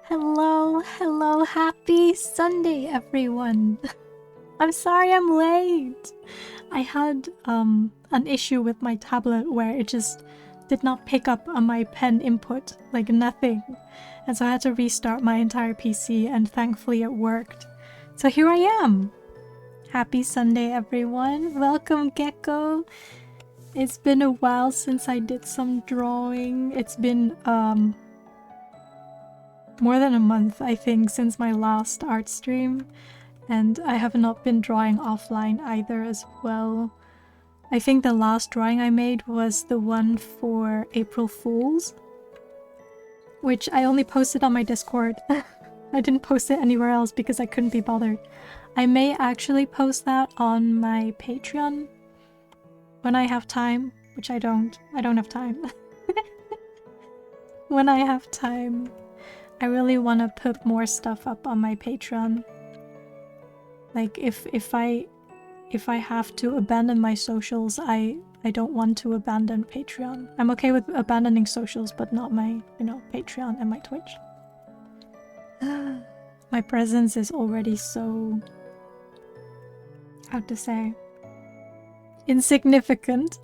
Hello, happy Sunday, everyone. I'm sorry I'm late. I had an issue with my tablet where it just did not pick up on my pen input, like nothing. And so I had to restart my entire PC, and thankfully it worked. So here I am. Happy Sunday, everyone. Welcome, Gecko. It's been a while since I did some drawing. It's been more than a month, I think, since my last art stream, and I have not been drawing offline either as well. I think the last drawing I made was the one for April Fools, which I only posted on my Discord. I didn't post it anywhere else because I couldn't be bothered. I may actually post that on my Patreon when I have time, which I don't. I don't have time. When I have time. I really want to put more stuff up on my Patreon. Like if I have to abandon my socials, I don't want to abandon Patreon. I'm okay with abandoning socials, but not my, Patreon and my Twitch. My presence is already so, how to say, insignificant.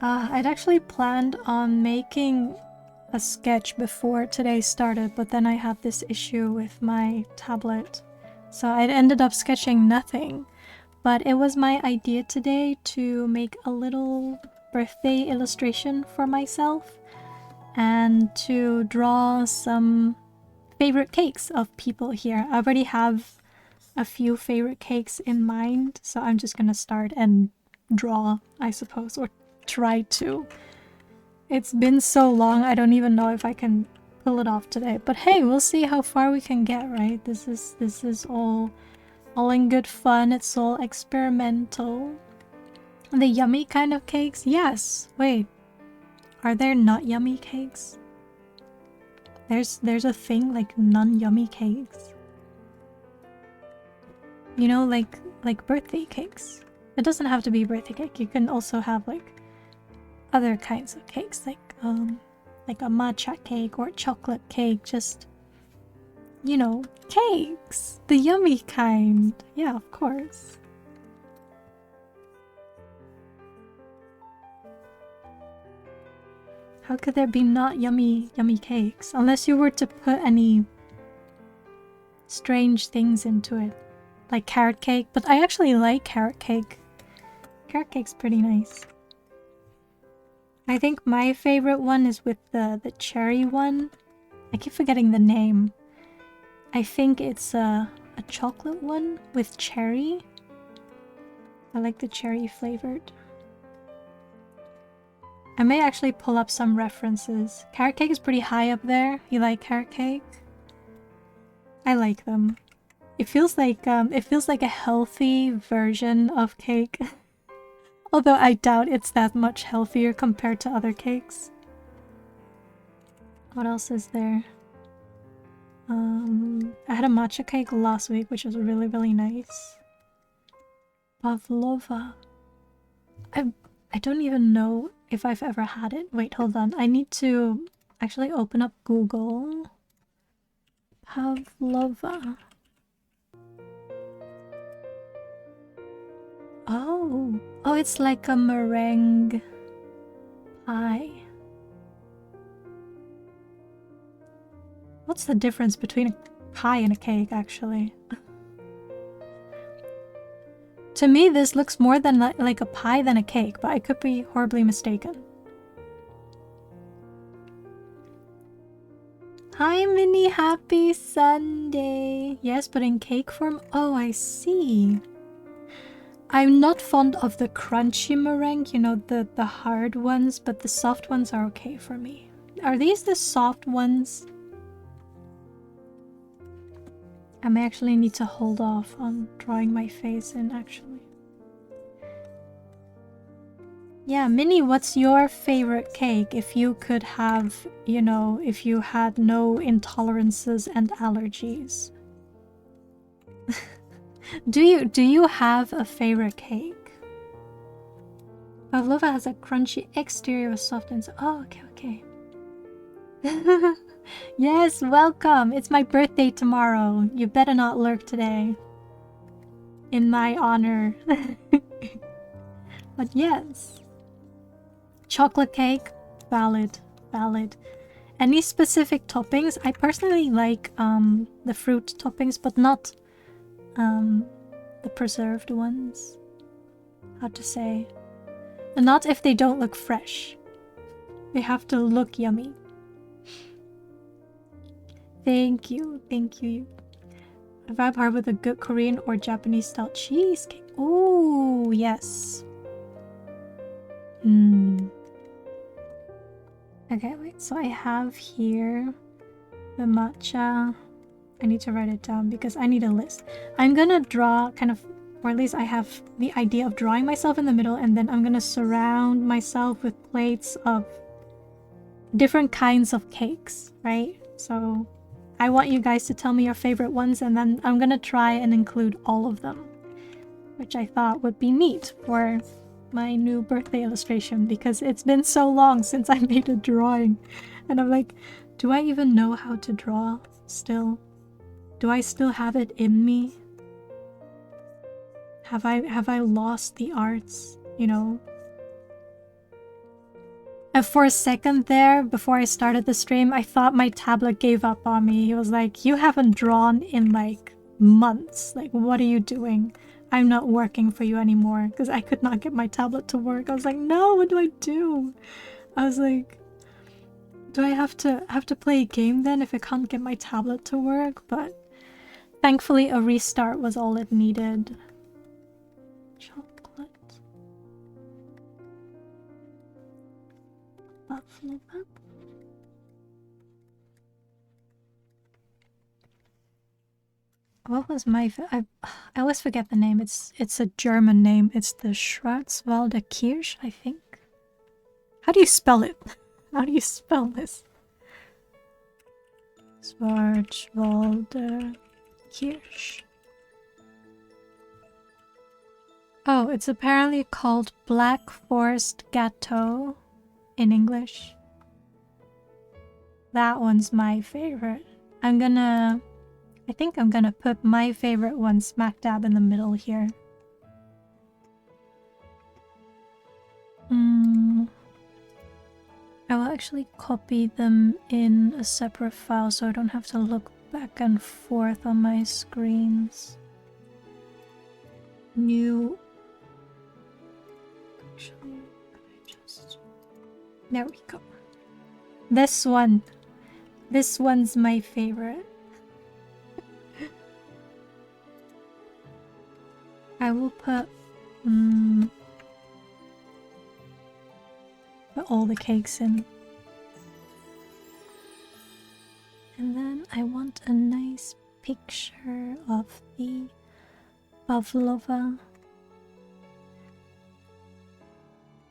I'd actually planned on making a sketch before today started, but then I had this issue with my tablet, so I ended up sketching nothing. But it was my idea today to make a little birthday illustration for myself and to draw some favorite cakes of people here. I already have a few favorite cakes in mind, so I'm just gonna start and draw, I suppose, or try to. It's been so long, I don't even know if I can pull it off today. But hey, we'll see how far we can get, right? This is all in good fun. It's all experimental. The yummy kind of cakes? Yes. Wait. Are there not yummy cakes? There's a thing like non-yummy cakes. You know, like birthday cakes. It doesn't have to be birthday cake. You can also have like other kinds of cakes, like a matcha cake or chocolate cake, just, cakes, the yummy kind. Yeah, of course. How could there be not yummy cakes? Unless you were to put any strange things into it, like carrot cake. But I actually like carrot cake. Carrot cake's pretty nice. I think my favorite one is with the cherry one. I keep forgetting the name. I think it's a chocolate one with cherry. I like the cherry flavored. I may actually pull up some references. Carrot cake is pretty high up there. You like carrot cake? I like them. It feels like a healthy version of cake. Although I doubt it's that much healthier compared to other cakes. What else is there? I had a matcha cake last week, which was really, really nice. Pavlova. I don't even know if I've ever had it. Wait, hold on. I need to actually open up Google. Pavlova. Oh, it's like a meringue pie. What's the difference between a pie and a cake, actually? To me, this looks more than like a pie than a cake, but I could be horribly mistaken. Hi, Minnie. Happy Sunday. Yes, but in cake form? Oh, I see. I'm not fond of the crunchy meringue, the hard ones, but the soft ones are okay for me. Are these the soft ones? I may actually need to hold off on drawing my face in, actually. Yeah, Minnie, what's your favorite cake if you could have, if you had no intolerances and allergies? Do you have a favorite cake? Pavlova has a crunchy exterior with soft inside. Oh, okay. Yes, welcome. It's my birthday tomorrow. You better not lurk today. In my honor. But yes. Chocolate cake, valid, valid. Any specific toppings? I personally like the fruit toppings, but not the preserved ones. How to say? Not if they don't look fresh. They have to look yummy. Thank you, thank you. A vibe hard with a good Korean or Japanese style cheesecake. Ooh, yes. Okay, wait, so I have here the matcha. I need to write it down because I need a list. I'm gonna draw kind of, or at least I have the idea of drawing myself in the middle, and then I'm gonna surround myself with plates of different kinds of cakes, right? So I want you guys to tell me your favorite ones, and then I'm gonna try and include all of them, which I thought would be neat for my new birthday illustration because it's been so long since I made a drawing. And I'm like, do I even know how to draw still? Do I still have it in me? Have I lost the arts, you know? And for a second there, before I started the stream, I thought my tablet gave up on me. He was like, you haven't drawn in like months. Like, what are you doing? I'm not working for you anymore, because I could not get my tablet to work. I was like, no, what do I do? I was like, do I have to play a game then if I can't get my tablet to work? But thankfully a restart was all it needed. Chocolate. Buffalo pop. What was my... I always forget the name. It's a German name. It's the Schwarzwälder Kirsch, I think. How do you spell it? How do you spell this? Schwarzwälder Kirsch. Oh, it's apparently called Black Forest Gâteau in English. That one's my favorite. I think I'm gonna put my favorite one smack dab in the middle here. I will actually copy them in a separate file so I don't have to look back and forth on my screens. New... Actually, there we go. This one. This one's my favorite. I will put all the cakes in. And then I want a nice picture of the pavlova.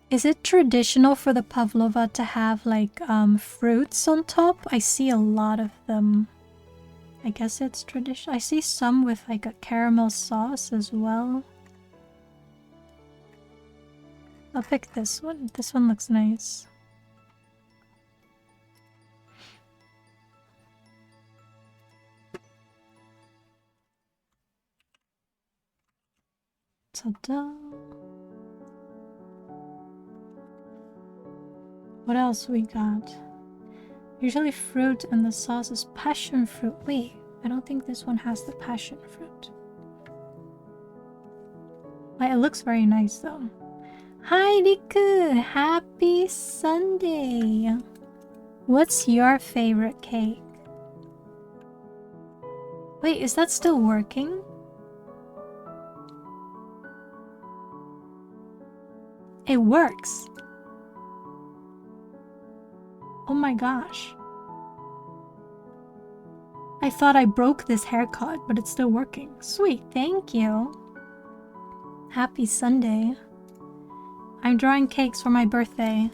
Is it traditional for the pavlova to have like fruits on top? I see a lot of them. I guess it's traditional. I see some with like a caramel sauce as well. I'll pick this one. This one looks nice. Ta-da! What else we got? Usually fruit and the sauce is passion fruit. Wait, I don't think this one has the passion fruit. Well, it looks very nice though. Hi Riku! Happy Sunday! What's your favorite cake? Wait, is that still working? It works! Oh my gosh. I thought I broke this haircut, but it's still working. Sweet, thank you. Happy Sunday. I'm drawing cakes for my birthday.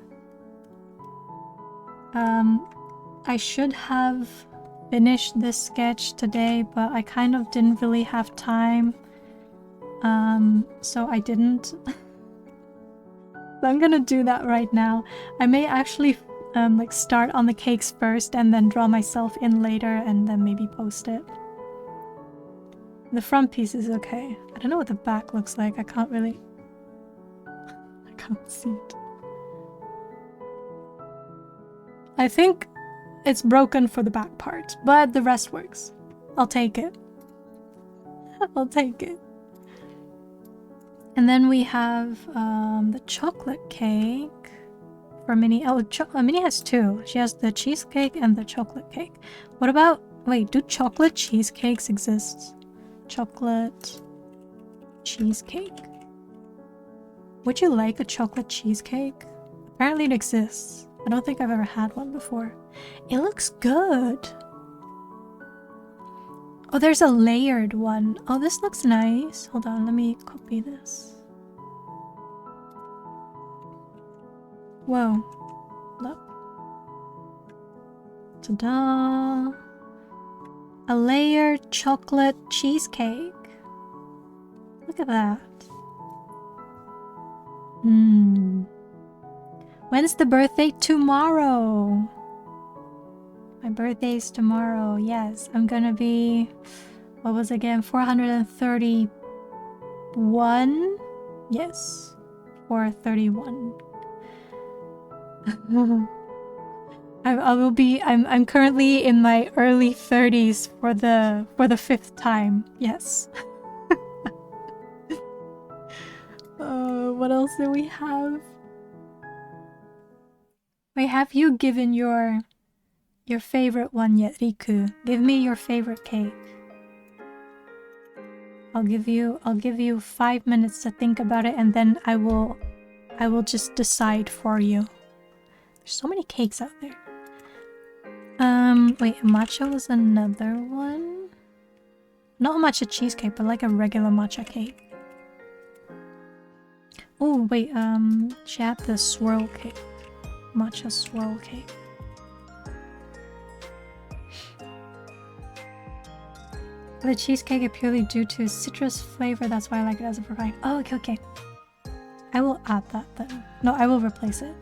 I should have finished this sketch today, but I kind of didn't really have time. So I didn't. So I'm gonna do that right now. I may actually like start on the cakes first and then draw myself in later and then maybe post it. The front piece is okay. I don't know what the back looks like. I can't see it. I think it's broken for the back part, but the rest works. I'll take it. I'll take it. And then we have the chocolate cake for Minnie. Oh, Minnie has two. She has the cheesecake and the chocolate cake. What about... Wait, do chocolate cheesecakes exist? Chocolate cheesecake. Would you like a chocolate cheesecake? Apparently it exists. I don't think I've ever had one before. It looks good. Oh, there's a layered one. Oh, this looks nice. Hold on, let me copy this. Whoa. Look. Ta-da! A layered chocolate cheesecake. Look at that. When's the birthday? Tomorrow. My birthday's tomorrow. Yes, I'm gonna be... What was it again? 431? Yes. 431. I'm currently in my early 30s for the 5th time. Yes. What else do we have? Wait, have you given your favorite one yet, Riku? Give me your favorite cake. I'll give you 5 minutes to think about it, and then I will just decide for you. There's so many cakes out there. Wait, matcha was another one? Not a matcha cheesecake, but like a regular matcha cake. Oh, wait, she had the swirl cake. Matcha swirl cake. The cheesecake is purely due to citrus flavor, that's why I like it as a provide. Oh, okay. I will add that then. No, I will replace it.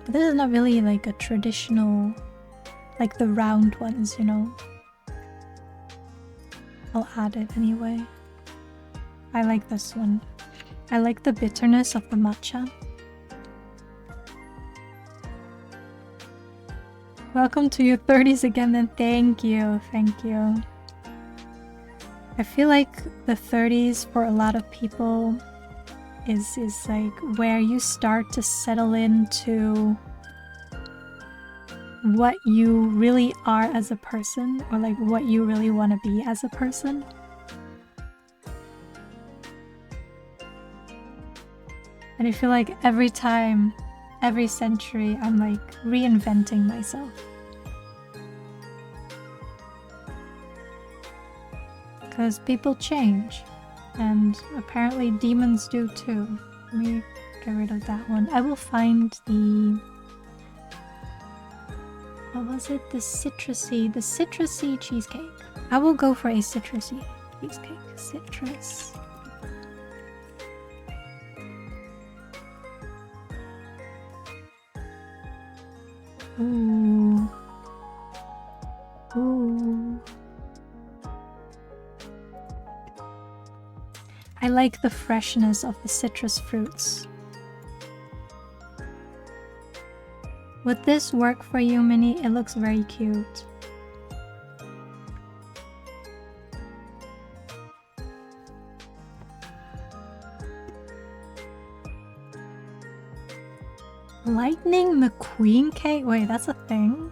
But this is not really like a traditional, like the round ones, you know? I'll add it anyway. I like this one. I like the bitterness of the matcha. Welcome to your 30s again, then. Thank you. I feel like the 30s for a lot of people is like where you start to settle into what you really are as a person, or like what you really want to be as a person. And I feel like every time, every century, I'm like reinventing myself. Because people change, and apparently demons do too. Let me get rid of that one. I will find the... What was it? The citrusy cheesecake. I will go for a citrusy cheesecake. Citrus. Ooh. Ooh. I like the freshness of the citrus fruits. Would this work for you, Minnie? It looks very cute. Lightning McQueen cake? Wait, that's a thing?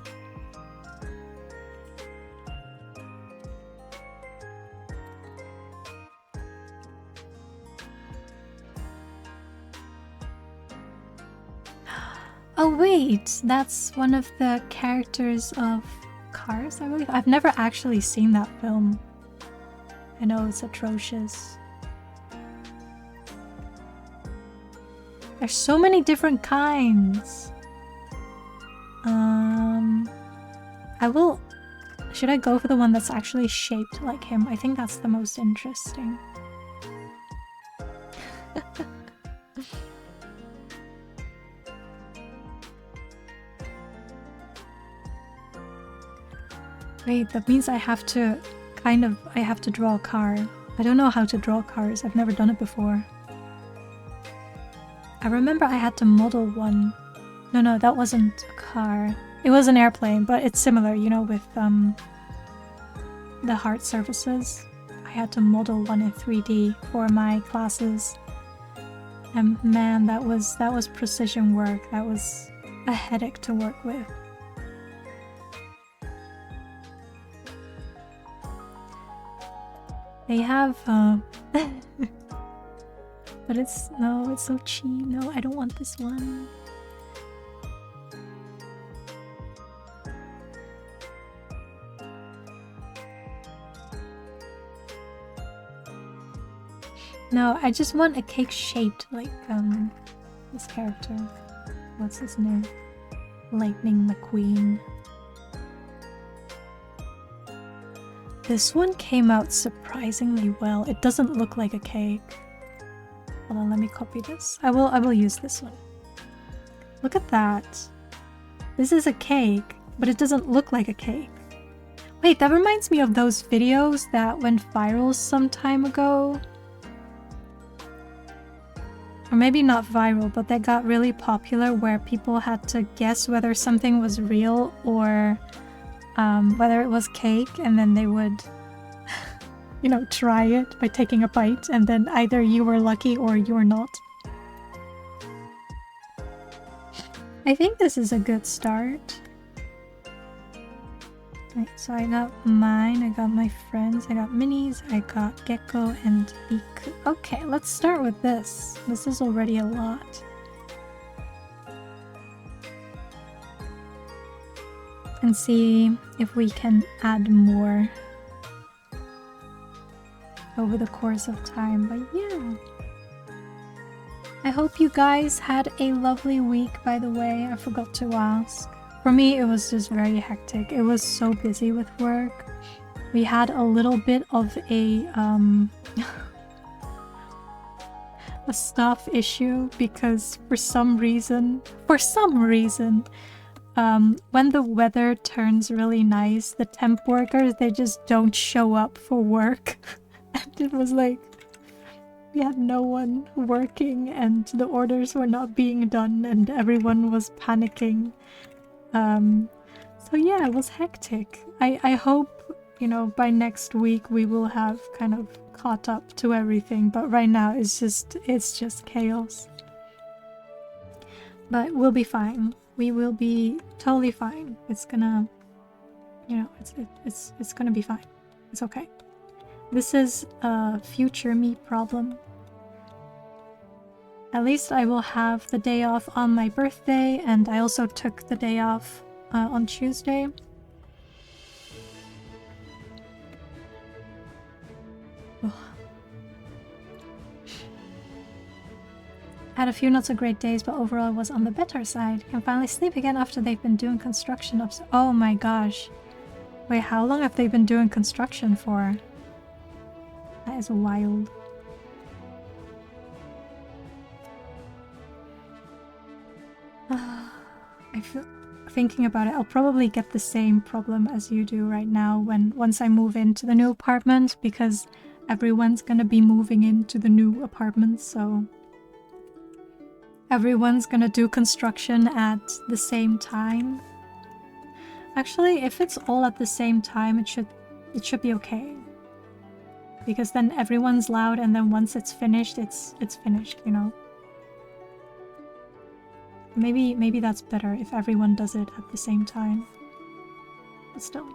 Oh wait, that's one of the characters of Cars, I believe. I've never actually seen that film. I know it's atrocious. There's so many different kinds. Should I go for the one that's actually shaped like him? I think that's the most interesting. Wait, that means I have to draw a car. I don't know how to draw cars. I've never done it before. I remember I had to model one. No, that wasn't a car. It was an airplane, but it's similar, you know, with the heart surfaces. I had to model one in 3D for my classes. And man, that was precision work. That was a headache to work with. They have but it's so cheap. No, I don't want this one. No, I just want a cake shaped like this character. What's his name? Lightning McQueen. This one came out surprisingly well. It doesn't look like a cake. Hold on, let me copy this. I will use this one. Look at that. This is a cake, but it doesn't look like a cake. Wait, that reminds me of those videos that went viral some time ago. Or maybe not viral, but that got really popular where people had to guess whether something was real or whether it was cake, and then they would, you know, try it by taking a bite, and then either you were lucky or you were not. I think this is a good start. Right, so I got mine, I got my friends, I got minis, I got Gecko and Biku. Okay, let's start with this. This is already a lot. And see if we can add more over the course of time, but yeah. I hope you guys had a lovely week, by the way. I forgot to ask. For me, it was just very hectic. It was so busy with work. We had a little bit of a a staff issue because for some reason, when the weather turns really nice, the temp workers, they just don't show up for work. And it was like, we had no one working and the orders were not being done and everyone was panicking. So yeah, it was hectic. I hope, you know, by next week we will have kind of caught up to everything, but right now it's just chaos. But we'll be fine. We will be totally fine. It's gonna, you know, it's gonna be fine. It's okay. This is a future me problem. At least I will have the day off on my birthday, and I also took the day off on Tuesday. Ugh. Had a few not so great days, but overall was on the better side. Can finally sleep again after they've been doing construction of— Oh my gosh. Wait, how long have they been doing construction for? That is wild. I feel, thinking about it, I'll probably get the same problem as you do right now once I move into the new apartment, because everyone's gonna be moving into the new apartment, so everyone's gonna do construction at the same time. Actually, if it's all at the same time, it should be okay. Because then everyone's loud, and then once it's finished, it's finished, you know? Maybe that's better if everyone does it at the same time. But still.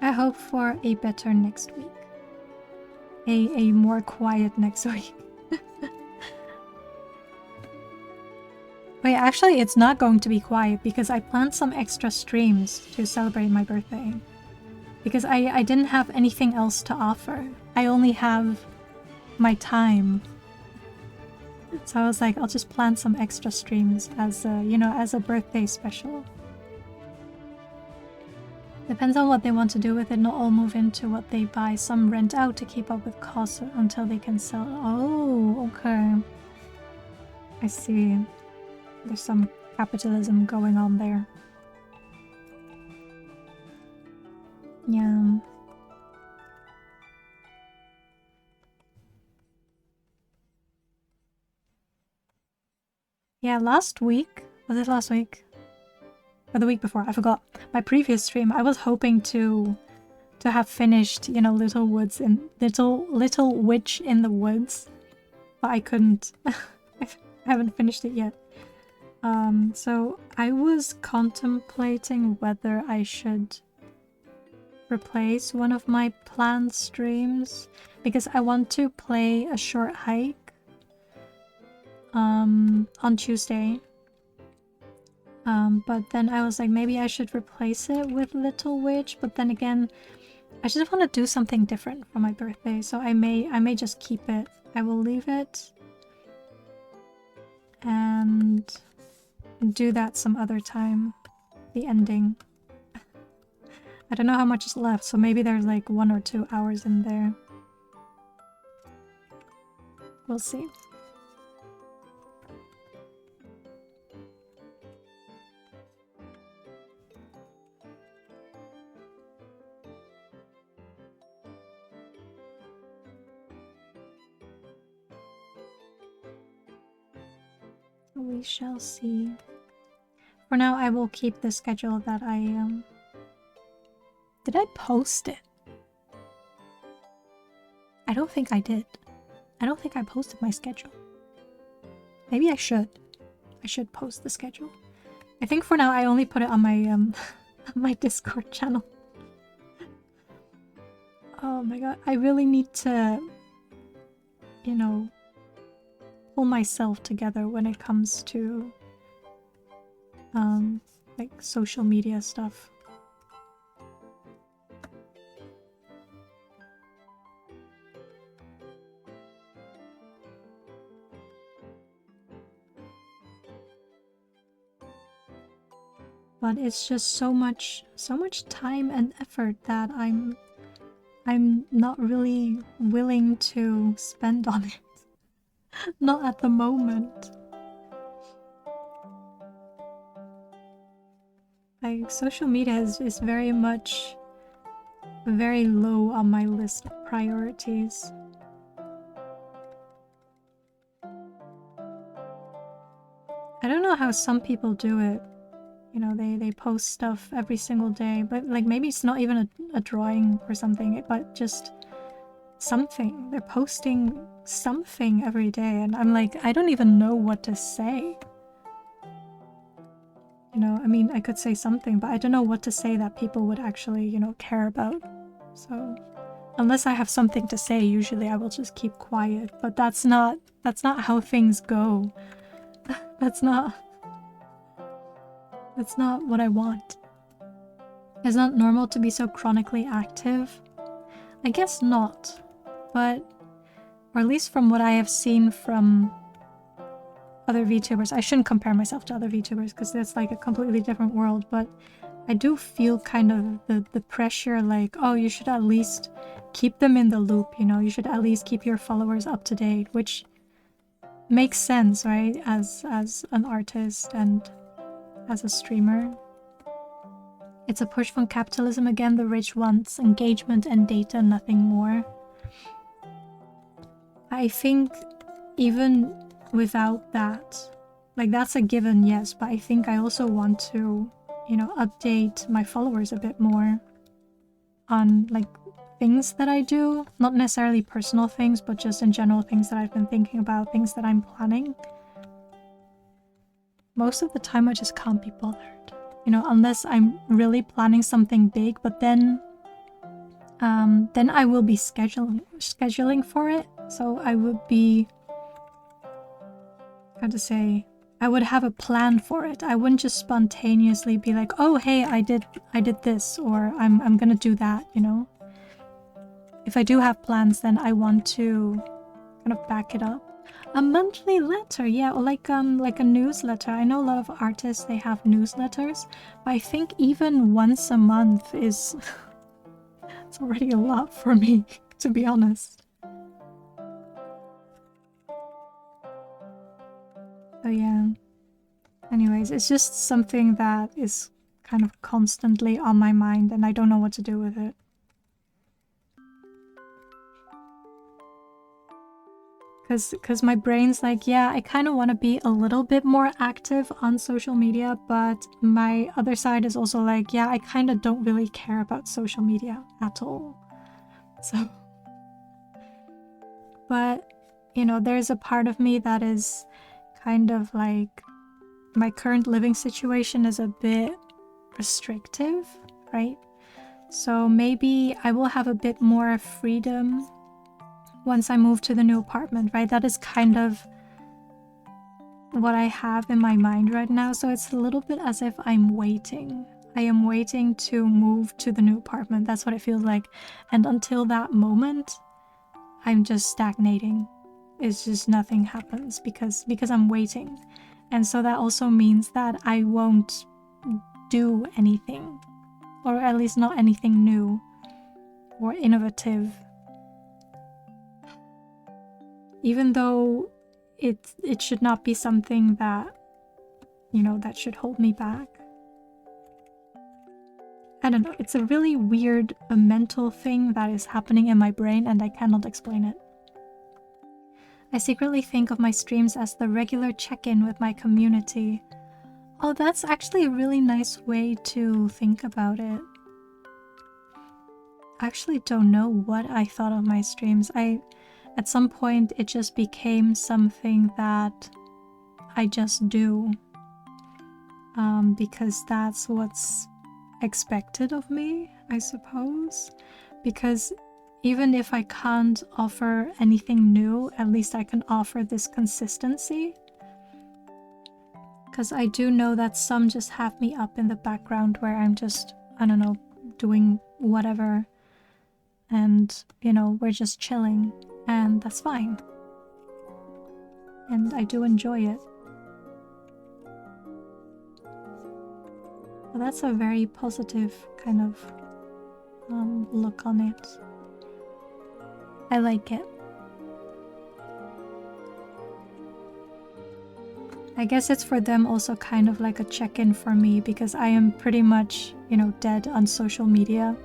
I hope for a better next week. A more quiet next week. Wait, actually it's not going to be quiet because I planned some extra streams to celebrate my birthday. Because I didn't have anything else to offer. I only have my time. So I was like, I'll just plan some extra streams as a, you know, as a birthday special. Depends on what they want to do with it. Not all move into what they buy. Some rent out to keep up with costs until they can sell. Oh, okay. I see. There's some capitalism going on there. Yeah. Yeah, last week. Was it last week? Or the week before? I forgot. My previous stream, I was hoping to have finished, you know, Little Witch in the Woods, but I couldn't. I haven't finished it yet. So I was contemplating whether I should replace one of my planned streams because I want to play a short hike on Tuesday. But then I was like, maybe I should replace it with Little Witch, but then again, I just want to do something different for my birthday, so I may just keep it. I will leave it and do that some other time. The ending. I don't know how much is left, so maybe there's like 1 or 2 hours in there. We'll see. We shall see. For now, I will keep the schedule that I Did I post it? I don't think I did. I don't think I posted my schedule. Maybe I should. I should post the schedule. I think for now I only put it on my my Discord channel. Oh my god, I really need to, you know, pull myself together when it comes to like social media stuff. But it's just so much time and effort that I'm not really willing to spend on it. Not at the moment. Like, social media is very much very low on my list of priorities. I don't know how some people do it. You know, they post stuff every single day, but like maybe it's not even a drawing or something, but just something. They're posting something every day, and I'm like, I don't even know what to say. You know, I mean, I could say something, but I don't know what to say that people would actually, you know, care about. So, unless I have something to say, usually I will just keep quiet, but that's not how things go. That's not what I want. It's not normal to be so chronically active. I guess not, but, or at least from what I have seen from other VTubers. I shouldn't compare myself to other VTubers because that's like a completely different world, but I do feel kind of the pressure, like, oh, you should at least keep them in the loop, you know, you should at least keep your followers up to date, which makes sense, right, as an artist and as a streamer. It's a push from capitalism again. The rich wants engagement and data, nothing more. I think even without that, like, that's a given, yes, but I think I also want to, you know, update my followers a bit more on, like, things that I do. Not necessarily personal things, but just in general things that I've been thinking about, things that I'm planning. Most of the time I just can't be bothered, you know, unless I'm really planning something big, but then I will be scheduling for it. So I would be, how to say, I would have a plan for it. I wouldn't just spontaneously be like, oh hey, I did this, or I'm gonna do that, you know. If I do have plans, then I want to kind of back it up. A monthly letter, yeah, or like a newsletter. I know a lot of artists, they have newsletters, but I think even once a month is it's already a lot for me, to be honest. So yeah. Anyways, it's just something that is kind of constantly on my mind and I don't know what to do with it. Because my brain's like, yeah, I kind of want to be a little bit more active on social media, but my other side is also like, yeah, I kind of don't really care about social media at all. So, but, you know, there's a part of me that is kind of like, my current living situation is a bit restrictive, right? So maybe I will have a bit more freedom once I move to the new apartment, right? That is kind of what I have in my mind right now. So it's a little bit as if I'm waiting. I am waiting to move to the new apartment. That's what it feels like. And until that moment, I'm just stagnating. It's just nothing happens because I'm waiting. And so that also means that I won't do anything, or at least not anything new or innovative. Even though it should not be something that, you know, that should hold me back. I don't know, it's a really weird mental thing that is happening in my brain and I cannot explain it. I secretly think of my streams as the regular check-in with my community. Oh, that's actually a really nice way to think about it. I actually don't know what I thought of my streams. At some point, it just became something that I just do. Because that's what's expected of me, I suppose. Because even if I can't offer anything new, at least I can offer this consistency. Because I do know that some just have me up in the background where I'm just, I don't know, doing whatever. And, you know, we're just chilling. And that's fine. And I do enjoy it. But that's a very positive kind of look on it. I like it. I guess it's for them also kind of like a check-in for me because I am pretty much, you know, dead on social media.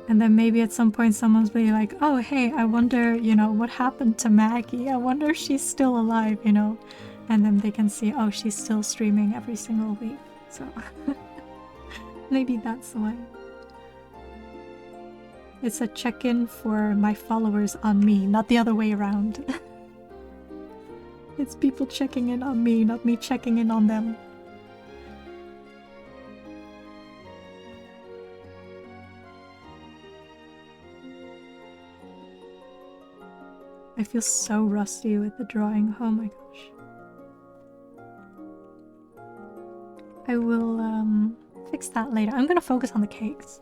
And then maybe at some point someone's be like, oh, hey, I wonder, you know, what happened to Maggie? I wonder if she's still alive, you know? And then they can see, oh, she's still streaming every single week. So maybe that's why. It's a check-in for my followers on me, not the other way around. It's people checking in on me, not me checking in on them. I feel so rusty with the drawing. Oh my gosh. I will fix that later. I'm gonna focus on the cakes.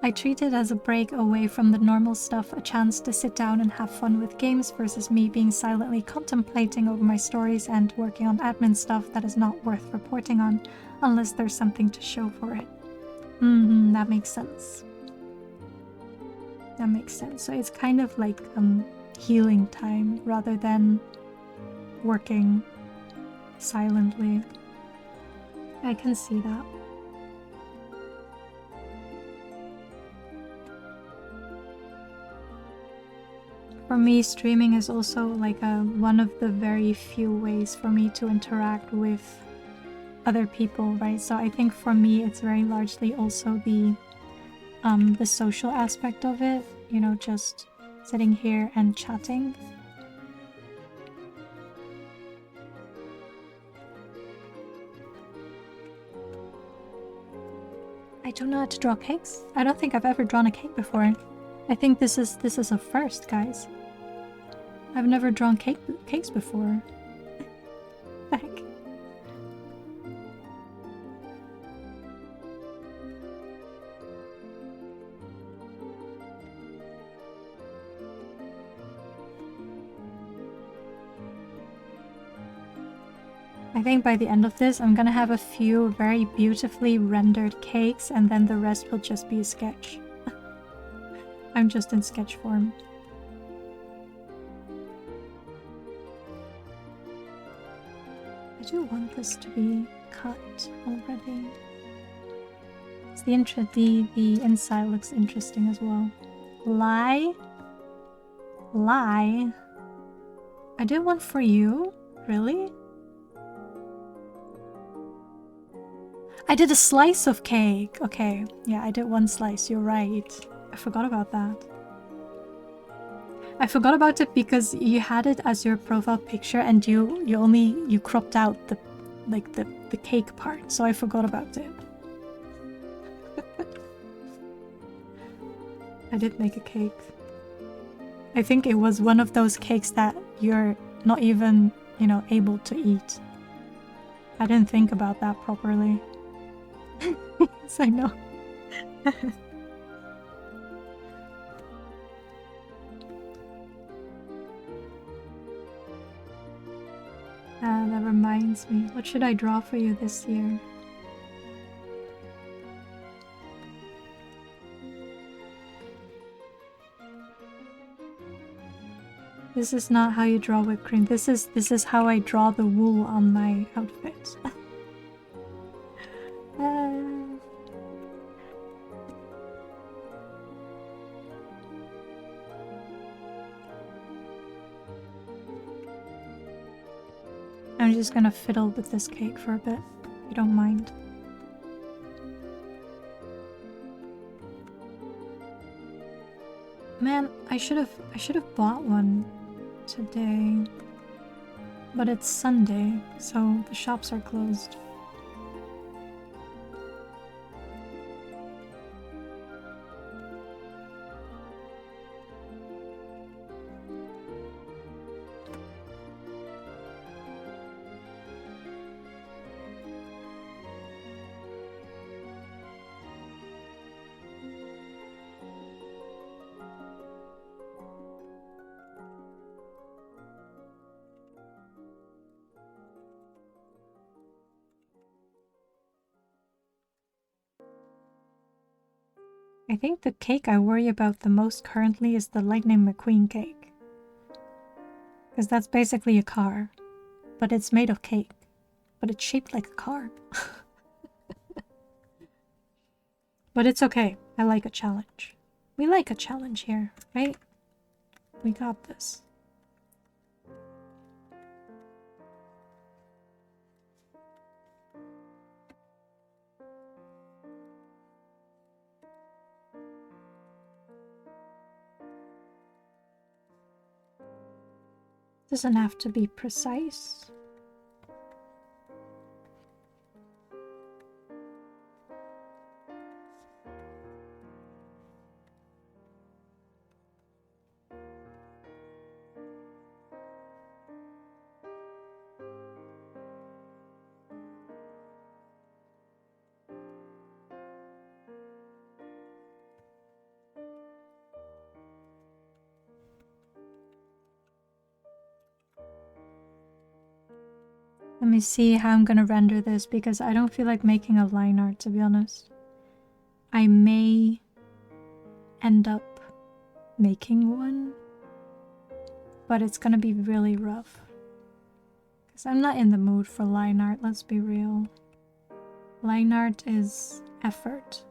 I treat it as a break away from the normal stuff, a chance to sit down and have fun with games versus me being silently contemplating over my stories and working on admin stuff that is not worth reporting on unless there's something to show for it. That makes sense. That makes sense. So it's kind of like healing time rather than working silently. I can see that. For me, streaming is also like one of the very few ways for me to interact with other people, right? So I think for me, it's very largely also the social aspect of it, you know, just sitting here and chatting. I don't know how to draw cakes. I don't think I've ever drawn a cake before. I think this is a first, guys. I've never drawn cakes before. Heck. I think by the end of this, I'm gonna have a few very beautifully rendered cakes, and then the rest will just be a sketch. I'm just in sketch form. I do want this to be cut already. It's the inside looks interesting as well. Lie? Lie? I did one for you? Really? I did a slice of cake. Okay, yeah, I did one slice. You're right. I forgot about that. I forgot about it because you had it as your profile picture and you cropped out the cake part, so I forgot about it. I did make a cake. I think it was one of those cakes that you're not even, you know, able to eat. I didn't think about that properly. Yes, I know. That reminds me. What should I draw for you this year? This is not how you draw whipped cream. This is how I draw the wool on my outfit. I'm just gonna fiddle with this cake for a bit, if you don't mind. Man, I should have bought one today. But it's Sunday, so the shops are closed. I think the cake I worry about the most currently is the Lightning McQueen cake. Because that's basically a car, but it's made of cake. But it's shaped like a car. But it's okay. I like a challenge. We like a challenge here, right? We got this. Doesn't have to be precise. Let me see how I'm gonna render this because I don't feel like making a line art, to be honest. I may end up making one, but it's gonna be really rough. Because I'm not in the mood for line art, let's be real. Line art is effort.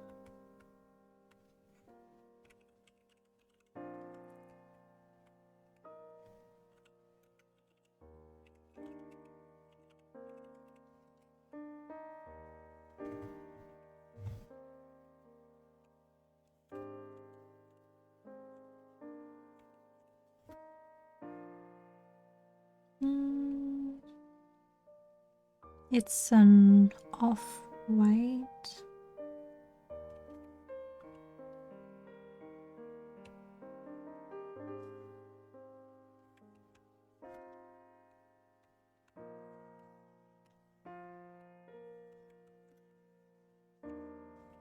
It's an off-white.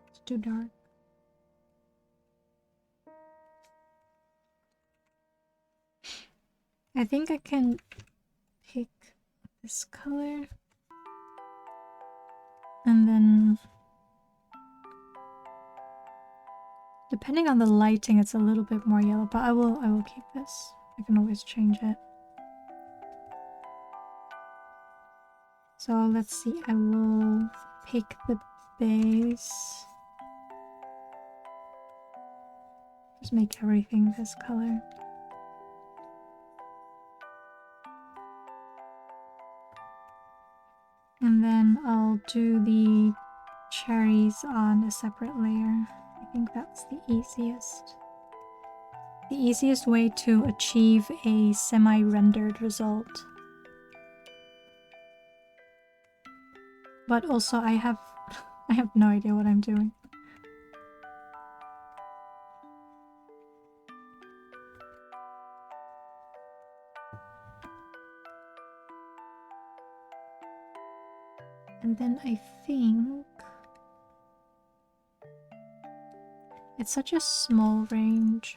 It's too dark. I think I can pick this color. And then, depending on the lighting, it's a little bit more yellow, but I will keep this. I can always change it. So let's see, I will pick the base. Just make everything this color. And then I'll do the cherries on a separate layer. I think that's the easiest. The easiest way to achieve a semi-rendered result. But also I have no idea what I'm doing. And then I think it's such a small range.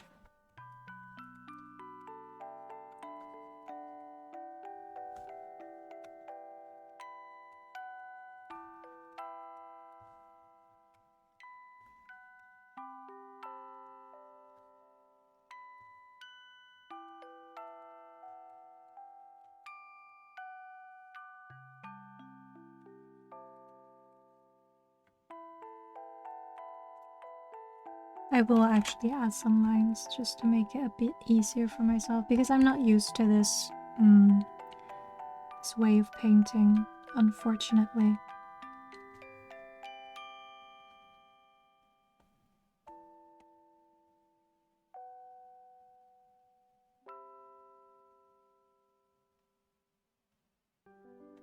I will actually add some lines just to make it a bit easier for myself because I'm not used to this, this way of painting, unfortunately.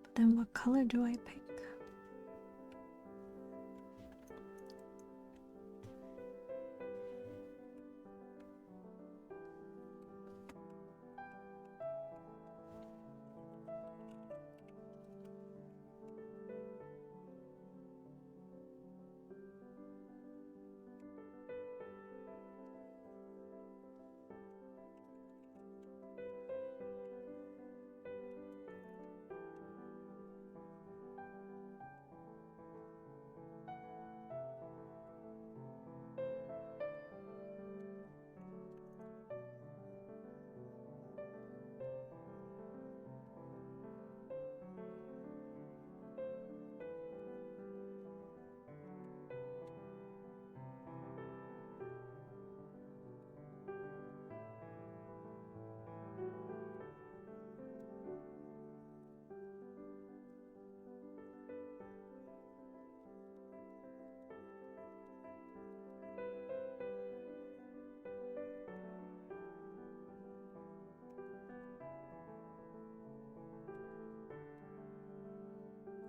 But then what color do I pick?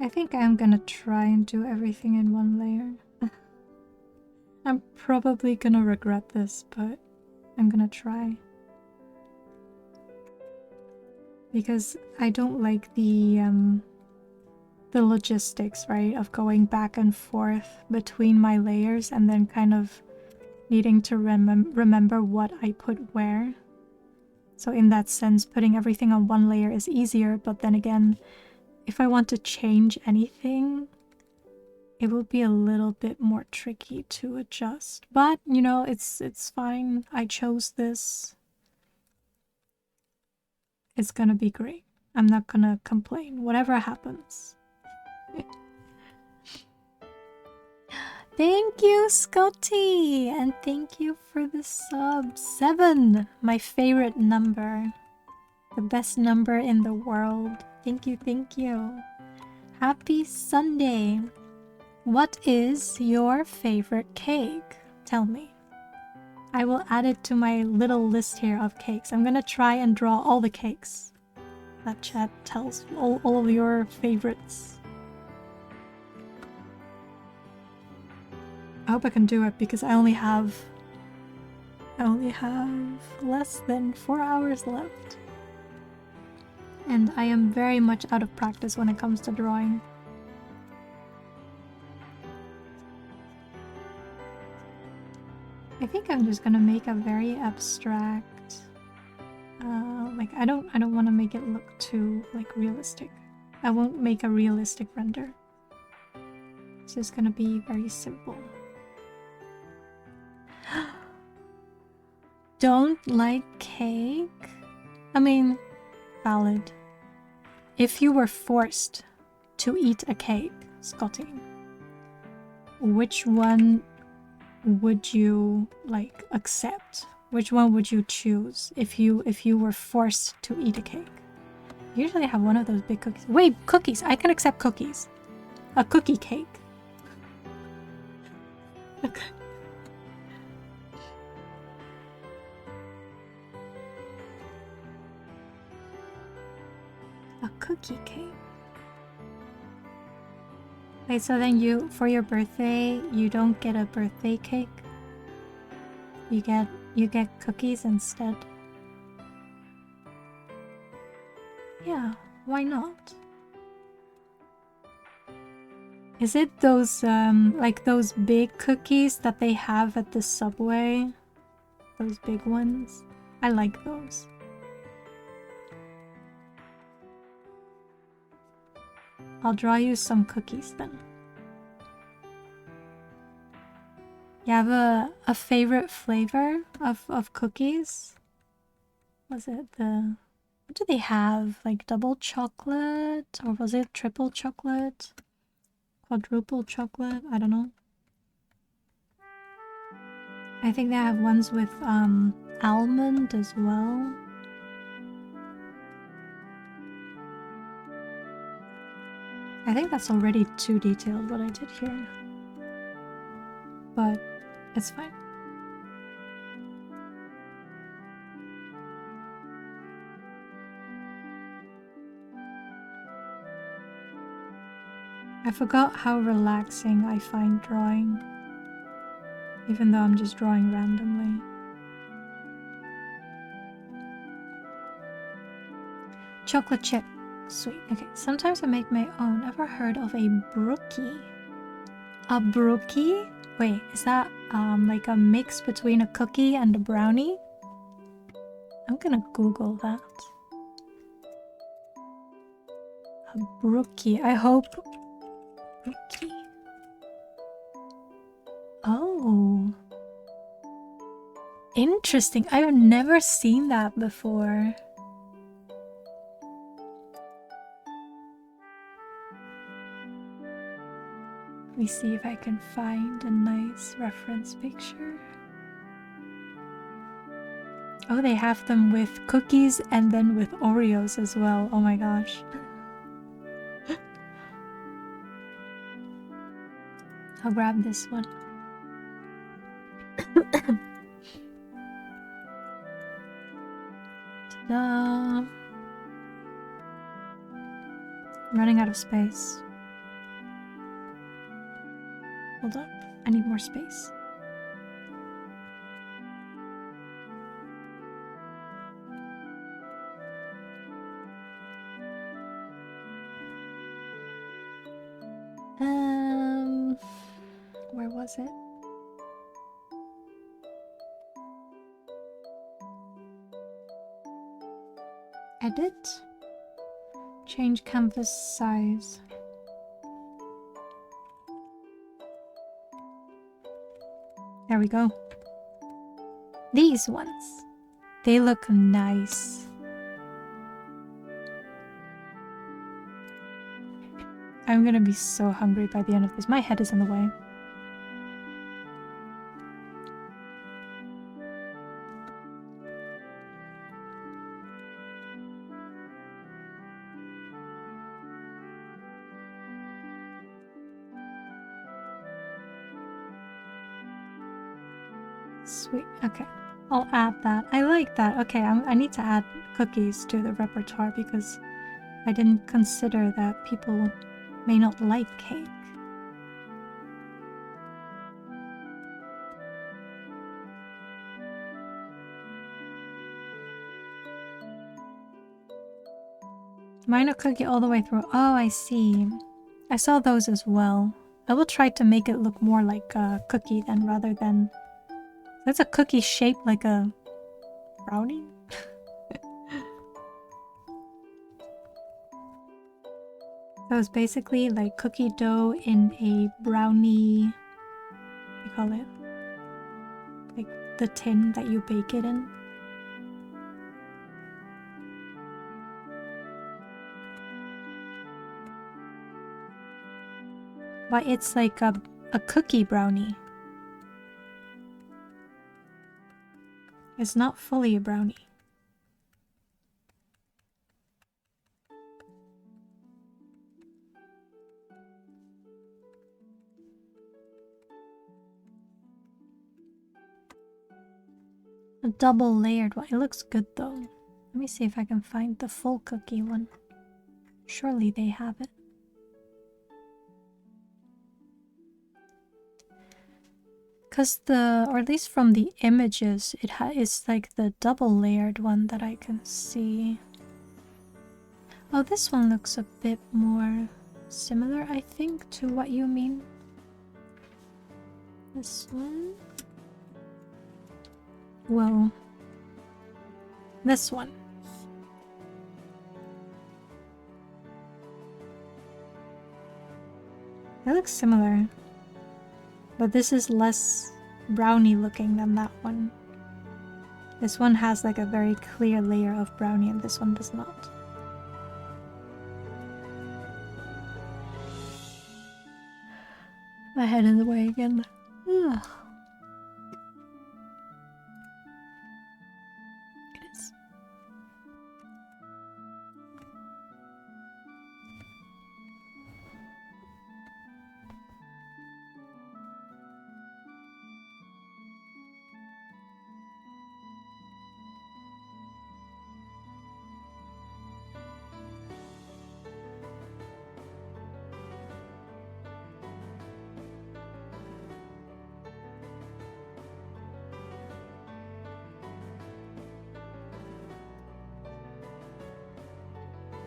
I think I'm gonna try and do everything in one layer. I'm probably gonna regret this, but I'm gonna try. Because I don't like the logistics, right, of going back and forth between my layers and then kind of needing to remember what I put where. So in that sense, putting everything on one layer is easier, but then again, if I want to change anything, it will be a little bit more tricky to adjust. But, you know, it's fine. I chose this. It's gonna be great. I'm not gonna complain, whatever happens. Thank you, Scotty! And thank you for the sub. 7! My favorite number. The best number in the world. Thank you, thank you. Happy Sunday. What is your favorite cake? Tell me. I will add it to my little list here of cakes. I'm gonna try and draw all the cakes that chat tells all of your favorites. I hope I can do it because I only have less than 4 hours left. And I am very much out of practice when it comes to drawing. I think I'm just gonna make a very abstract, like I don't want to make it look too like realistic. I won't make a realistic render. This is gonna be very simple. Don't like cake? I mean, valid. If you were forced to eat a cake, Scotty, which one would you like accept? Which one would you choose if you were forced to eat a cake? Usually I have one of those big cookies. Wait, cookies! I can accept cookies. A cookie cake. Okay. A cookie cake. Wait, so then you, for your birthday, you don't get a birthday cake? You get cookies instead? Yeah, why not? Is it those, like those big cookies that they have at the Subway? Those big ones? I like those. I'll draw you some cookies then. You have a favorite flavor of cookies? Was it the... What do they have? Like double chocolate? Or was it triple chocolate? Quadruple chocolate? I don't know. I think they have ones with almond as well. I think that's already too detailed what I did here. But it's fine. I forgot how relaxing I find drawing, even though I'm just drawing randomly. Chocolate chip. Sweet. Okay, sometimes I make my own. Ever heard of a brookie? A brookie? Wait, is that like a mix between a cookie and a brownie? I'm gonna Google that. A brookie. I hope... Brookie. Oh. Interesting. I've never seen that before. Let me see if I can find a nice reference picture. Oh, they have them with cookies and then with Oreos as well. Oh my gosh. I'll grab this one. Ta-da! I'm running out of space. Hold up, I need more space. Where was it? Edit? Change canvas size. There we go. These ones. They look nice. I'm gonna be so hungry by the end of this. My head is in the way. Sweet. Okay. I'll add that. I like that. Okay, I need to add cookies to the repertoire because I didn't consider that people may not like cake. Mine a cookie all the way through. Oh, I see. I saw those as well. I will try to make it look more like a cookie then rather than... That's a cookie shaped like a brownie? So it's basically like cookie dough in a brownie, what do you call it? Like the tin that you bake it in. But it's like a cookie brownie. It's not fully a brownie. A double layered one. It looks good though. Let me see if I can find the full cookie one. Surely they have it. Because or at least from the images, it's like the double layered one that I can see. Oh, this one looks a bit more similar, I think, to what you mean. This one. Whoa. This one. It looks similar. But this is less brownie looking than that one. This one has like a very clear layer of brownie and this one does not. My head in the way again. Ugh. It is.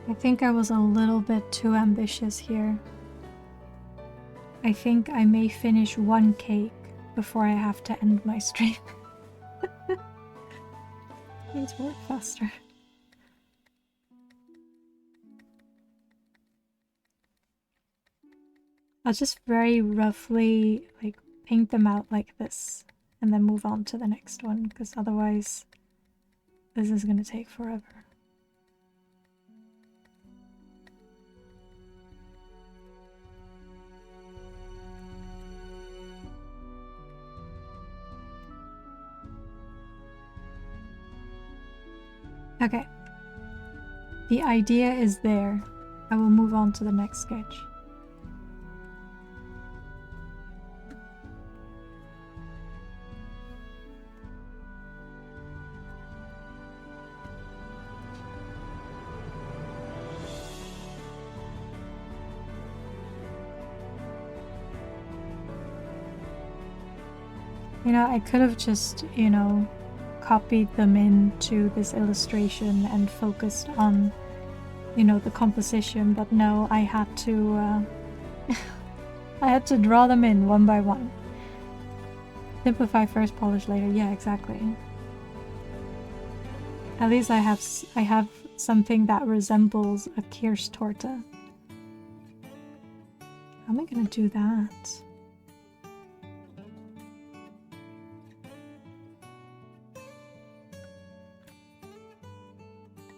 I think I was a little bit too ambitious here. I think I may finish one cake before I have to end my stream. Need to work faster. I'll just very roughly like paint them out like this and then move on to the next one because otherwise this is gonna take forever. Okay. The idea is there. I will move on to the next sketch. You know, I could have just, you know, copied them into this illustration and focused on, you know, the composition, but no, I had to I had to draw them in one by one. Simplify first, polish later. Yeah, exactly. At least I have something that resembles a Kirschtorte. How am I gonna do that?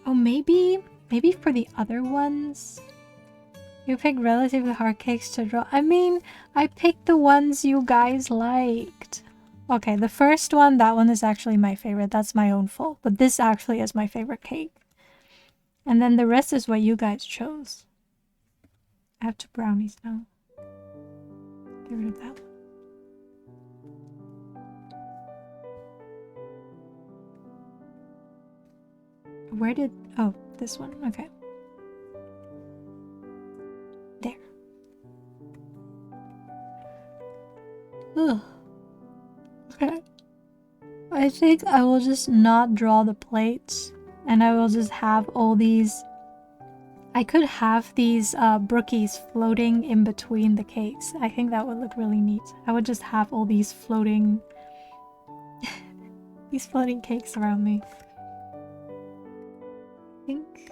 Oh, maybe for the other ones, you pick relatively hard cakes to draw. I mean, I picked the ones you guys liked. Okay, the first one, that one is actually my favorite. That's my own fault. But this actually is my favorite cake. And then the rest is what you guys chose. I have 2 brownies now. Get rid of that one. Where did... Oh, this one. Okay. There. Ugh. Okay. I think I will just not draw the plates. And I will just have all these... I could have these brookies floating in between the cakes. I think that would look really neat. I would just have all these floating... these floating cakes around me. I think...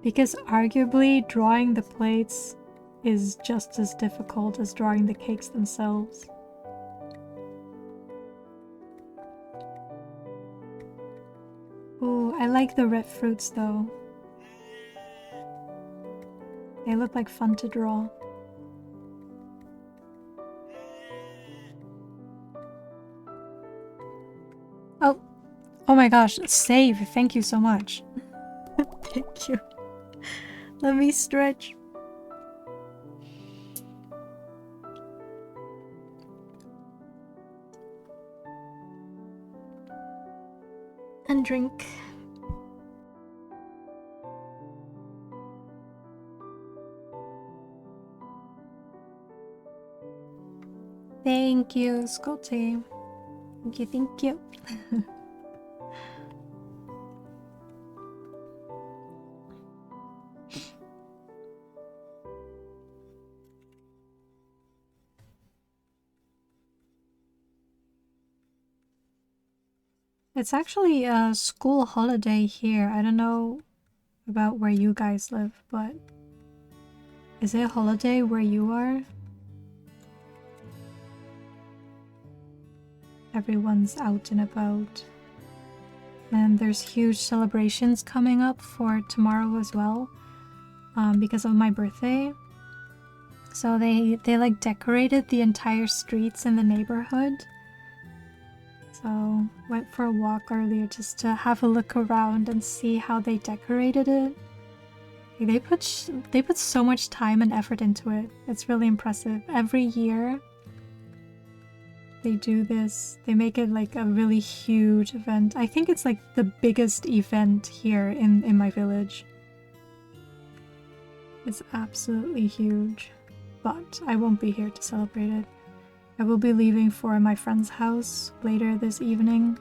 Because arguably drawing the plates is just as difficult as drawing the cakes themselves. Ooh, I like the red fruits though. They look like fun to draw. Oh, oh my gosh, save. Thank you so much. Thank you. Let me stretch. And drink. Thank you, Scotty. Thank you, thank you. It's actually a school holiday here. I don't know about where you guys live, but is it a holiday where you are? Everyone's out and about. And there's huge celebrations coming up for tomorrow as well, because of my birthday. So they like decorated the entire streets in the neighborhood. So went for a walk earlier just to have a look around and see how they decorated it. They put so much time and effort into it. It's really impressive. Every year they do this. They make it like a really huge event. I think it's like the biggest event here in my village. It's absolutely huge. But I won't be here to celebrate it. I will be leaving for my friend's house later this evening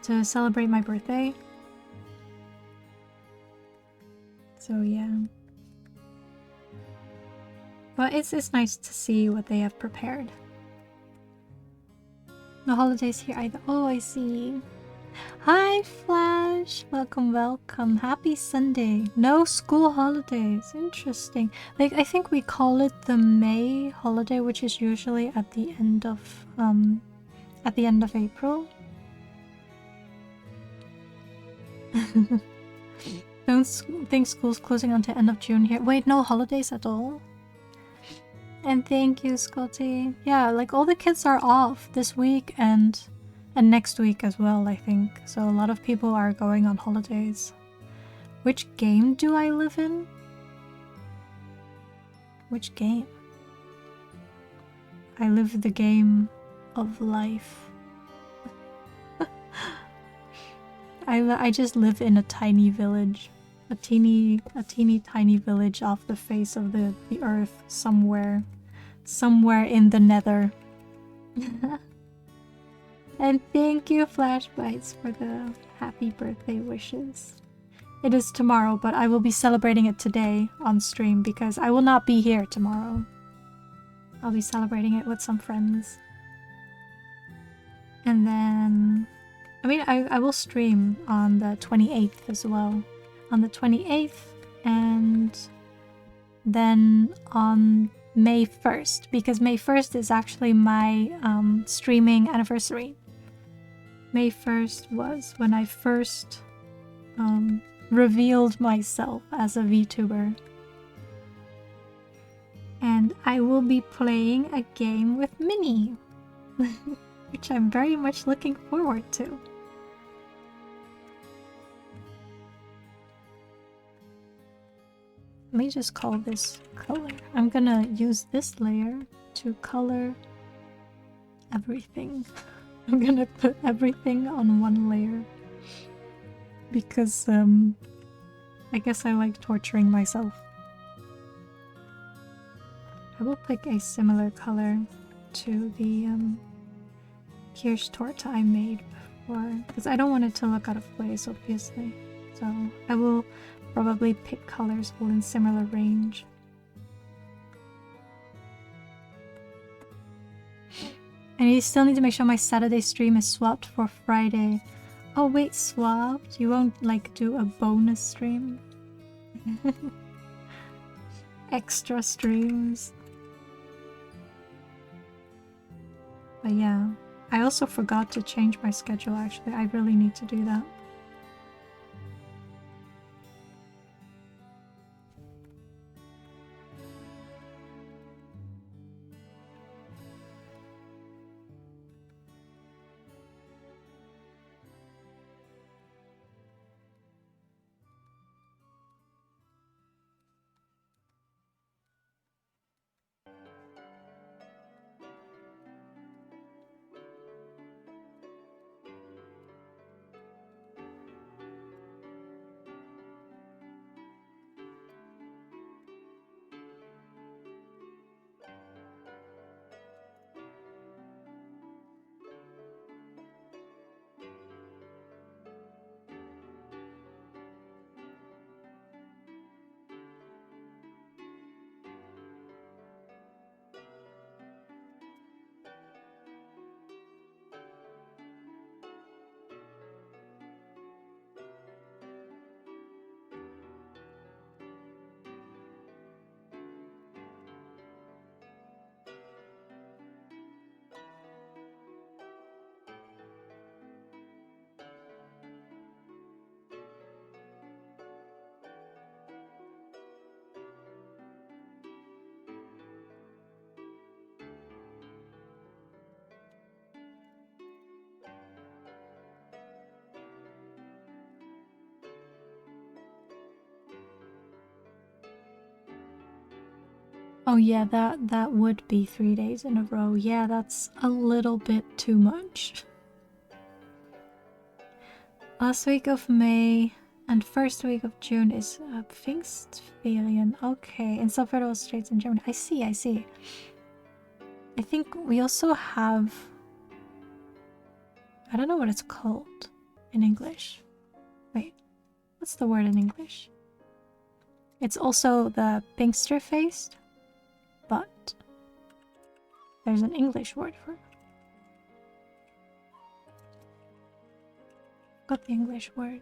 to celebrate my birthday. So yeah. But it's nice to see what they have prepared. No holidays here either. Oh, I see. Hi, Flash. Welcome, welcome. Happy Sunday. No school holidays. Interesting. Like, I think we call it the May holiday, which is usually at the end of April. Don't think school's closing until end of June here. Wait, no holidays at all? And thank you, Scotty. Yeah, like all the kids are off this week and next week as well, I think. So a lot of people are going on holidays. Which game do I live in? Which game? I live the game of life. I just live in a tiny village. A teeny tiny village off the face of the earth somewhere. Somewhere in the nether. And thank you, Flashbites, for the happy birthday wishes. It is tomorrow, but I will be celebrating it today on stream because I will not be here tomorrow. I'll be celebrating it with some friends. And then... I mean, I will stream on the 28th as well. On the 28th, and then on May 1st, because May 1st is actually my streaming anniversary. May 1st was when I first revealed myself as a VTuber. And I will be playing a game with Minnie, which I'm very much looking forward to. Let me just call this color. I'm gonna use this layer to color everything. I'm gonna put everything on one layer because I guess I like torturing myself. I will pick a similar color to the Kirsch torta I made before because I don't want it to look out of place, obviously. So I will probably pick colors all in similar range. And you still need to make sure my Saturday stream is swapped for Friday. Oh wait, swapped? You won't like do a bonus stream? Extra streams. But yeah, I also forgot to change my schedule actually. I really need to do that. Oh yeah, that would be 3 days in a row. Yeah, that's a little bit too much. Last week of May and first week of June is Pfingstferien. Okay, in some federal states in Germany. I see, I see. I think we also have... I don't know what it's called in English. Wait, what's the word in English? It's also the Pfingsterfeest, but there's an English word for it. Got the English word.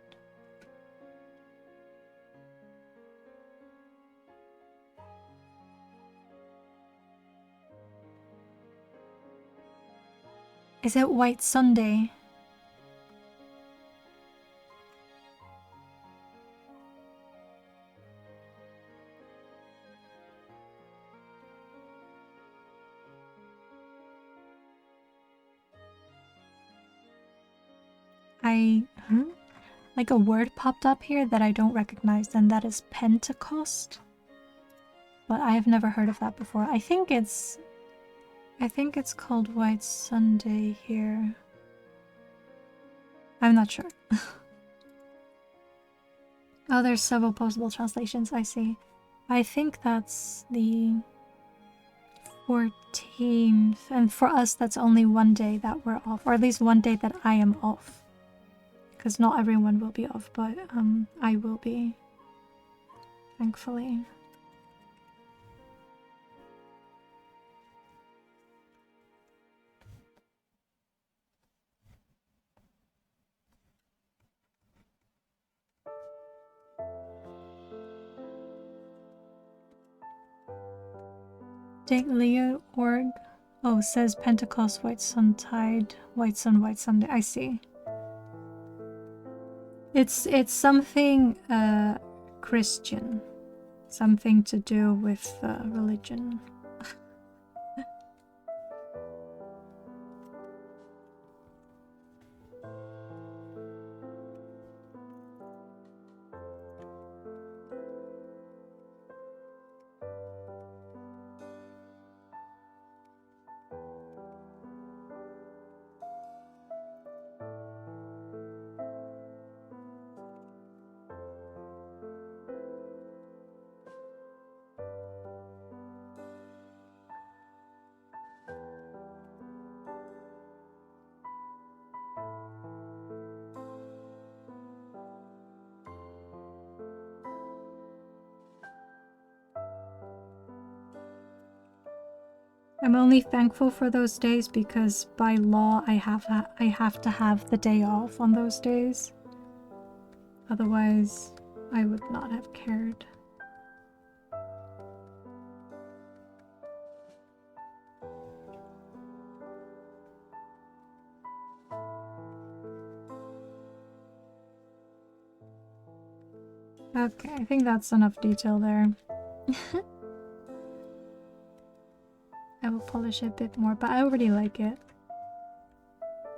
Is it White Sunday? Like a word popped up here that I don't recognize, and that is Pentecost. But I have never heard of that before. I think it's called White Sunday here. I'm not sure. Oh, there's several possible translations, I see. I think that's the 14th, and for us that's only one day that we're off, or at least one day that I am off. Because not everyone will be off, but I will be, thankfully. Daily.org. Oh, says Pentecost, White Sun Tide, White Sun, White Sunday. I see. It's something Christian, something to do with religion. I'm only thankful for those days because by law I have to have the day off on those days. Otherwise I would not have cared. Okay, I think that's enough detail there. I will polish it a bit more, but I already like it.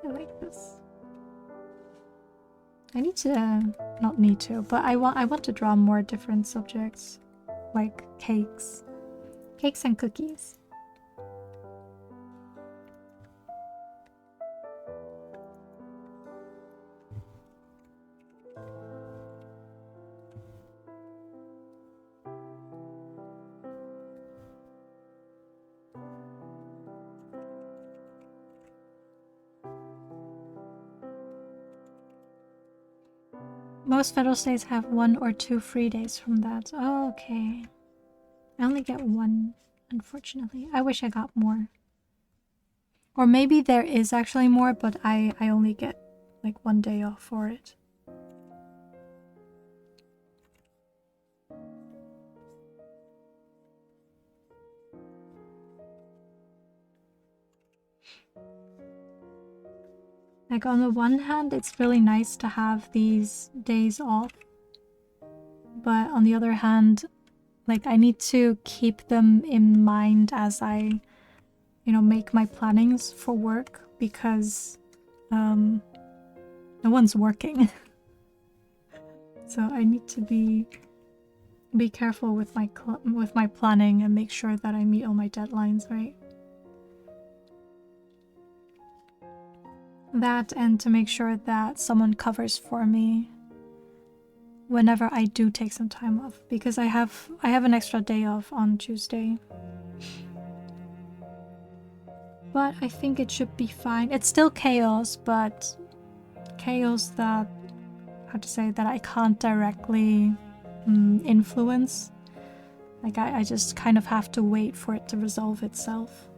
I like this. I need to, not need to, but I want to draw more different subjects, like cakes and cookies. Most federal states have 1 or 2 free days from that. Oh, okay. I only get 1, unfortunately. I wish I got more. Or maybe there is actually more, but I only get like 1 day off for it. Like on the one hand, it's really nice to have these days off. But on the other hand, like I need to keep them in mind as I, you know, make my plannings for work because no one's working. So I need to be careful with my planning and make sure that I meet all my deadlines, right? That, and to make sure that someone covers for me whenever I do take some time off, because I have an extra day off on Tuesday. But I think it should be fine. It's still chaos, but chaos that, how to say, that I can't directly influence. Like I just kind of have to wait for it to resolve itself.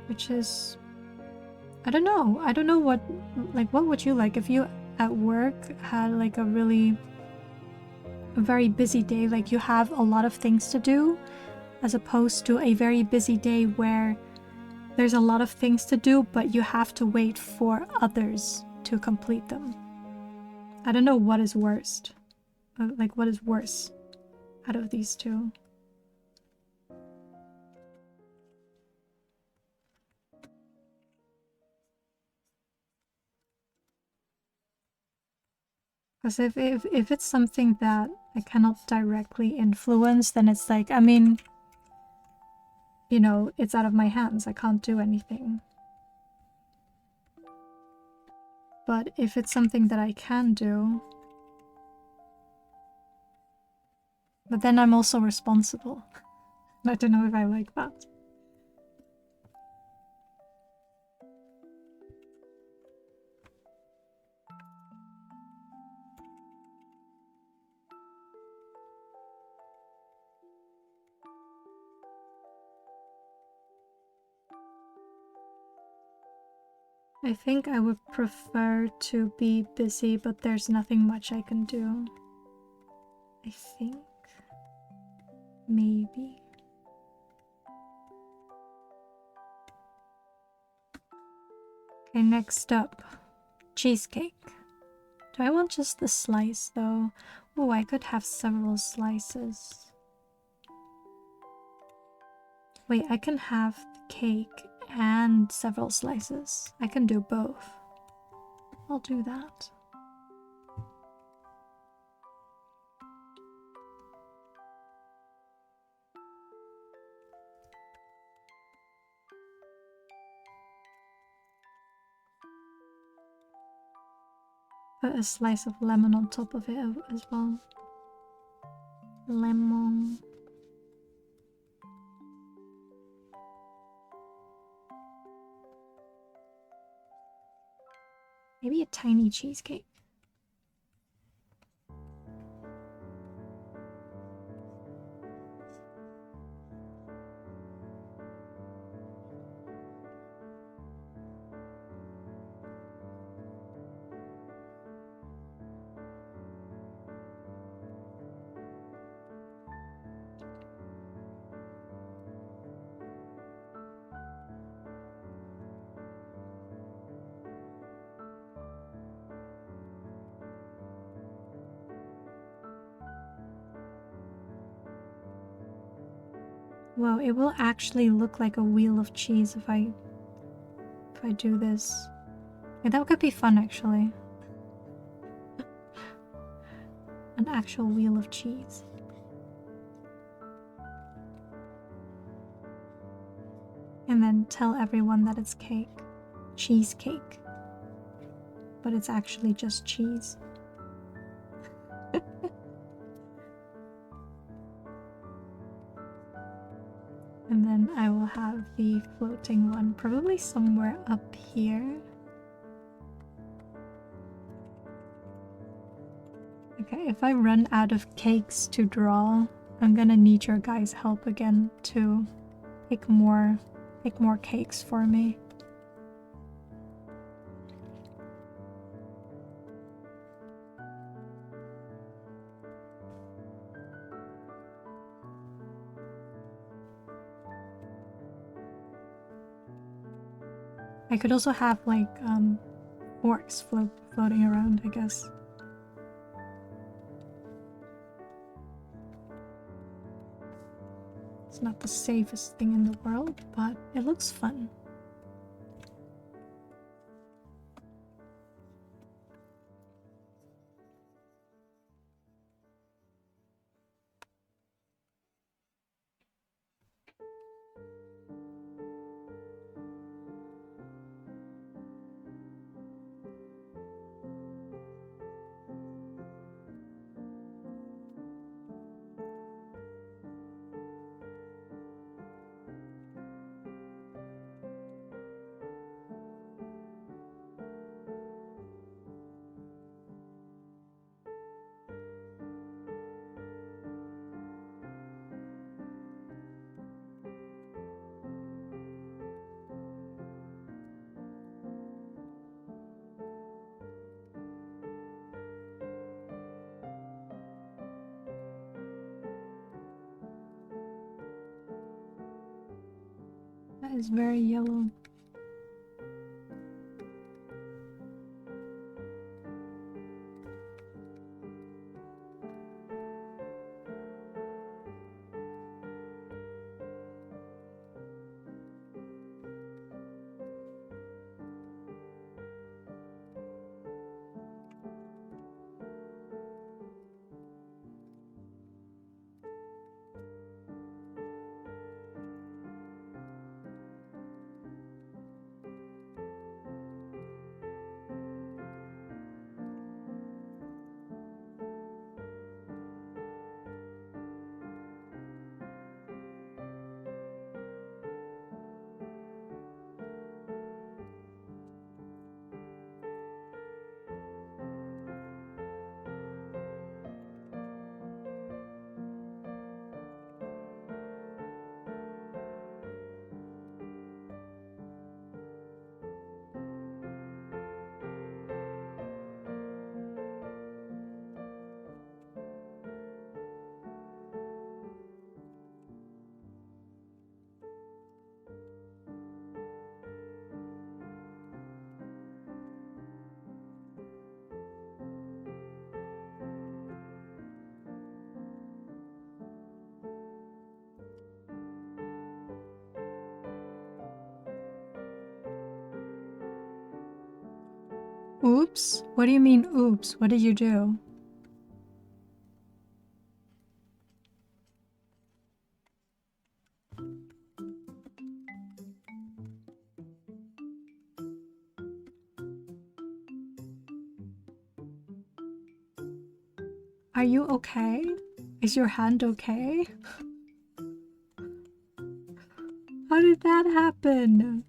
Which is, I don't know what, like, what would you like if you at work had like a very busy day, like you have a lot of things to do, as opposed to a very busy day where there's a lot of things to do, but you have to wait for others to complete them. I don't know what is worst. Like, what is worse out of these two? Because if it's something that I cannot directly influence, then it's like, I mean, you know, it's out of my hands. I can't do anything. But if it's something that I can do, but then I'm also responsible. I don't know if I like that. I think I would prefer to be busy, but there's nothing much I can do. I think. Maybe. Okay, next up. Cheesecake. Do I want just the slice though? Oh, I could have several slices. Wait, I can have the cake and several slices. I can do both. I'll do that. Put a slice of lemon on top of it as well. Lemon. Maybe a tiny cheesecake. Whoa, it will actually look like a wheel of cheese if I do this. Yeah, that could be fun actually. An actual wheel of cheese. And then tell everyone that it's cake. Cheesecake. But it's actually just cheese. And then I will have the floating one probably somewhere up here. Okay, if I run out of cakes to draw, I'm gonna need your guys' help again to pick more cakes for me. I could also have like forks floating around, I guess. It's not the safest thing in the world, but it looks fun. That is very yellow. Oops? What do you mean, oops? What did you do? Are you okay? Is your hand okay? How did that happen?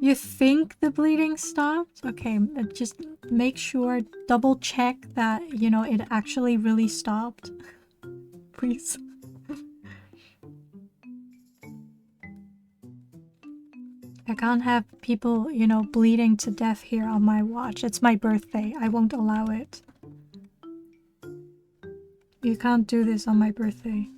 You think the bleeding stopped? Okay, just make sure, double check that, you know, it actually really stopped. Please. I can't have people, you know, bleeding to death here on my watch. It's my birthday. I won't allow it. You can't do this on my birthday.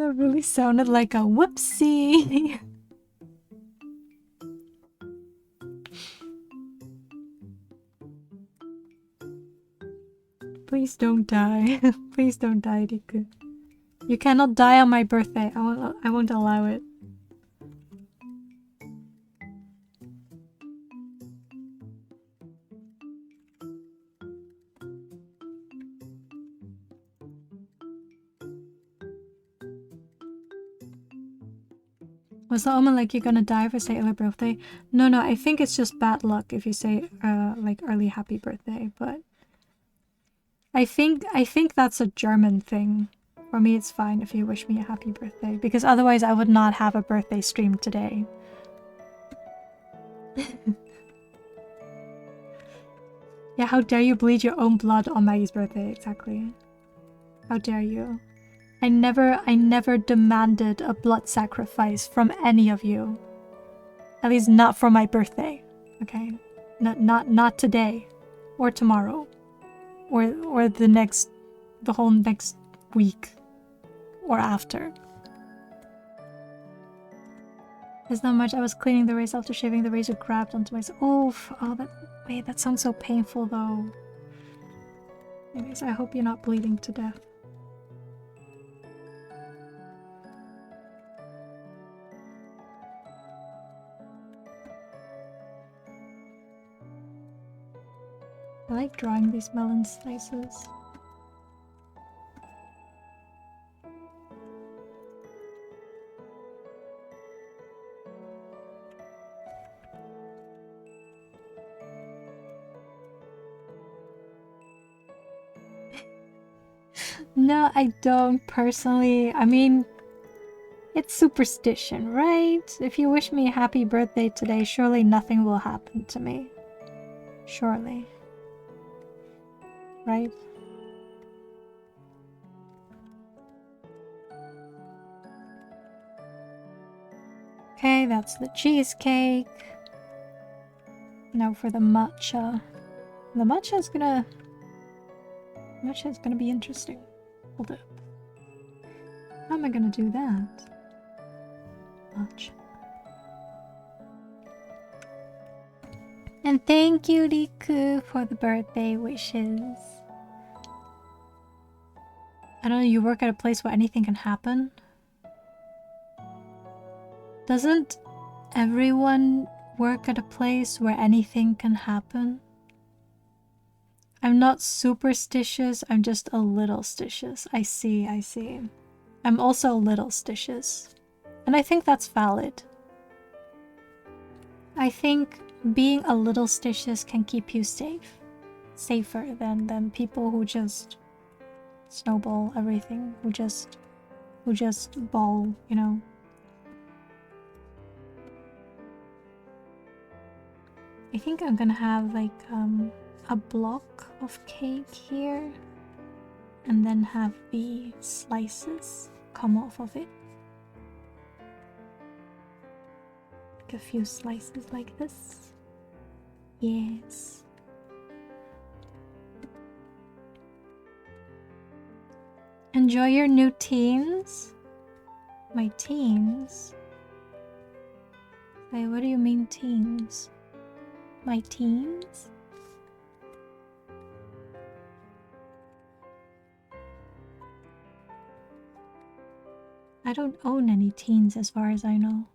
That really sounded like a whoopsie. Please don't die. Please don't die, Riku. You cannot die on my birthday. I won't allow it. Was the omen like you're gonna die if I say early birthday? No, I think it's just bad luck if you say like early happy birthday, but I think that's a German thing. For me it's fine if you wish me a happy birthday, because otherwise I would not have a birthday stream today. Yeah, how dare you bleed your own blood on Maggie's birthday, exactly. How dare you? I never demanded a blood sacrifice from any of you. At least not for my birthday. Okay? Not today. Or tomorrow. Or the whole next week. Or after. There's not much. I was cleaning the razor after shaving, the razor grabbed onto my... Oh, that sounds so painful though. Anyways, I hope you're not bleeding to death. I like drawing these melon slices. No, I don't personally. I mean, it's superstition, right? If you wish me a happy birthday today, surely nothing will happen to me. Surely. Right? Okay, that's the cheesecake. Now for the matcha. The matcha is gonna be interesting. Hold up. How am I gonna do that? Matcha. And thank you, Riku, for the birthday wishes. I don't know, you work at a place where anything can happen? Doesn't everyone work at a place where anything can happen? I'm not superstitious, I'm just a little stitious. I see. I'm also a little stitious. And I think that's valid. I think being a little stitious can keep you safe. Safer than people who just snowball everything. Who just ball, you know. I think I'm gonna have like a block of cake here and then have the slices come off of it. Like a few slices like this. Yes. Enjoy your new teens? My teens? Wait, what do you mean teens? My teens? I don't own any teens as far as I know.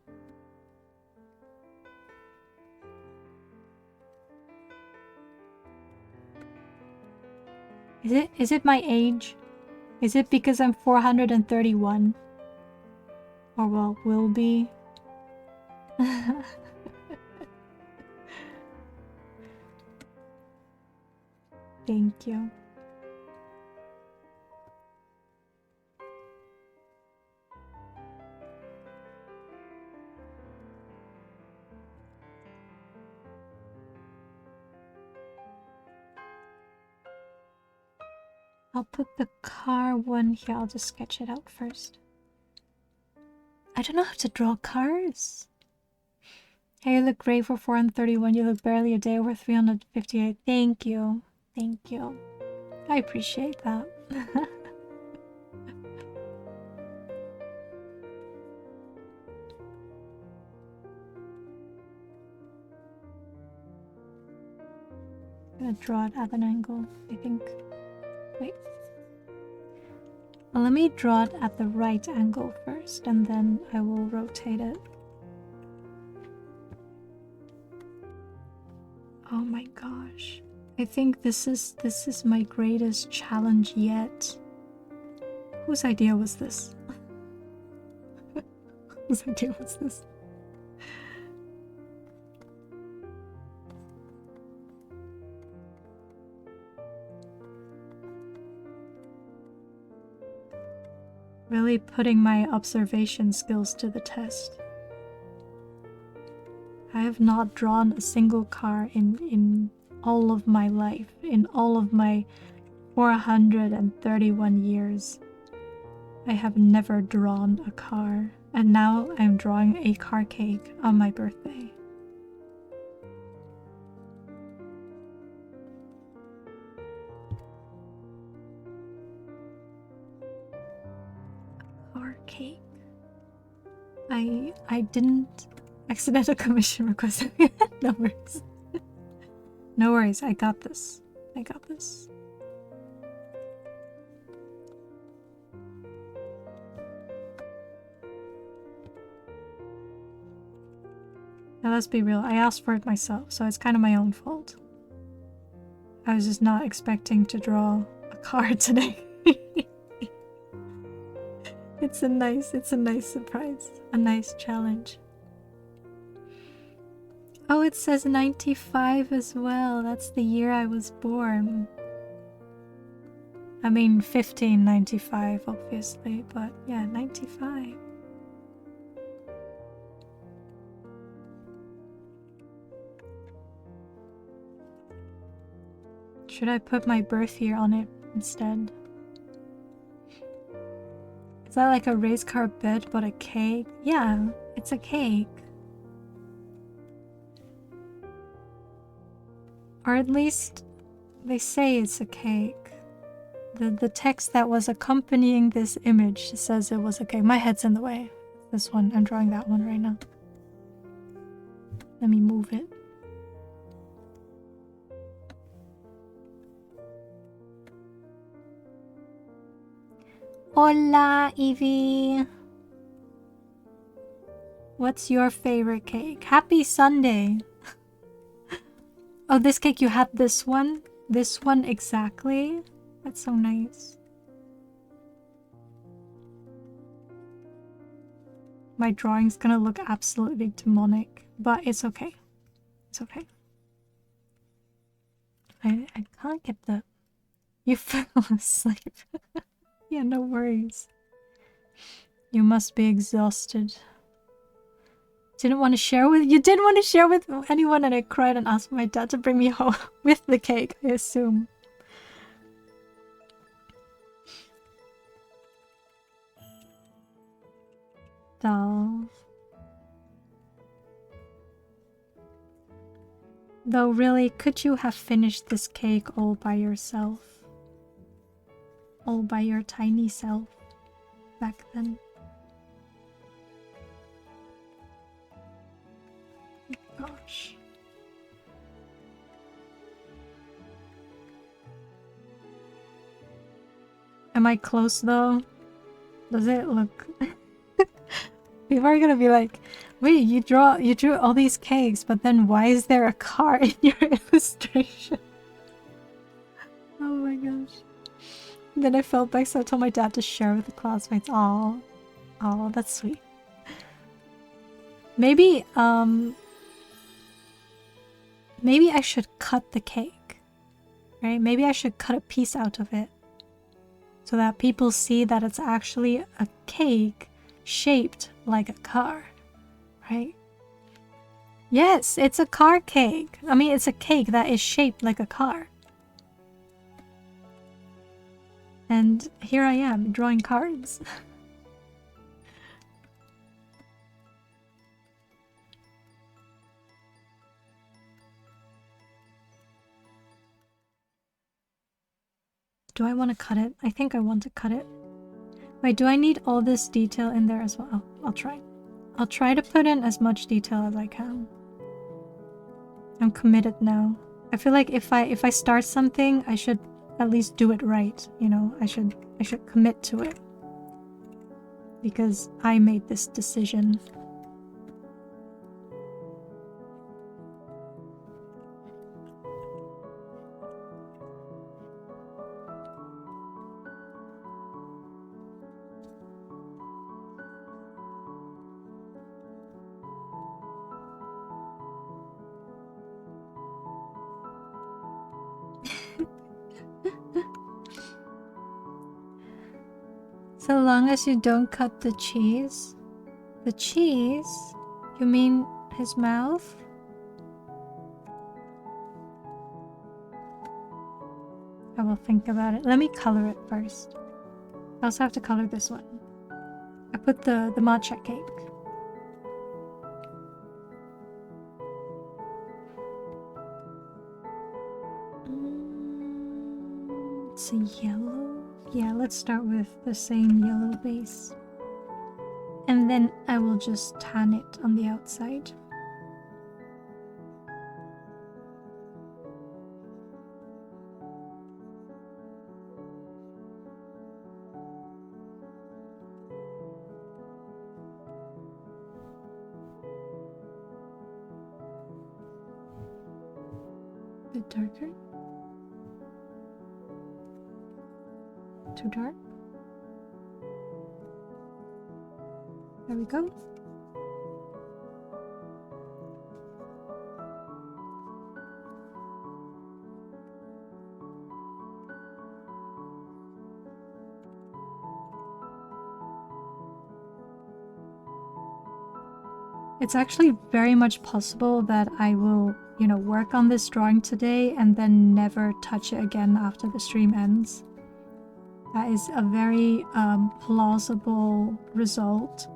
Is it my age? Is it because I'm 431? Or well, will be? Thank you. I'll put the car one here. I'll just sketch it out first. I don't know how to draw cars. Hey, you look great for 431. You look barely a day over 358. Thank you. Thank you. I appreciate that. I'm gonna draw it at an angle, I think. Wait. Well, let me draw it at the right angle first, and then I will rotate it. Oh my gosh. I think this is my greatest challenge yet. Whose idea was this? Whose idea was this? Really putting my observation skills to the test. I have not drawn a single car in all of my life, in all of my 431 years. I have never drawn a car, and now I'm drawing a car cake on my birthday. Car cake. I didn't accidental commission request. No worries. No worries, I got this. I got this. Now let's be real, I asked for it myself, so it's kind of my own fault. I was just not expecting to draw a card today. It's a nice surprise, a nice challenge. Oh, it says 95 as well. That's the year I was born. I mean 1595 obviously, but yeah, 95. Should I put my birth year on it instead? Is that like a raised car bed but a cake? Yeah, it's a cake. Or at least they say it's a cake. The text that was accompanying this image says it was a cake. My head's in the way. This one, I'm drawing that one right now. Let me move it. Hola, Evie. What's your favorite cake? Happy Sunday. Oh, this cake, you had this one? This one exactly? That's so nice. My drawing's gonna look absolutely demonic, but it's okay. It's okay. I can't get the... You fell asleep. Yeah, no worries. You must be exhausted. Didn't want to share with... You didn't want to share with anyone, and I cried and asked my dad to bring me home with the cake, I assume. Dolls. Though really, could you have finished this cake all by yourself? All by your tiny self back then? Gosh. Am I close though? Does it look... People are gonna be like, wait, you drew all these cakes, but then why is there a car in your illustration? Oh my gosh. And then I felt back, so I told my dad to share with the classmates. Aw. Aw, that's sweet. Maybe, maybe I should cut the cake, right? Maybe I should cut a piece out of it so that people see that it's actually a cake shaped like a car, right? Yes, it's a car cake. I mean, it's a cake that is shaped like a car. And here I am, drawing cards. Do I want to cut it? I think I want to cut it. Wait, do I need all this detail in there as well? I'll try. I'll try to put in as much detail as I can. I'm committed now. I feel like if I start something, I should at least do it right, you know? I should commit to it. Because I made this decision. So long as you don't cut the cheese. The cheese? You mean his mouth? I will think about it. Let me color it first. I also have to color this one. I put the matcha cake. It's a yellow. Yeah, let's start with the same yellow base. And then I will just tan it on the outside. A bit darker. Too dark. There we go. It's actually very much possible that I will, you know, work on this drawing today and then never touch it again after the stream ends. That is a very plausible result.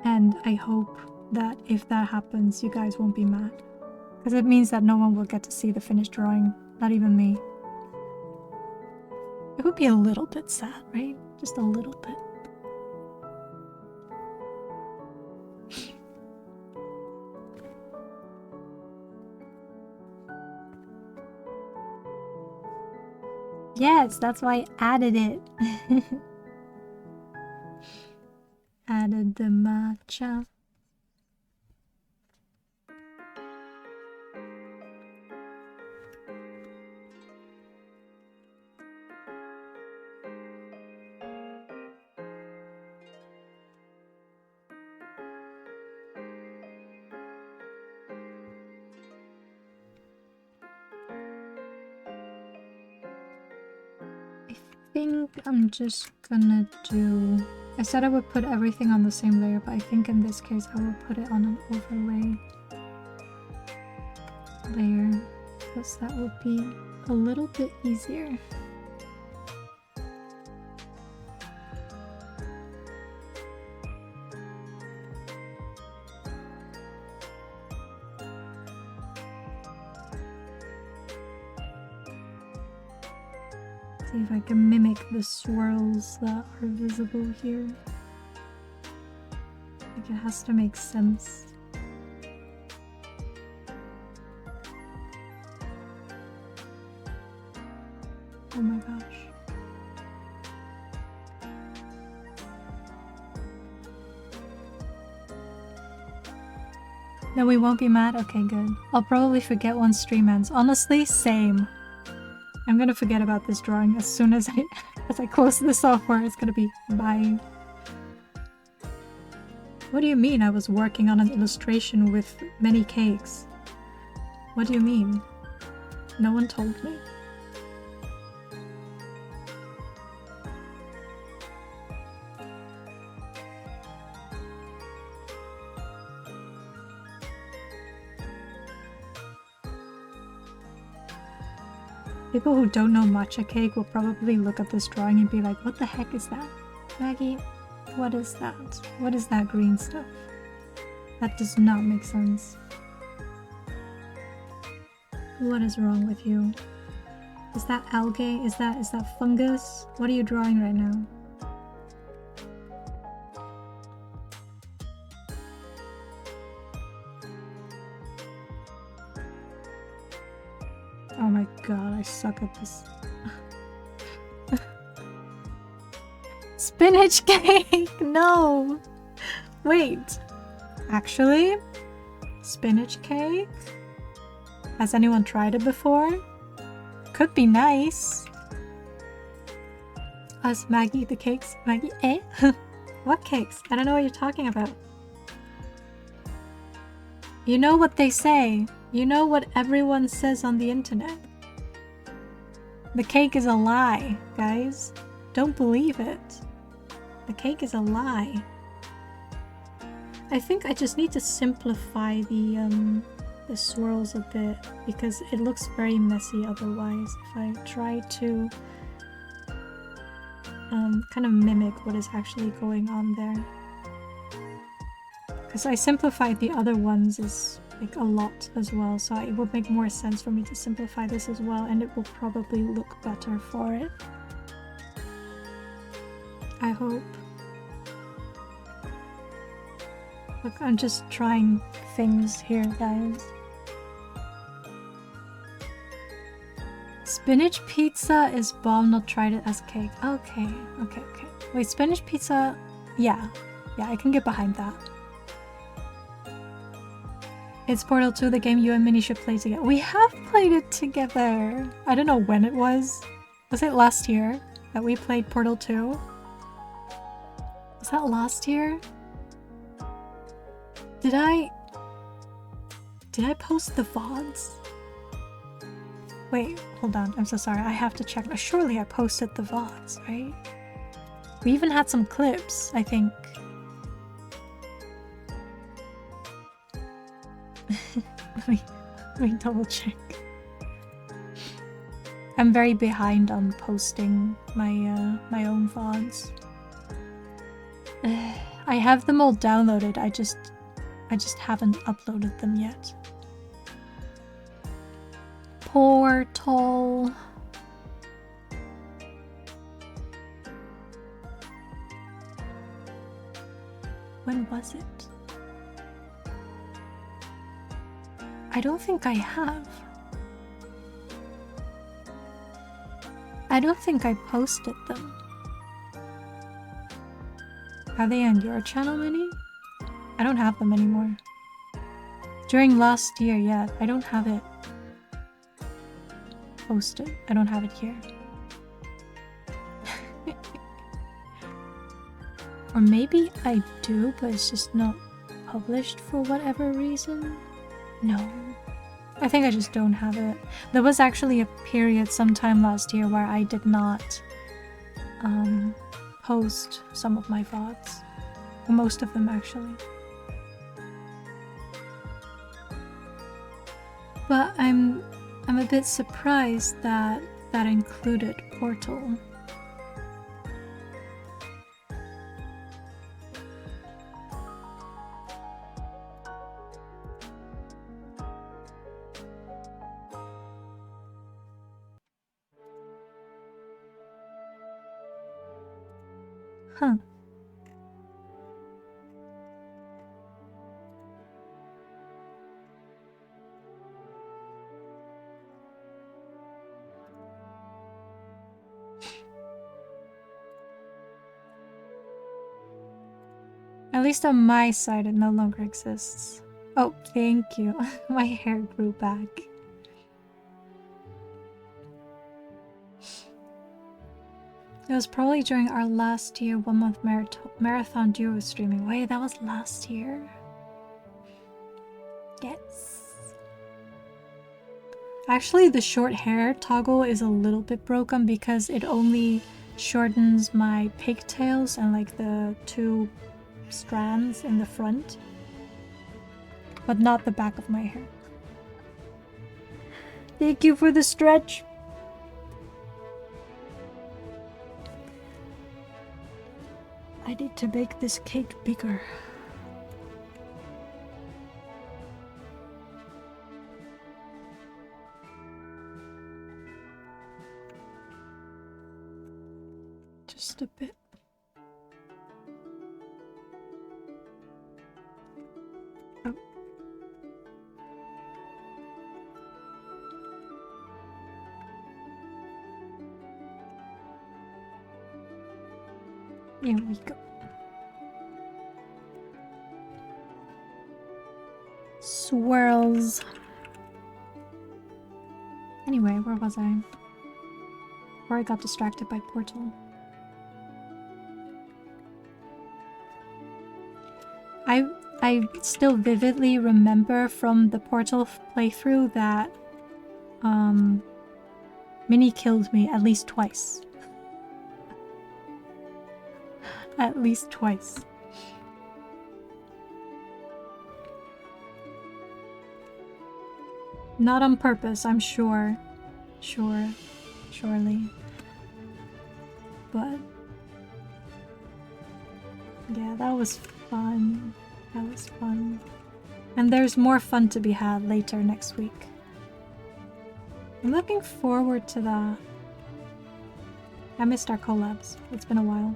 And I hope that if that happens, you guys won't be mad. Because it means that no one will get to see the finished drawing. Not even me. It would be a little bit sad, right? Just a little bit. Yes, that's why I added it. Added the matcha. I think I'm just gonna do... I said I would put everything on the same layer, but I think in this case I will put it on an overlay layer, because that would be a little bit easier. See if I can mimic the swirls that are visible here. Like it has to make sense. Oh my gosh. No, we won't be mad? Okay, good. I'll probably forget once stream ends. Honestly, same. I'm gonna forget about this drawing as soon as I close the software. It's gonna be bye. What do you mean I was working on an illustration with many cakes? What do you mean? No one told me. People who don't know matcha cake will probably look at this drawing and be like, what the heck is that? Maggie, what is that? What is that green stuff? That does not make sense. What is wrong with you? Is that algae? Is that fungus? What are you drawing right now? I suck at this. Spinach cake! No! Wait. Actually? Spinach cake? Has anyone tried it before? Could be nice. Us Maggie the cakes. Maggie, eh? What cakes? I don't know what you're talking about. You know what they say. You know what everyone says on the internet. The cake is a lie, guys. Don't believe it. The cake is a lie. I think I just need to simplify the swirls a bit because it looks very messy otherwise if I try to kind of mimic what is actually going on there. Because I simplified the other ones is like a lot as well, so it would make more sense for me to simplify this as well, and it will probably look better for it. I hope. Look, I'm just trying things here, guys. Spinach pizza is bomb, not tried it as cake. Okay. Wait, spinach pizza... Yeah, I can get behind that. It's Portal 2, the game you and Minnie should play together. We have played it together! I don't know when it was. Was it last year that we played Portal 2? Was that last year? Did I post the VODs? Wait, hold on. I'm so sorry. I have to check. Surely I posted the VODs, right? We even had some clips, I think. let me double check. I'm very behind on posting my my own VODs. I have them all downloaded. I just haven't uploaded them yet. Portal. When was it? I don't think I have. I don't think I posted them. Are they on your channel, Minnie? I don't have them anymore. During last year, yeah, I don't have it posted. I don't have it here. Or maybe I do, but it's just not published for whatever reason. No. I think I just don't have it. There was actually a period sometime last year where I did not post some of my VODs. Most of them, actually. But I'm a bit surprised that that included Portal. Huh. At least on my side, it no longer exists. Oh, thank you. My hair grew back. It was probably during our last year 1 month marathon duo streaming. Wait, that was last year? Yes. Actually, the short hair toggle is a little bit broken because it only shortens my pigtails and like the 2 strands in the front, but not the back of my hair. Thank you for the stretch. I need to make this cake bigger. Just a bit. Oh. Here we go. Swirls. Anyway, where was I? Before I got distracted by Portal. I still vividly remember from the Portal playthrough that Minnie killed me at least twice. At least twice. Not on purpose, I'm sure. Surely. But yeah, that was fun. That was fun. And there's more fun to be had later next week. I'm looking forward to that. I missed our collabs. It's been a while.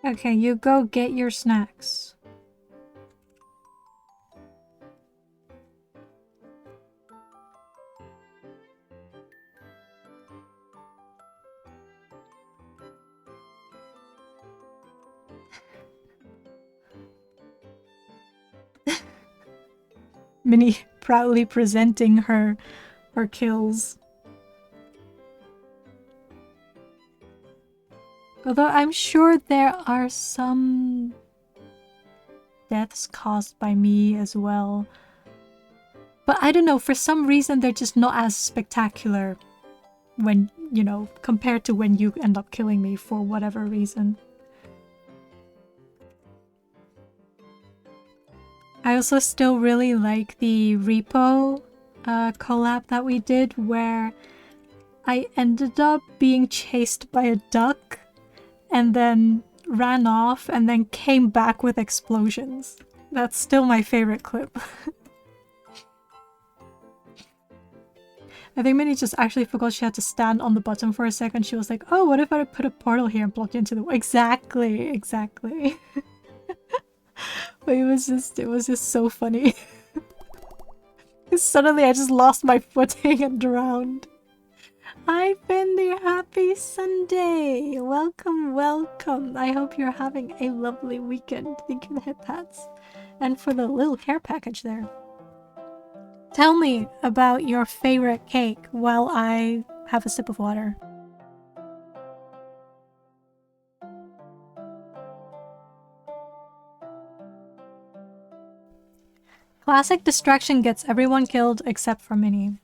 Okay, you go get your snacks. Minnie proudly presenting her kills. Although I'm sure there are some deaths caused by me as well. But I don't know, for some reason they're just not as spectacular when, you know, compared to when you end up killing me for whatever reason. I also still really like the repo collab that we did where I ended up being chased by a duck and then ran off and then came back with explosions. That's still my favorite clip. I think Minnie just actually forgot she had to stand on the button for a second. She was like, oh, what if I put a portal here and blocked into the... Exactly. But it was just so funny. Suddenly I just lost my footing and drowned. Hi Fendi, happy Sunday! Welcome, welcome. I hope you're having a lovely weekend. Thank you for the head pats. And for the little care package there. Tell me about your favorite cake while I have a sip of water. Classic distraction gets everyone killed except for Minnie.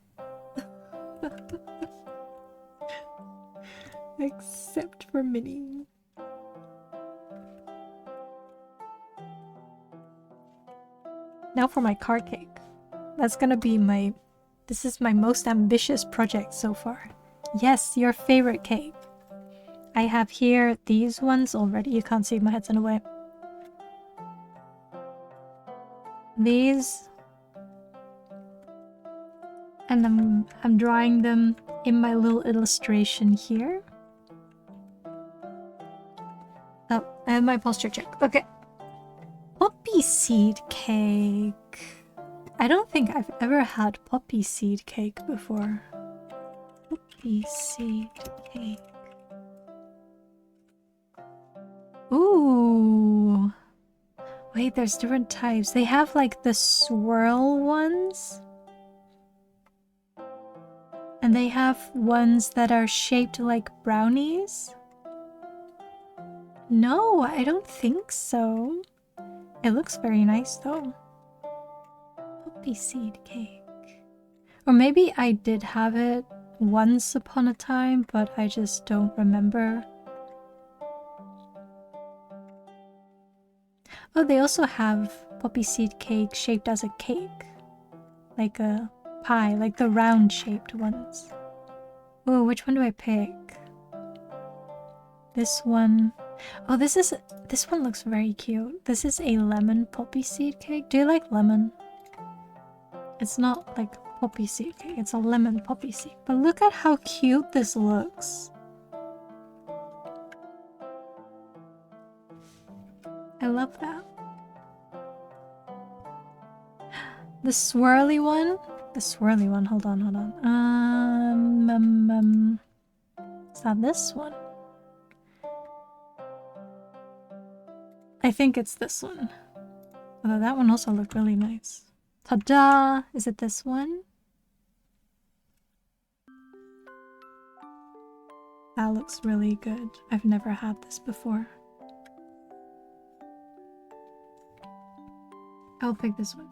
Except for Minnie. Now for my card cake. That's gonna be my... This is my most ambitious project so far. Yes, your favorite cake. I have here these ones already. You can't see, my head's in the way. These. And I'm drawing them in my little illustration here. Oh, and my posture check. Okay. Poppy seed cake. I don't think I've ever had poppy seed cake before. Poppy seed cake. Ooh. Wait, there's different types. They have like the swirl ones. And they have ones that are shaped like brownies. No, I don't think so. It looks very nice though. Poppy seed cake. Or maybe I did have it once upon a time, but I just don't remember. Oh, they also have poppy seed cake shaped as a cake. Like a pie, like the round shaped ones. Oh, which one do I pick? This one. Oh, this one looks very cute. This is a lemon poppy seed cake. Do you like lemon? It's not like poppy seed cake, it's a lemon poppy seed. But look at how cute this looks. I love that. The swirly one? The swirly one, hold on. Is that this one? I think it's this one. Although that one also looked really nice. Ta-da! Is it this one? That looks really good. I've never had this before. I'll pick this one.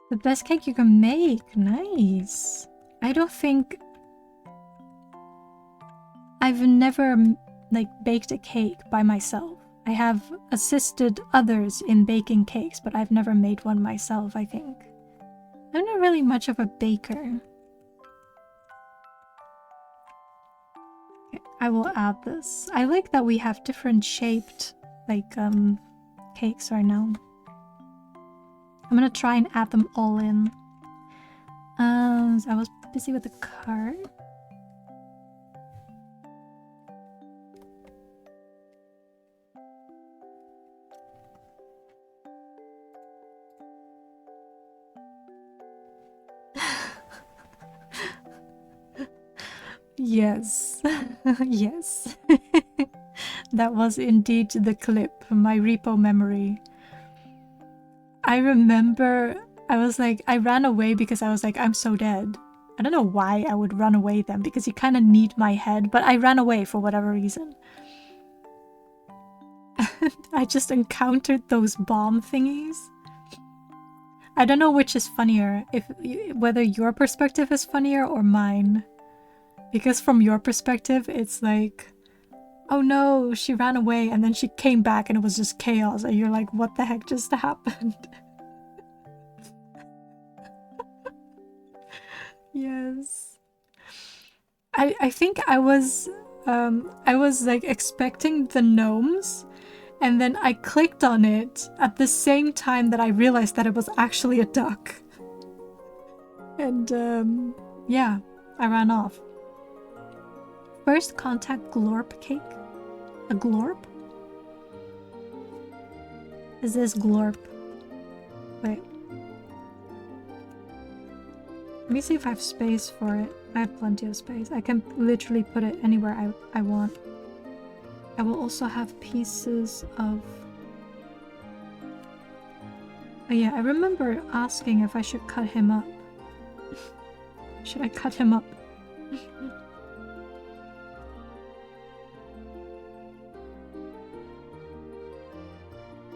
The best cake you can make. Nice. I don't think... I've never, like, baked a cake by myself. I have assisted others in baking cakes, but I've never made one myself, I think. I'm not really much of a baker. Okay, I will add this. I like that we have different shaped, like, cakes right now. I'm gonna try and add them all in. I was busy with the card. Yes. Yes. That was indeed the clip, my repo memory. I remember I was like, I ran away because I was like, I'm so dead. I don't know why I would run away then, because you kind of need my head, but I ran away for whatever reason. I just encountered those bomb thingies. I don't know which is funnier, whether your perspective is funnier or mine. Because from your perspective, it's like, oh no, she ran away and then she came back and it was just chaos. And you're like, what the heck just happened? Yes. I think I was like expecting the gnomes, and then I clicked on it at the same time that I realized that it was actually a duck. And yeah, I ran off. First contact glorp cake? A glorp? Is this glorp? Wait. Let me see if I have space for it. I have plenty of space. I can literally put it anywhere I want. I will also have pieces of... Oh yeah, I remember asking if I should cut him up. Should I cut him up?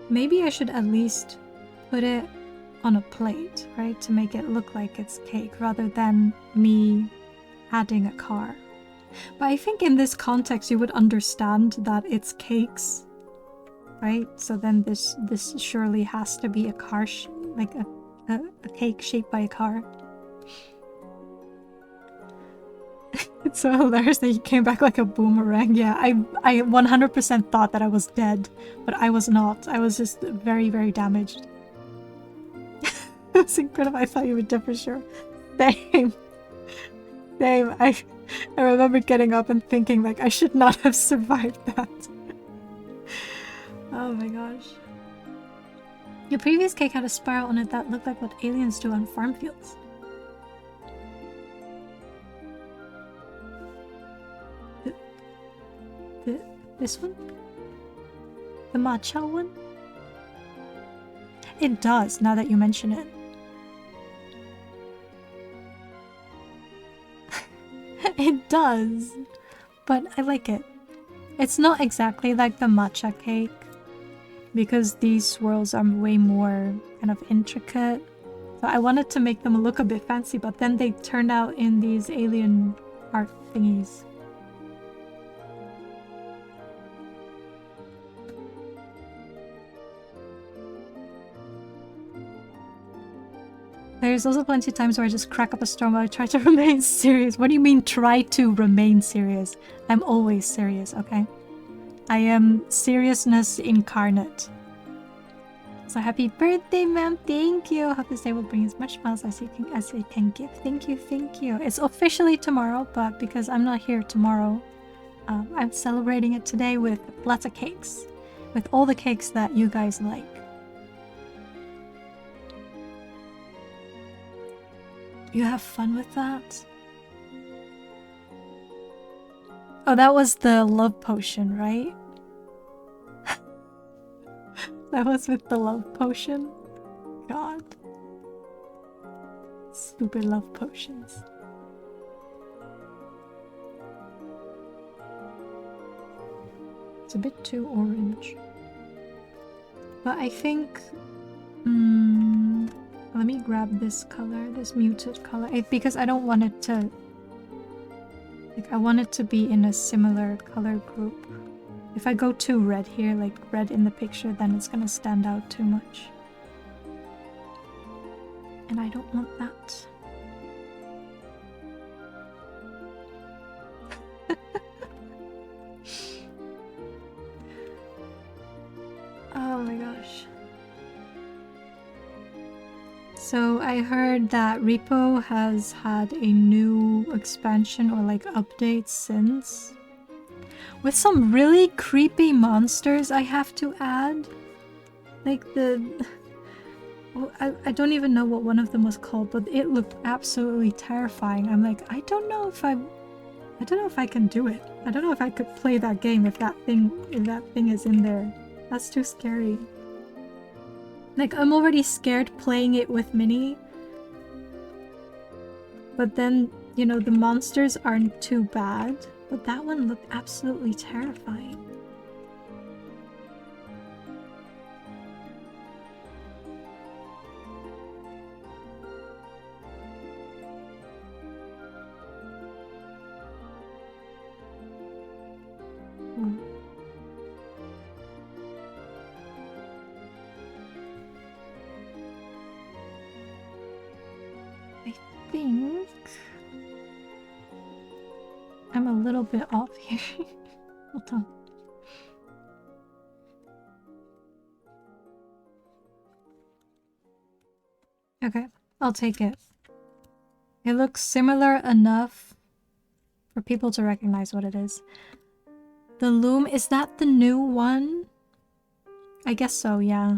Maybe I should at least put it on a plate, right? To make it look like it's cake rather than me adding a car. But I think in this context you would understand that it's cakes, right? So then this surely has to be a car, like a cake shaped by a car. It's so hilarious that you came back like a boomerang. Yeah, I 100% thought that I was dead, but I was not. I was just very, very damaged. It's incredible. I thought you were dead for sure. Same. Same. I remember getting up and thinking like I should not have survived that. Oh my gosh. Your previous cake had a spiral on it that looked like what aliens do on farm fields. This one? The matcha one? It does, now that you mention it. It does, but I like it. It's not exactly like the matcha cake, because these swirls are way more kind of intricate. So I wanted to make them look a bit fancy, but then they turned out in these alien art thingies. There's also plenty of times where I just crack up a storm while I try to remain serious. What do you mean try to remain serious? I'm always serious, okay? I am seriousness incarnate. So happy birthday, ma'am. Thank you. Hope this day will bring as much smiles as it can give. Thank you, thank you. It's officially tomorrow, but because I'm not here tomorrow, I'm celebrating it today with lots of cakes. With all the cakes that you guys like. You have fun with that? Oh, that was the love potion, right? That was with the love potion? God. Stupid love potions. It's a bit too orange. But I think... let me grab this color, this muted color, because I don't want it to... Like, I want it to be in a similar color group. If I go too red here, like red in the picture, then it's gonna stand out too much. And I don't want that. Oh my gosh. So I heard that Repo has had a new expansion or like update since. With some really creepy monsters I have to add. Like the... Oh, I don't even know what one of them was called, but it looked absolutely terrifying. I'm like, I don't know if I can do it. I don't know if I could play that game if that thing is in there. That's too scary. Like, I'm already scared playing it with Minnie. But then, you know, the monsters aren't too bad. But that one looked absolutely terrifying. I think I'm a little bit off here. Hold on. Okay, I'll take it. It looks similar enough for people to recognize what it is. The Loom, is that the new one? I guess so, yeah.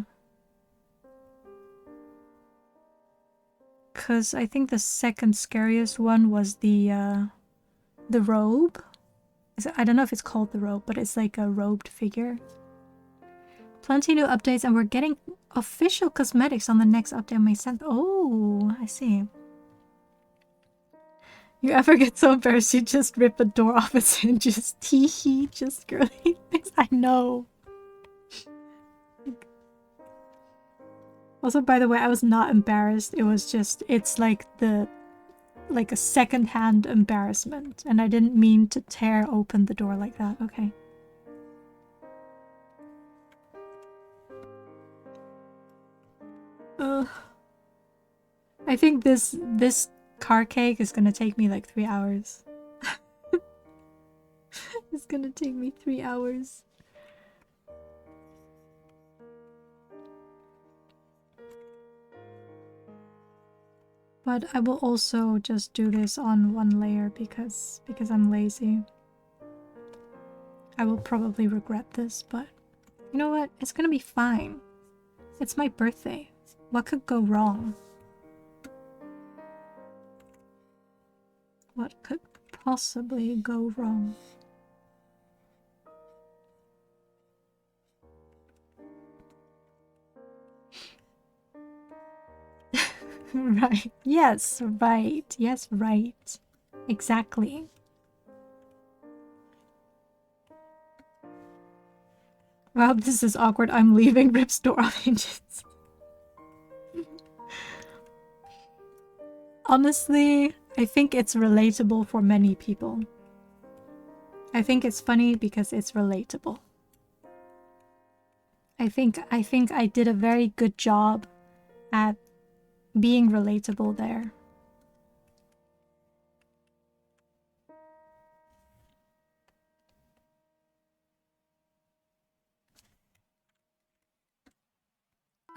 Because I think the second scariest one was the robe. I don't know if it's called the robe, but it's like a robed figure. Plenty new updates, and we're getting official cosmetics on the next update on May 7th. Oh, I see. You ever get so embarrassed you just rip a door off its hinges? Teehee, just girly things. I know. Also, by the way, I was not embarrassed. It was just, it's like a second-hand embarrassment. And I didn't mean to tear open the door like that. Okay. I think this car cake is gonna take me like 3 hours. It's gonna take me 3 hours. But I will also just do this on one layer because I'm lazy. I will probably regret this, but you know what? It's gonna be fine. It's my birthday. What could go wrong? What could possibly go wrong? Right. Yes, right. Yes, right. Exactly. Well, this is awkward. I'm leaving. Rip's door on hinges. Honestly, I think it's relatable for many people. I think it's funny because it's relatable. I think I did a very good job at being relatable there.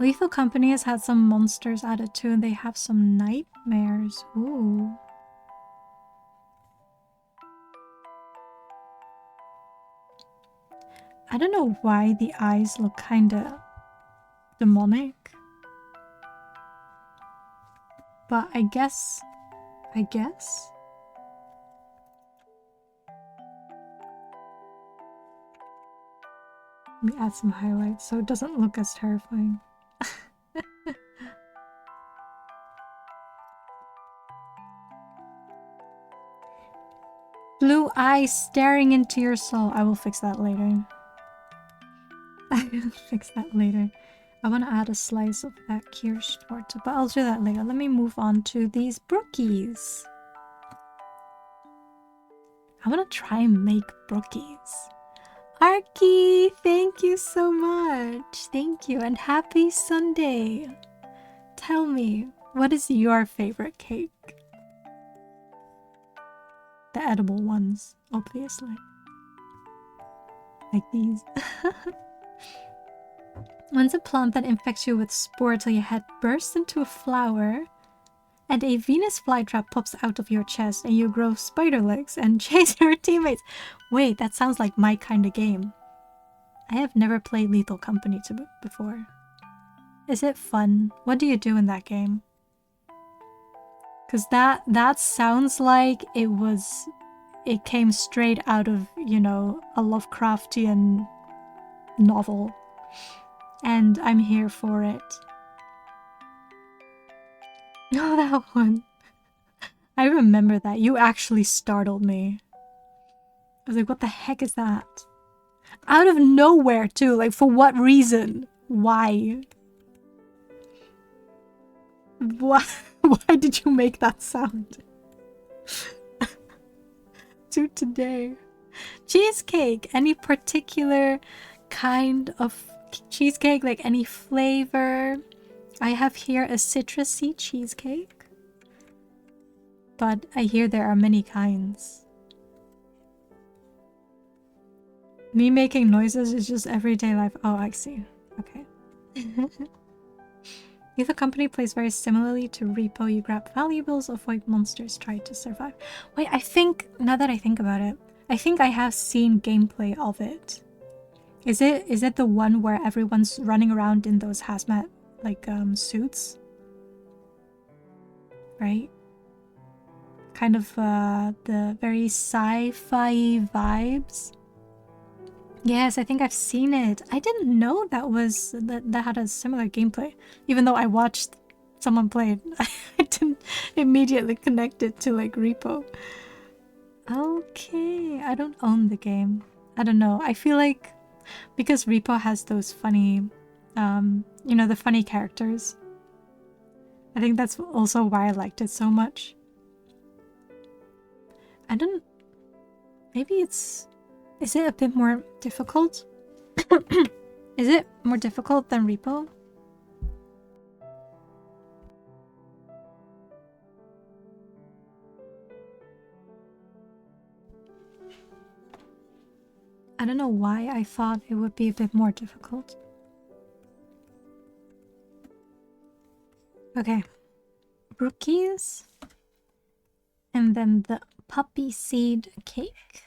Lethal Company has had some monsters added too, and they have some nightmares. Ooh. I don't know why the eyes look kinda demonic. But I guess... Let me add some highlights so it doesn't look as terrifying. Blue eyes staring into your soul. I will fix that later. I will fix that later. I want to add a slice of that Kirschtorte, but I'll do that later. Let me move on to these brookies. I want to try and make brookies. Arky, thank you so much. Thank you, and happy Sunday. Tell me, what is your favorite cake? The edible ones, obviously. Like these. Once a plant that infects you with spore till your head bursts into a flower, and a Venus flytrap pops out of your chest, and you grow spider legs and chase your teammates. Wait, that sounds like my kind of game. I have never played Lethal Company before. Is it fun? What do you do in that game? Because that sounds like it came straight out of, you know, a Lovecraftian novel. And I'm here for it. Oh, that one. I remember that. You actually startled me. I was like, what the heck is that? Out of nowhere, too. Like, for what reason? Why? Why did you make that sound? To today. Cheesecake. Any particular kind of cheesecake? Like, any flavor? I have here a citrusy cheesecake. But I hear there are many kinds. Me making noises is just everyday life. Oh, I see. Okay. Lethal Company plays very similarly to Repo. You grab valuables, avoid monsters, try to survive. Wait, I think, now that I think about it, I think I have seen gameplay of it. Is it the one where everyone's running around in those hazmat, like, suits? Right? Kind of, the very sci-fi vibes. Yes, I think I've seen it. I didn't know that had a similar gameplay. Even though I watched someone play it, I didn't immediately connect it to like Repo. Okay, I don't own the game. I don't know. I feel like because Repo has those funny, you know, the funny characters. I think that's also why I liked it so much. I don't... Maybe it's... Is it a bit more difficult? Is it more difficult than Repo? I don't know why I thought it would be a bit more difficult. Okay. Brookies. And then the poppy seed cake.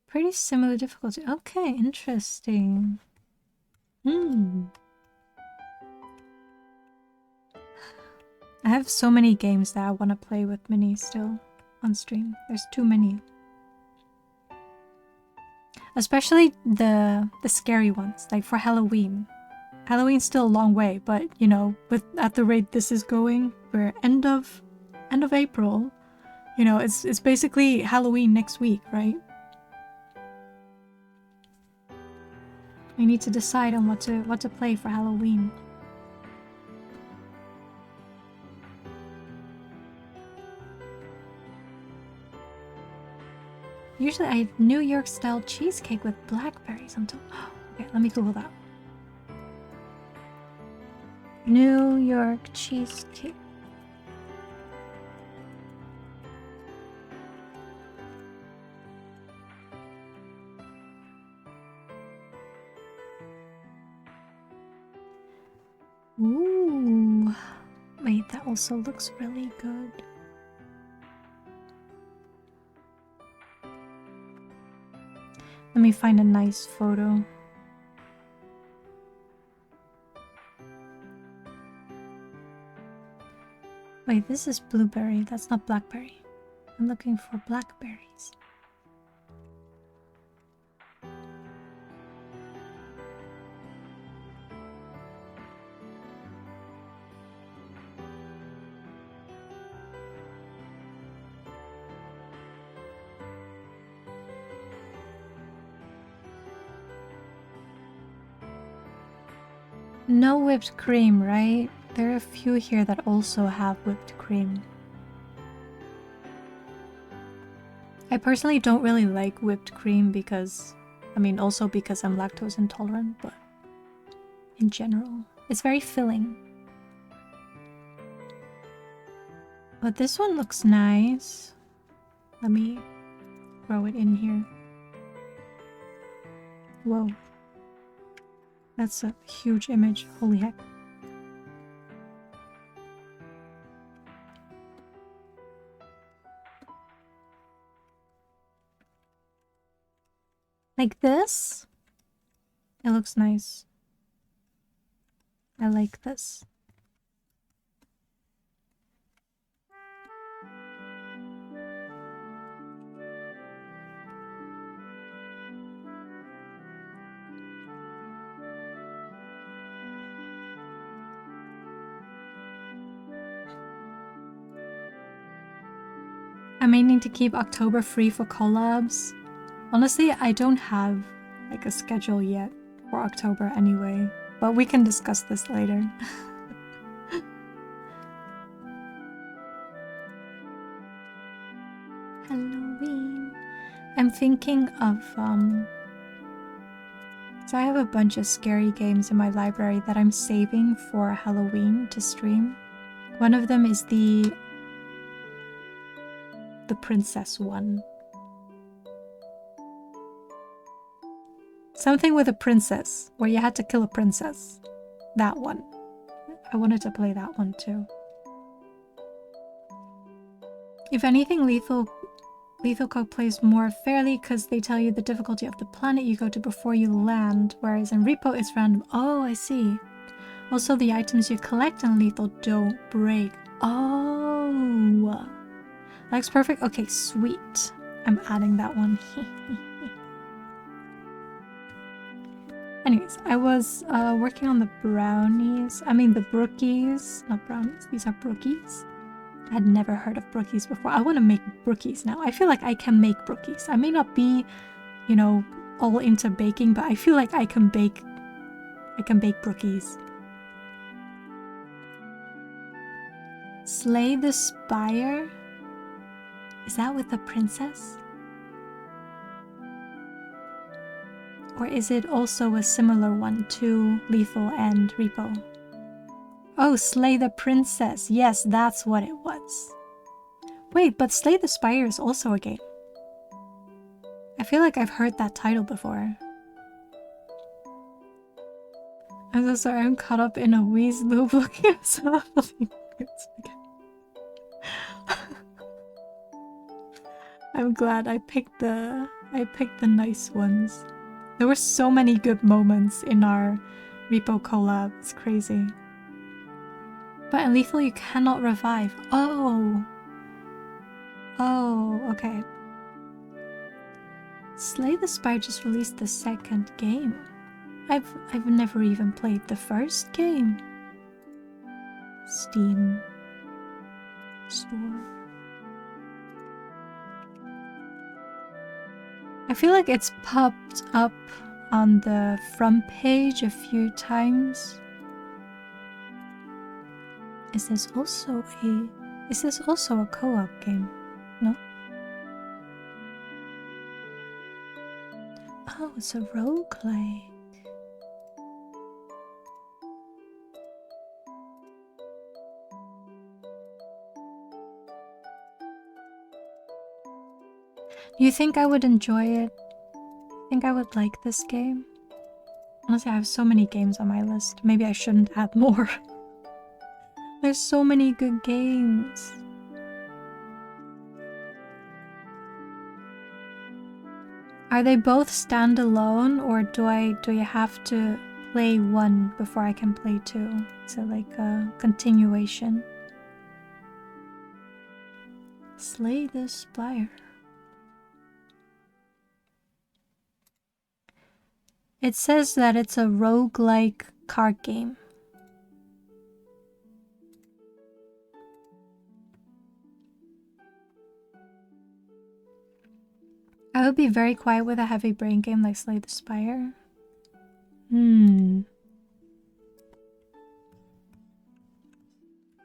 Pretty similar difficulty. Okay, interesting. I have so many games that I want to play with Minnie still on stream. There's too many. Especially the scary ones, like for Halloween. Halloween's still a long way, but you know, at the rate this is going, we're end of April. You know, it's basically Halloween next week, right? We need to decide on what to play for Halloween. Usually I have New York style cheesecake with blackberries on top. Okay, let me Google that. New York cheesecake. Ooh. Wait, that also looks really good. Let me find a nice photo. Wait, this is blueberry. That's not blackberry. I'm looking for blackberries. No whipped cream, right? There are a few here that also have whipped cream. I personally don't really like whipped cream because, I mean, also because I'm lactose intolerant, but in general, it's very filling. But this one looks nice. Let me throw it in here. Whoa. That's a huge image, holy heck. Like this? It looks nice. I like this. I may need to keep October free for collabs. Honestly, I don't have like a schedule yet for October anyway, but we can discuss this later. Halloween. I'm thinking of so I have a bunch of scary games in my library that I'm saving for Halloween to stream. One of them is the princess one. Something with a princess, where you had to kill a princess. That one. I wanted to play that one too. If anything, Lethal Code plays more fairly because they tell you the difficulty of the planet you go to before you land, whereas in Repo it's random. Oh, I see. Also, the items you collect in Lethal don't break. Oh. Looks perfect. Okay, sweet. I'm adding that one. Anyways, I was working on the brownies. I mean the brookies. Not brownies. These are brookies. I had never heard of brookies before. I want to make brookies now. I feel like I can make brookies. I may not be, you know, all into baking, but I feel like I can bake brookies. Slay the Spire? Is that with the princess? Or is it also a similar one to Lethal and Repo? Oh, Slay the Princess. Yes, that's what it was. Wait, but Slay the Spire is also a game. I feel like I've heard that title before. I'm so sorry, I'm caught up in a wheeze loop looking at something. I'm glad I picked the nice ones. There were so many good moments in our Repo collab. It's crazy. But in Lethal you cannot revive. Oh. Oh, okay. Slay the Spire just released the second game. I've never even played the first game. Steam store. I feel like it's popped up on the front page a few times. Is this also a co-op game? No? Oh, it's a roguelike. Do you think I would enjoy it? Think I would like this game? Honestly, I have so many games on my list. Maybe I shouldn't add more. There's so many good games. Are they both standalone, or do you have to play one before I can play two? Is it like a continuation? Slay the Spire. It says that it's a roguelike card game. I would be very quiet with a heavy brain game like Slay the Spire. I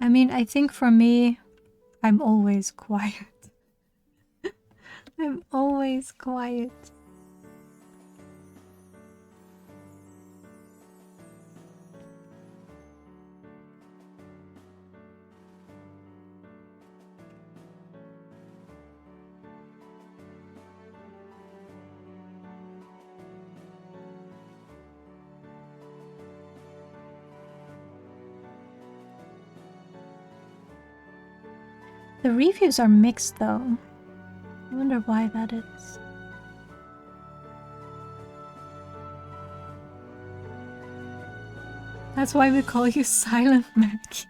mean, I think for me, I'm always quiet. I'm always quiet. The reviews are mixed though. I wonder why that is. That's why we call you Silent Maggie.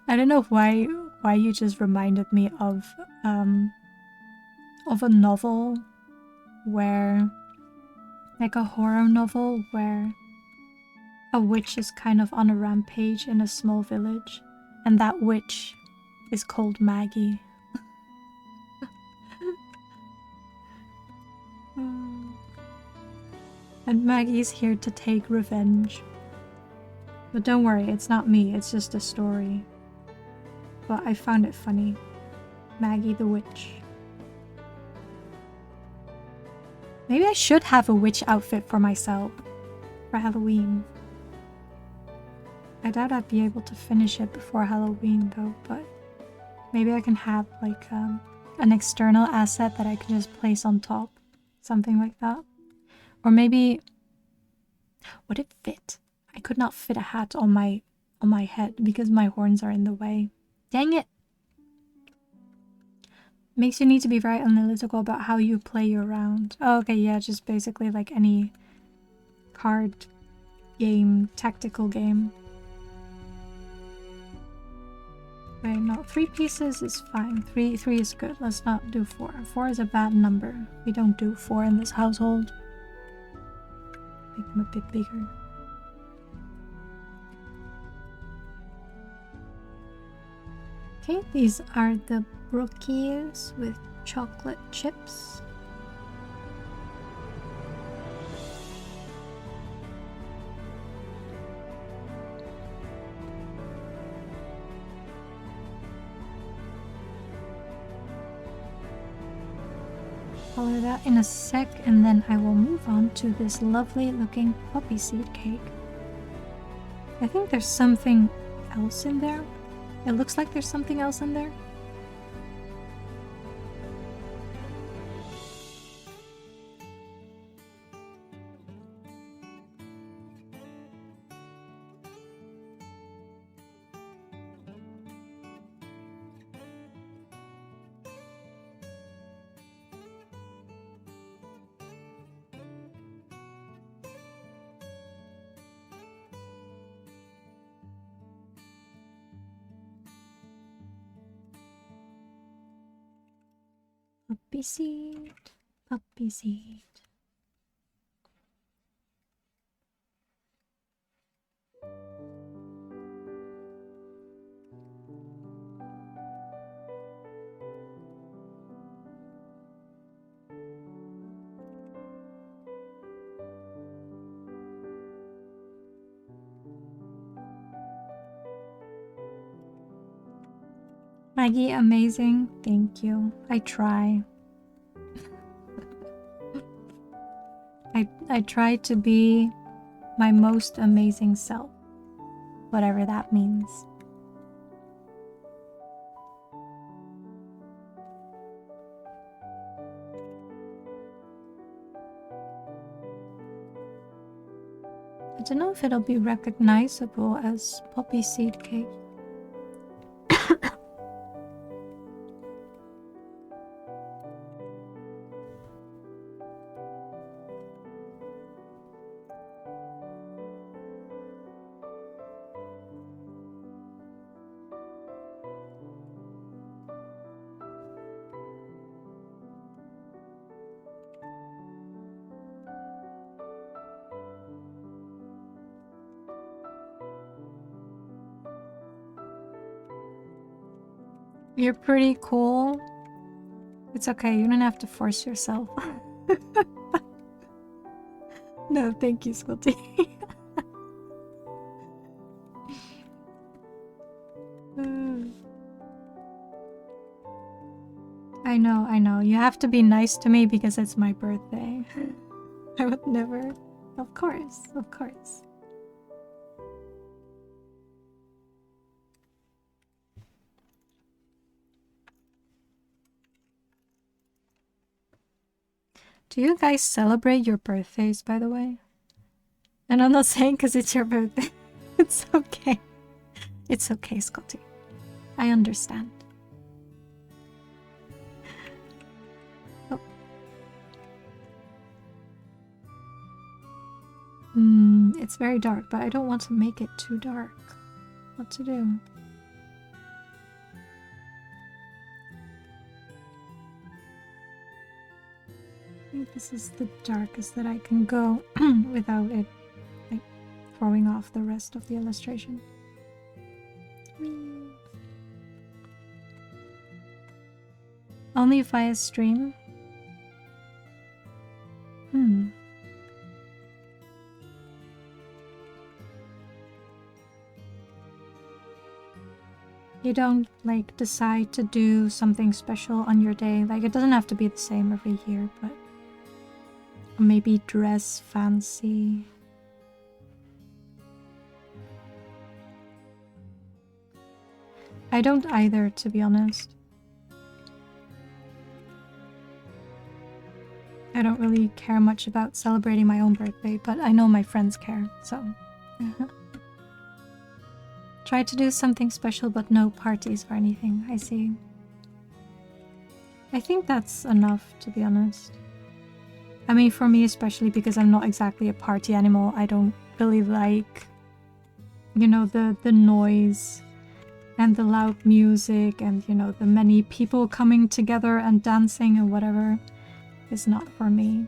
I don't know why you just reminded me of a novel where, like a horror novel where a witch is kind of on a rampage in a small village, and that witch is called Maggie. And Maggie's here to take revenge. But don't worry, it's not me, it's just a story. But I found it funny. Maggie the witch. Maybe I should have a witch outfit for myself for Halloween. I doubt I'd be able to finish it before Halloween though, but maybe I can have like an external asset that I can just place on top. Something like that. Or maybe... would it fit? I could not fit a hat on my head because my horns are in the way. Dang it! Makes you need to be very analytical about how you play your round. Oh, okay, yeah, just basically like any card game, tactical game. Wait, no, 3 pieces is fine. Three is good. Let's not do 4. 4 is a bad number. We don't do 4 in this household. Make them a bit bigger. Okay, these are the brookies with chocolate chips. Color that in a sec, and then I will move on to this lovely looking poppy seed cake. I think there's something else in there. It looks like there's something else in there. Poppy seed, poppy seed. Maggie, amazing. Thank you. I try. I try to be my most amazing self, whatever that means. I don't know if it'll be recognizable as poppy seed cake. You're pretty cool. It's okay, you don't have to force yourself. No, thank you, Squilty. I know. You have to be nice to me because it's my birthday. I would never. Of course, of course. Do you guys celebrate your birthdays, by the way? And I'm not saying because it's your birthday. It's okay. It's okay, Scotty. I understand. Oh. It's very dark, but I don't want to make it too dark. What to do? I think this is the darkest that I can go without it like throwing off the rest of the illustration. Only via stream? You don't like decide to do something special on your day. Like, it doesn't have to be the same every year, but maybe dress fancy. I don't either, to be honest. I don't really care much about celebrating my own birthday, but I know my friends care, so... Try to do something special, but no parties or anything. I see. I think that's enough, to be honest. I mean, for me especially, because I'm not exactly a party animal, I don't really like, you know, the noise and the loud music and, you know, the many people coming together and dancing and whatever. Is not for me.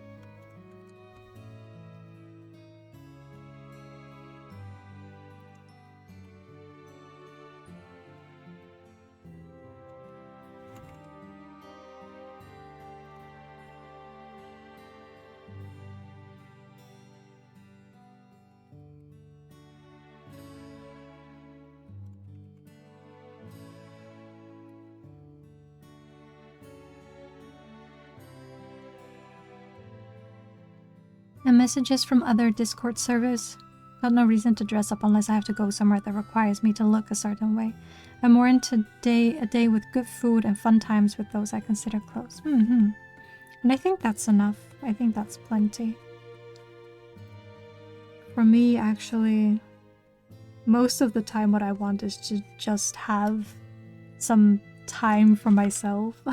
And messages from other Discord servers. Got no reason to dress up unless I have to go somewhere that requires me to look a certain way. I'm more into a day with good food and fun times with those I consider close. And I think that's enough. I think that's plenty. For me, actually, most of the time what I want is to just have some time for myself.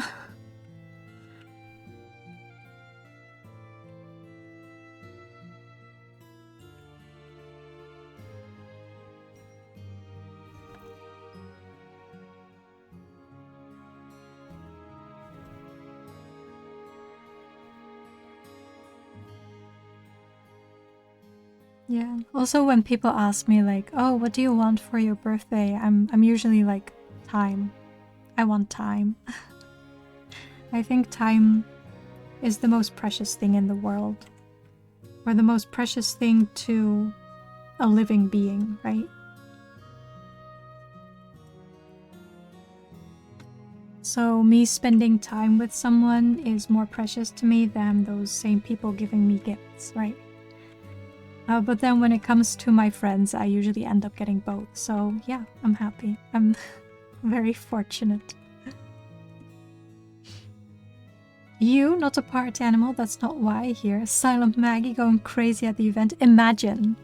Yeah. Also, when people ask me like, "Oh, what do you want for your birthday?" I'm usually like, time. I want time. I think time is the most precious thing in the world. Or the most precious thing to a living being, right? So me spending time with someone is more precious to me than those same people giving me gifts, right? But then when it comes to my friends, I usually end up getting both. So yeah, I'm happy. I'm very fortunate. You, not a party animal, that's not why here. Silent Maggie going crazy at the event. Imagine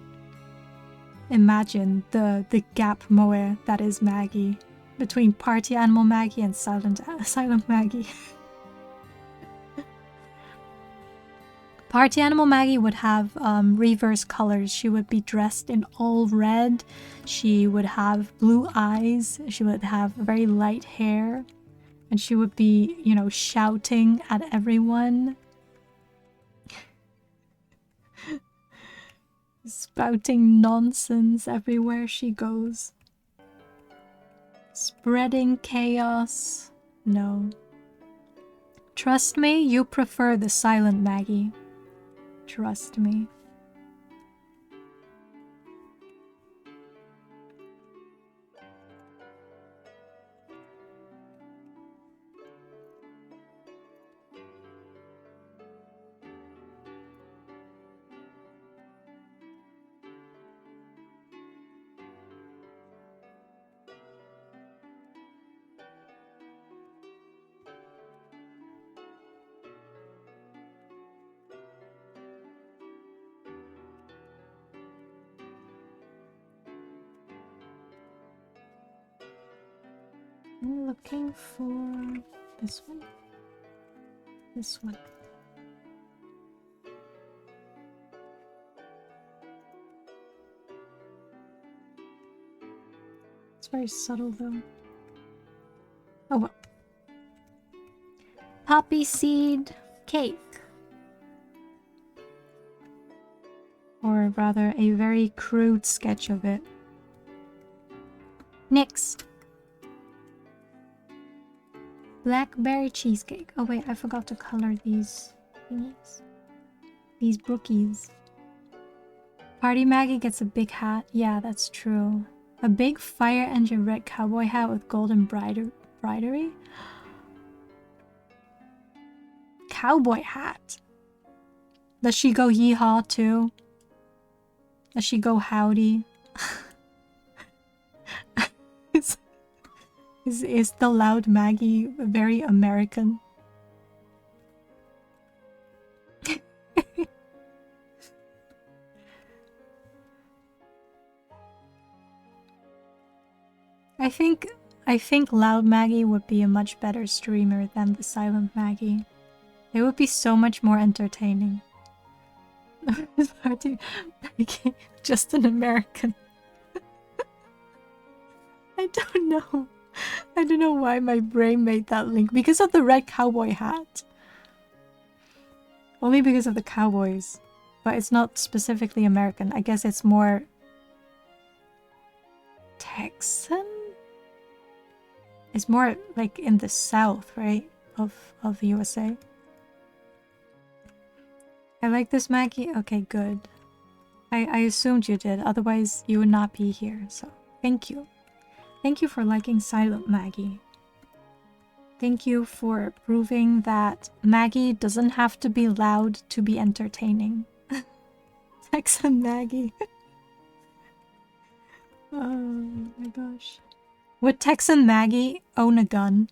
the gap moe that is Maggie. Between party animal Maggie and silent Maggie. Party animal Maggie would have reverse colors. She would be dressed in all red. She would have blue eyes. She would have very light hair. And she would be, you know, shouting at everyone. Spouting nonsense everywhere she goes. Spreading chaos. No. Trust me, you prefer the silent Maggie. Trust me. I'm looking for this one. This one. It's very subtle though. Oh well. Poppy seed cake. Or rather, a very crude sketch of it. Next. Blackberry cheesecake. Oh wait, I forgot to color these thingies. These brookies. Party Maggie gets a big hat. Yeah, that's true. A big fire engine red cowboy hat with golden bridery. Cowboy hat. Does she go yeehaw too? Does she go howdy? Is the loud Maggie very American? I think loud Maggie would be a much better streamer than the silent Maggie. It would be so much more entertaining. Party Maggie, just an American. I don't know. I don't know why my brain made that link. Because of the red cowboy hat. Only because of the cowboys. But it's not specifically American. I guess it's more Texan? It's more like in the south, right? Of the USA. I like this, Maggie. Okay, good. I assumed you did. Otherwise, you would not be here. So, thank you. Thank you for liking Silent Maggie. Thank you for proving that Maggie doesn't have to be loud to be entertaining. Texan Maggie. Oh my gosh. Would Texan Maggie own a gun?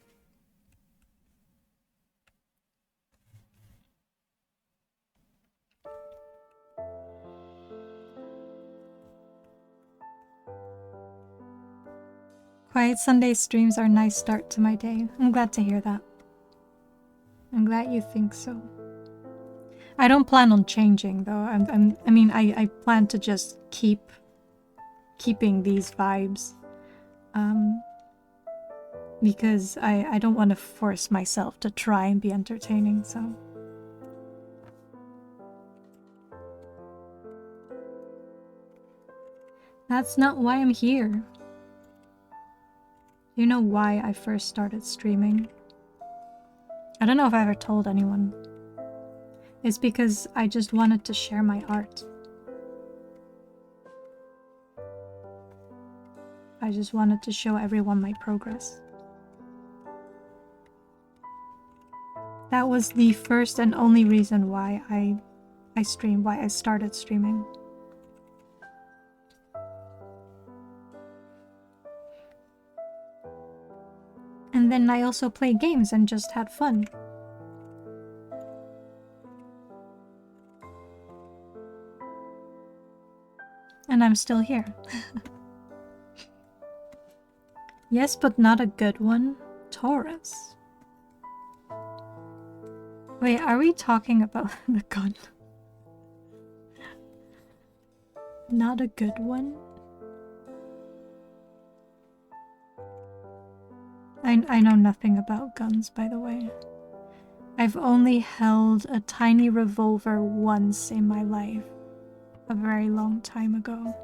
Quiet Sunday streams are a nice start to my day. I'm glad to hear that. I'm glad you think so. I don't plan on changing though. I mean, I plan to just keeping these vibes. Because I don't want to force myself to try and be entertaining, so. That's not why I'm here. You know why I first started streaming? I don't know if I ever told anyone. It's because I just wanted to share my art. I just wanted to show everyone my progress. That was the first and only reason why I streamed, why I started streaming. And then I also played games and just had fun. And I'm still here. Yes, but not a good one. Taurus. Wait, are we talking about the gun? Not a good one? I know nothing about guns, by the way. I've only held a tiny revolver once in my life. A very long time ago.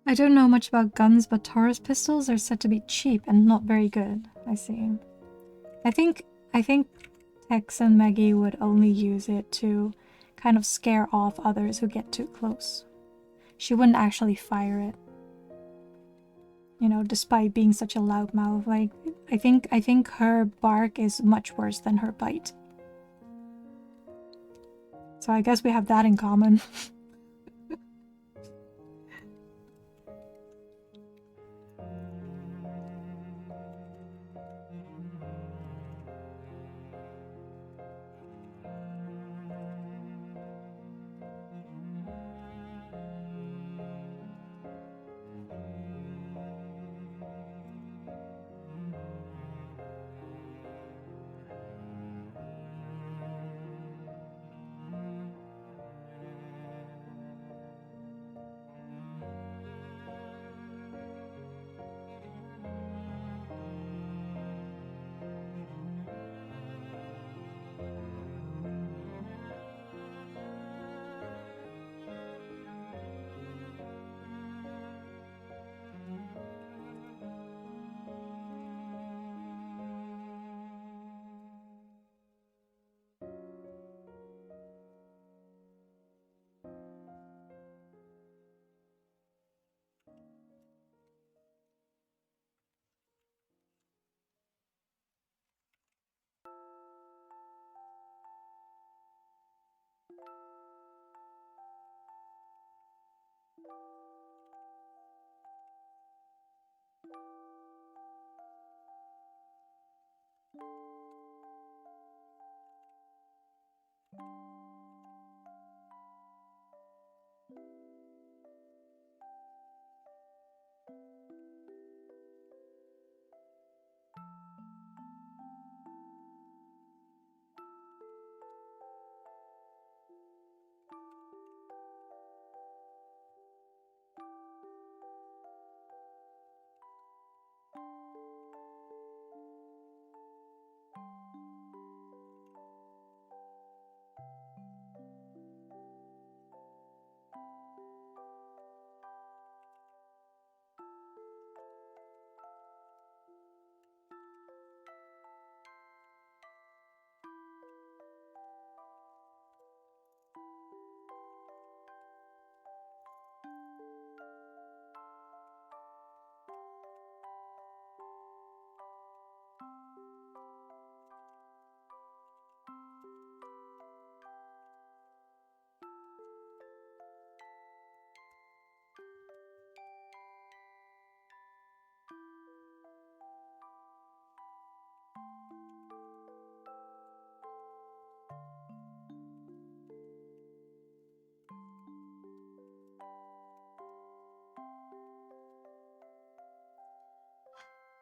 I don't know much about guns, but Taurus pistols are said to be cheap and not very good. I see. I think Tex and Maggie would only use it to kind of scare off others who get too close. She wouldn't actually fire it. You know, despite being such a loudmouth. Like, I think her bark is much worse than her bite. So I guess we have that in common.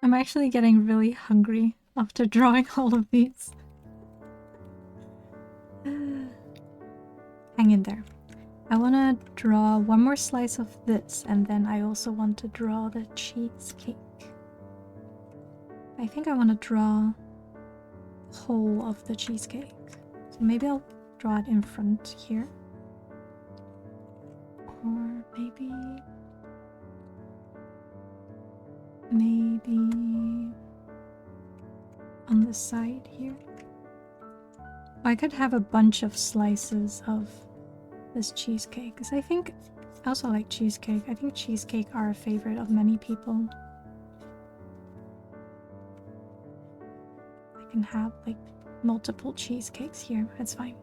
I'm actually getting really hungry after drawing all of these. Hang in there. I want to draw one more slice of this, and then I also want to draw the cheesecake. I think I want to draw the whole of the cheesecake. So maybe I'll draw it in front here. Or maybe on the side here. I could have a bunch of slices of this cheesecake, because I also like cheesecake. I think cheesecake are a favorite of many people. I can have like multiple cheesecakes here, it's fine.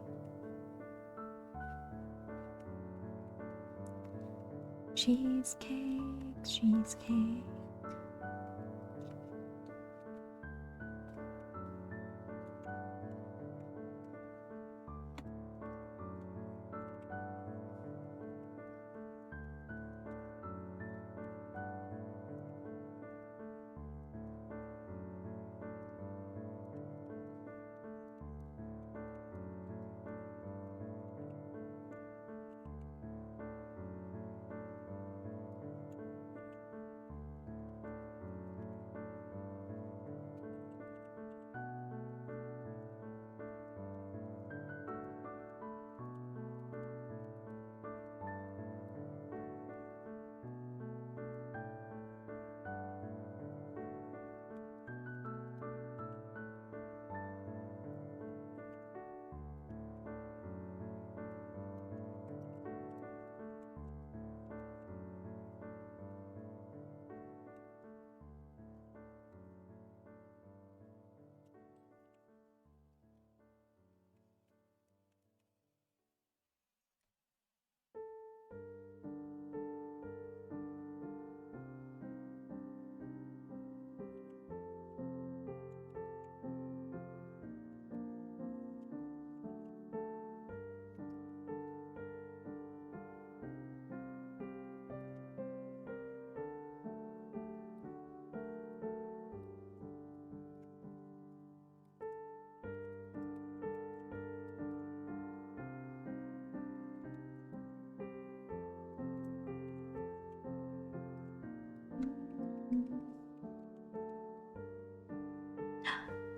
Cheesecake, cheesecake.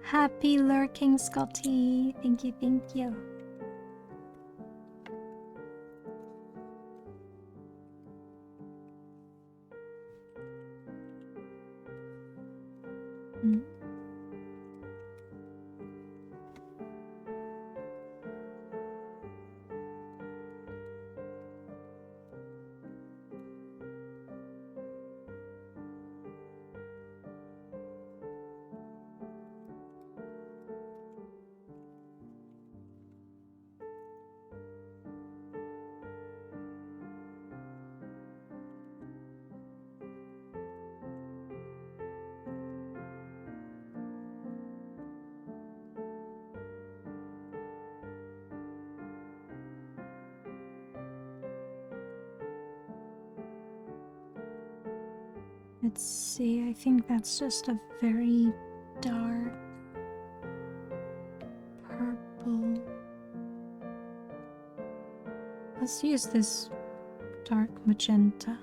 Happy lurking, Scotty. Thank you, thank you. Let's see, I think that's just a very dark purple. Let's use this dark magenta.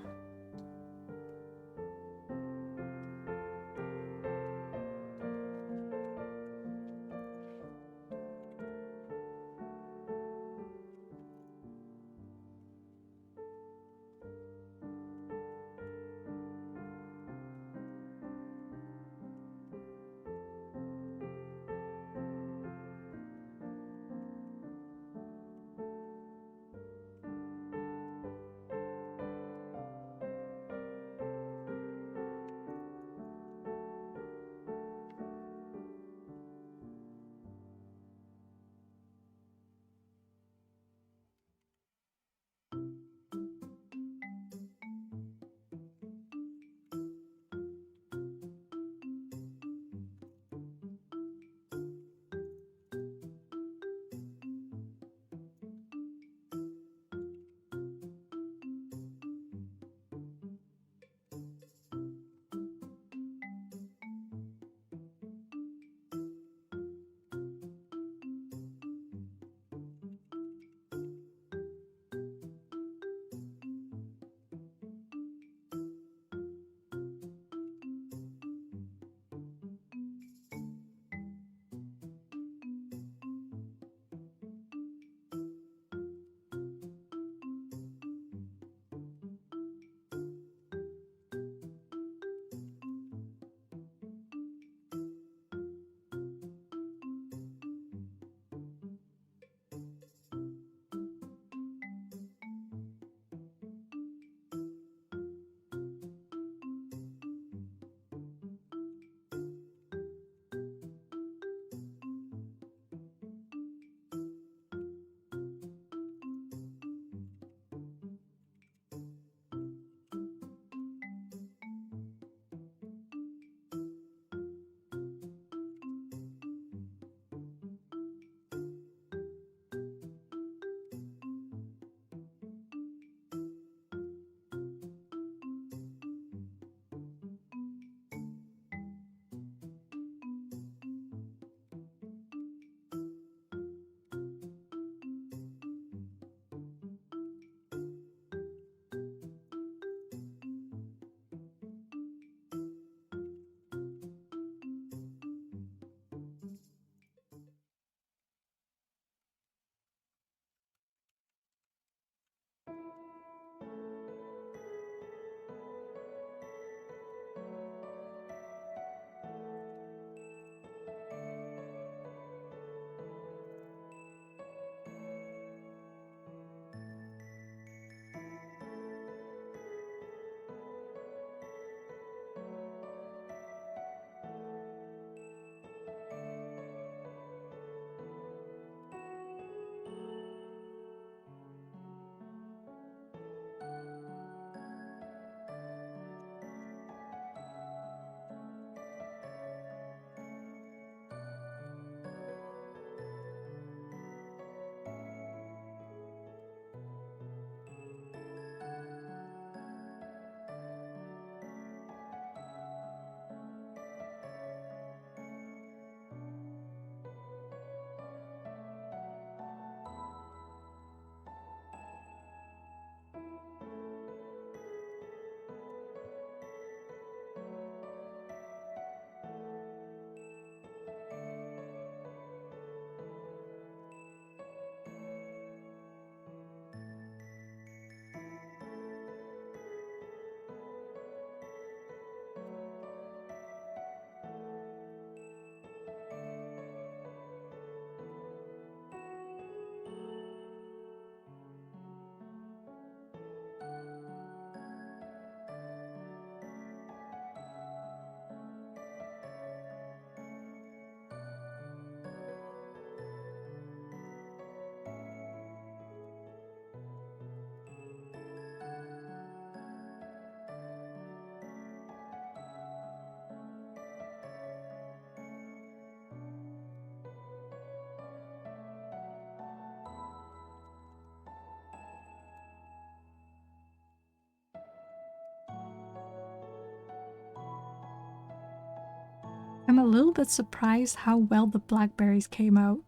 I'm a little bit surprised how well the blackberries came out.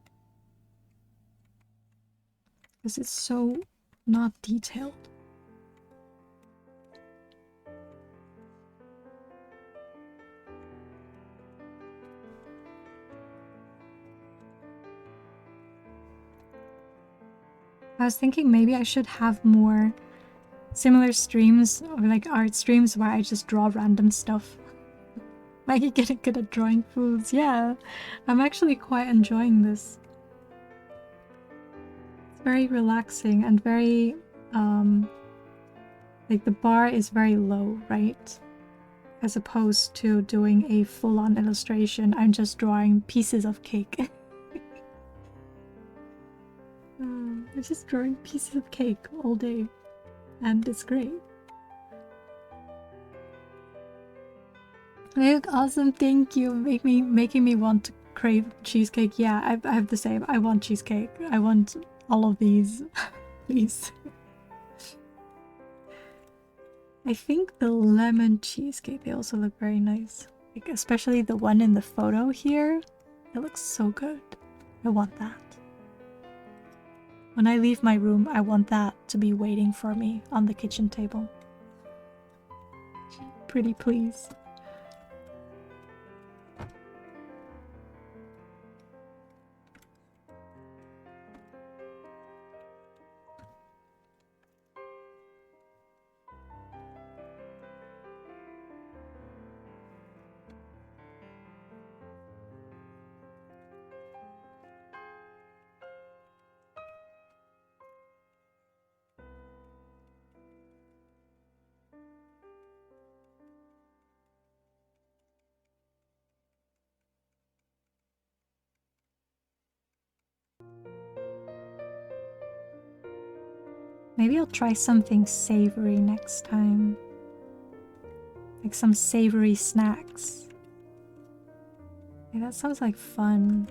Because it's so not detailed. I was thinking maybe I should have more similar streams, or like art streams where I just draw random stuff. Maggie getting good at drawing foods. Yeah, I'm actually quite enjoying this. It's very relaxing and very, like the bar is very low, right? As opposed to doing a full-on illustration, I'm just drawing pieces of cake. I'm just drawing pieces of cake all day, and it's great. Luke, awesome, thank you. Making me want to crave cheesecake. Yeah, I have the same. I want cheesecake. I want all of these, please. I think the lemon cheesecake, they also look very nice. Like, especially the one in the photo here. It looks so good. I want that. When I leave my room, I want that to be waiting for me on the kitchen table. Pretty please. Maybe I'll try something savory next time. Like some savory snacks. Yeah, that sounds like fun.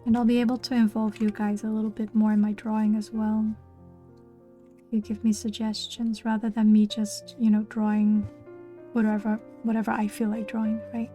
And I'll be able to involve you guys a little bit more in my drawing as well. You give me suggestions rather than me just, you know, drawing whatever I feel like drawing, right?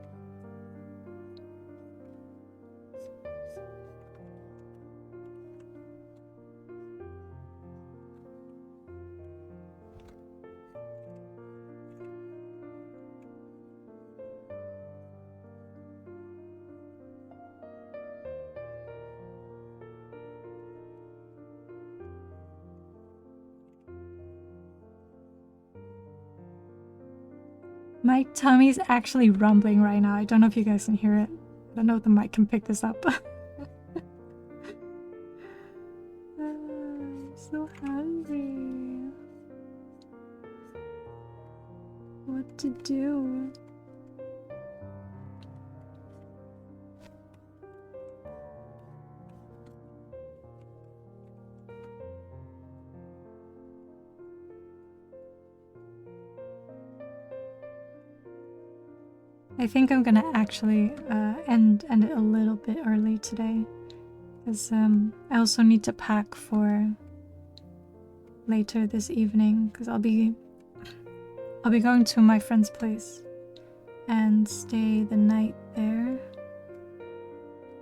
My tummy's actually rumbling right now. I don't know if you guys can hear it. I don't know if the mic can pick this up. I'm so hungry. What to do? I think I'm gonna actually end it a little bit early today, because I also need to pack for later this evening, because I'll be going to my friend's place and stay the night there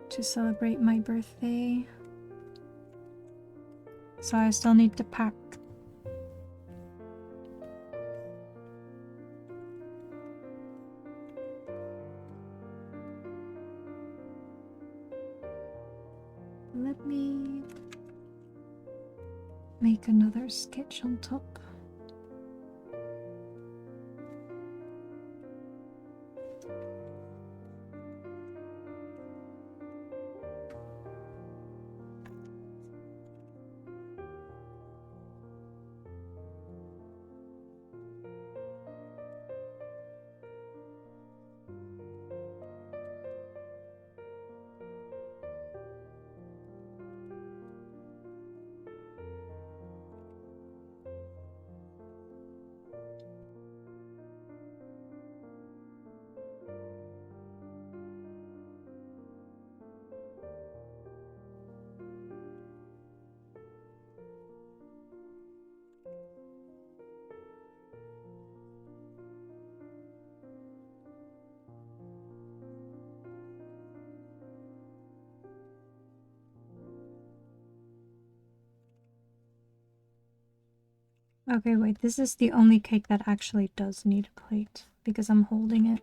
to celebrate my birthday. So I still need to pack. Let me make another sketch on top. Okay, wait, this is the only cake that actually does need a plate because I'm holding it.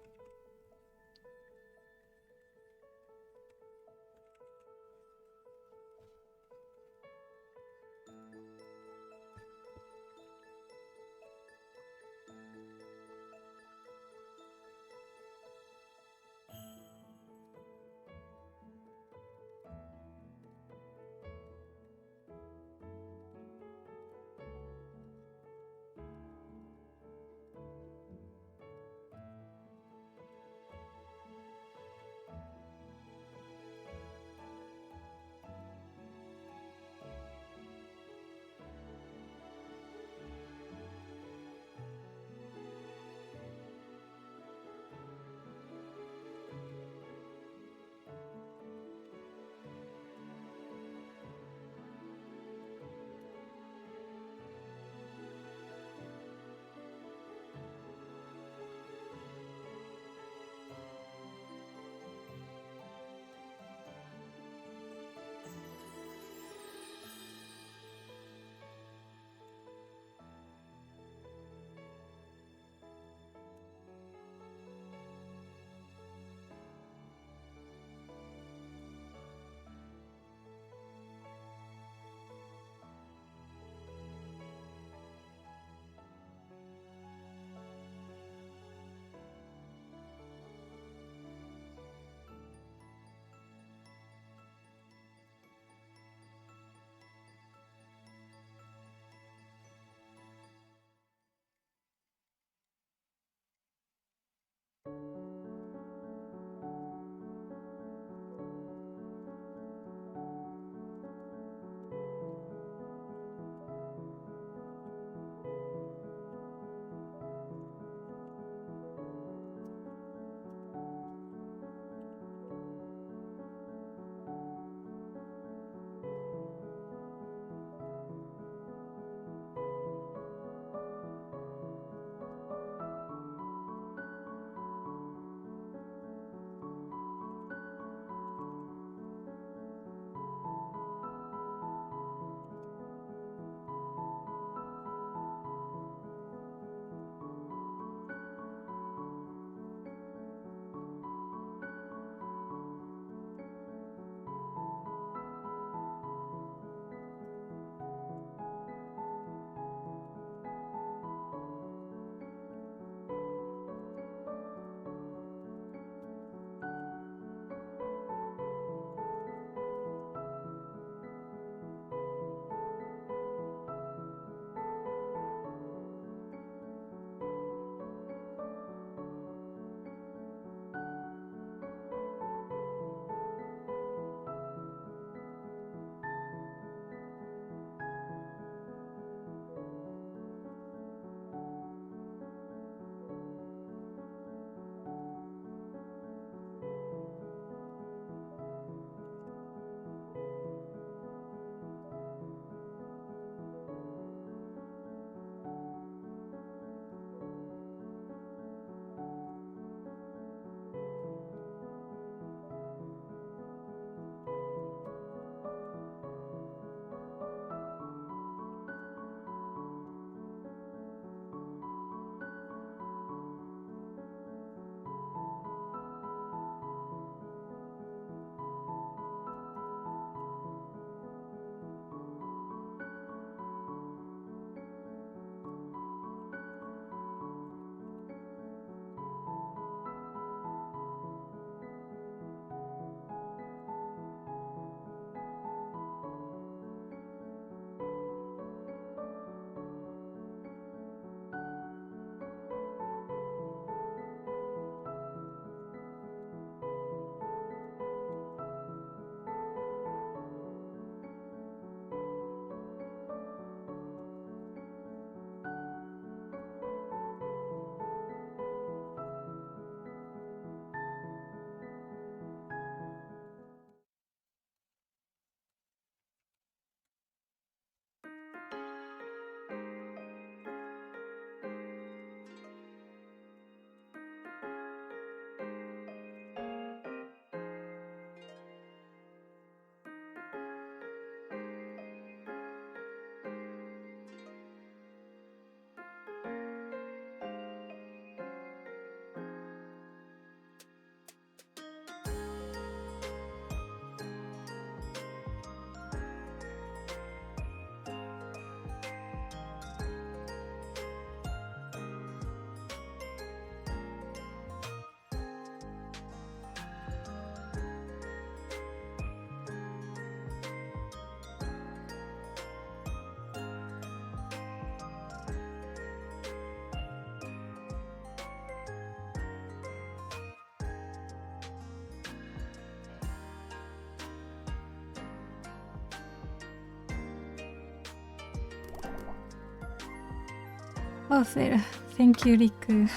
Oh, thank you, Riku.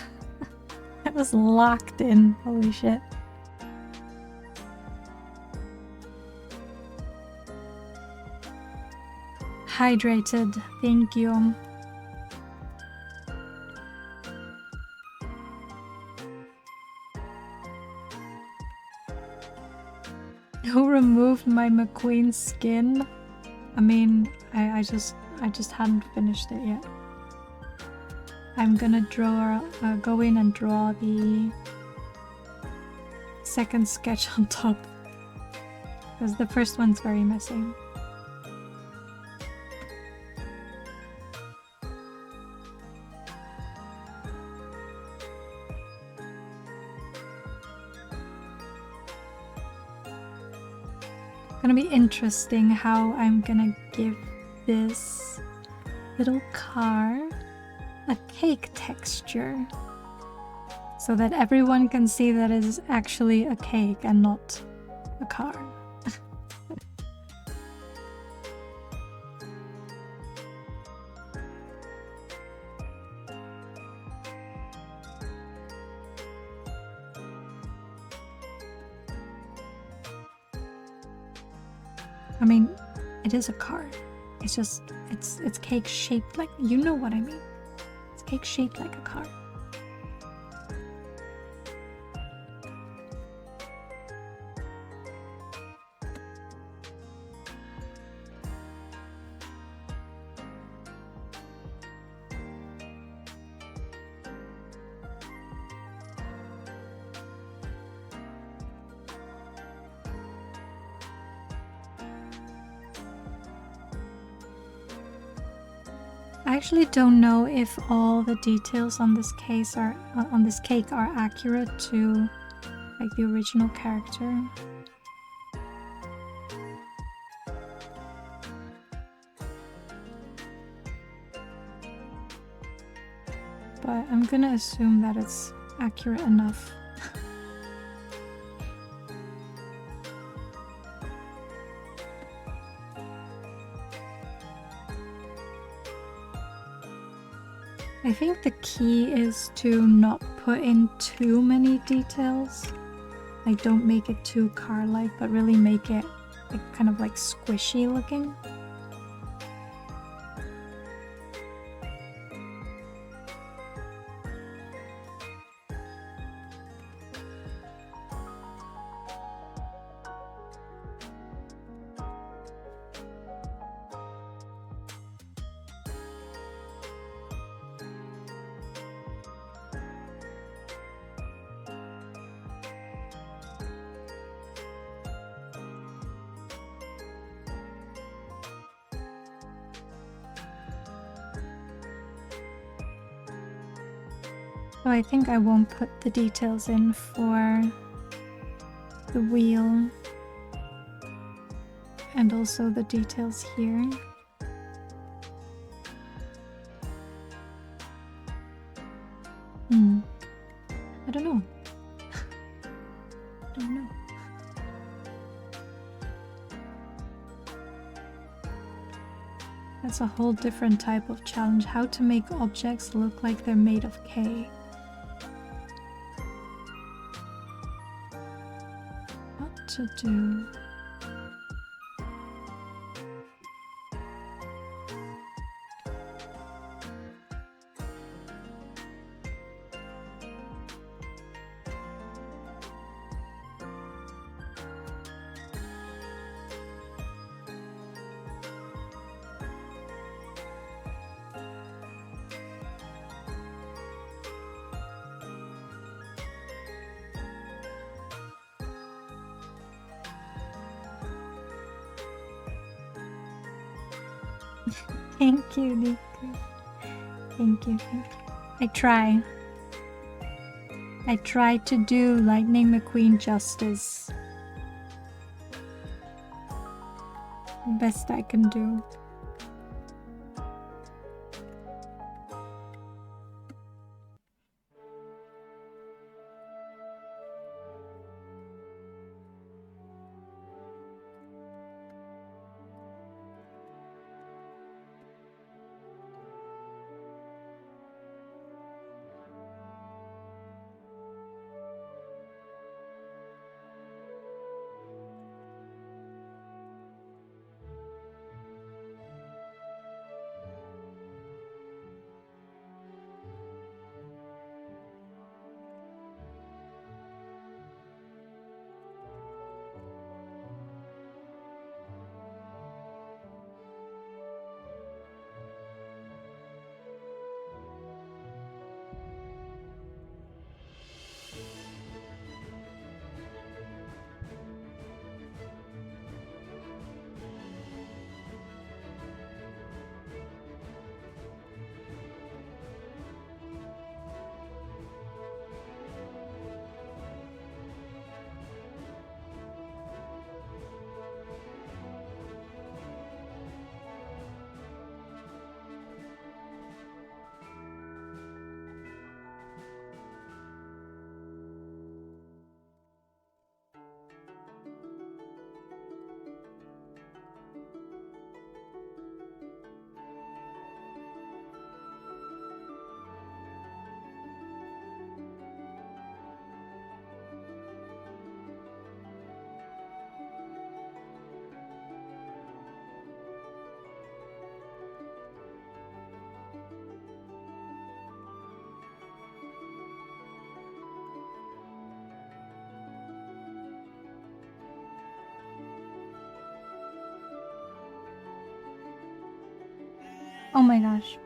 I was locked in. Holy shit. Hydrated. Thank you. Who removed my McQueen skin? I mean, I just hadn't finished it yet. I'm gonna go in and draw the second sketch on top, because the first one's very messy. Gonna be interesting how I'm gonna give this little car a cake texture so that everyone can see that it is actually a cake and not a car. I mean, it is a car. It's just, it's cake shaped like, you know what I mean. It's cake shaped like a car. I actually don't know if all the details on this cake are accurate to like the original character. But I'm gonna assume that it's accurate enough. I think the key is to not put in too many details. Like, don't make it too car-like, but really make it like, kind of like squishy looking. So I think I won't put the details in for the wheel and also the details here. I don't know. I don't know. That's a whole different type of challenge. How to make objects look like they're made of K. What to do? Thank you, Niku. Thank you, thank you. I try. I try to do Lightning McQueen justice. The best I can do. Oh my gosh.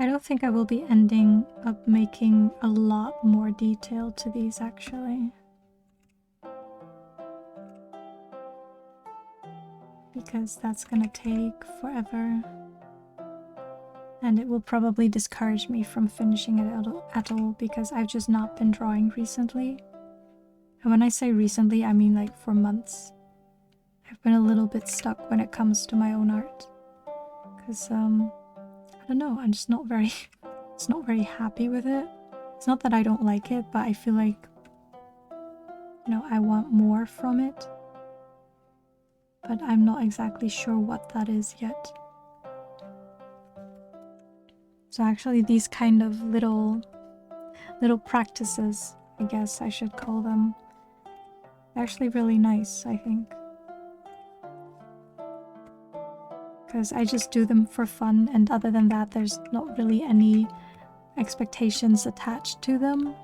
I don't think I will be ending up making a lot more detail to these actually. Because that's gonna take forever. And it will probably discourage me from finishing it at all because I've just not been drawing recently. And when I say recently, I mean like for months. I've been a little bit stuck when it comes to my own art. Because, I don't know, I'm just not very, it's not very happy with it. It's not that I don't like it, but I feel like, you know, I want more from it. But I'm not exactly sure what that is yet. So actually these kind of little practices, I guess I should call them, they're actually really nice, I think. Because I just do them for fun, and other than that there's not really any expectations attached to them.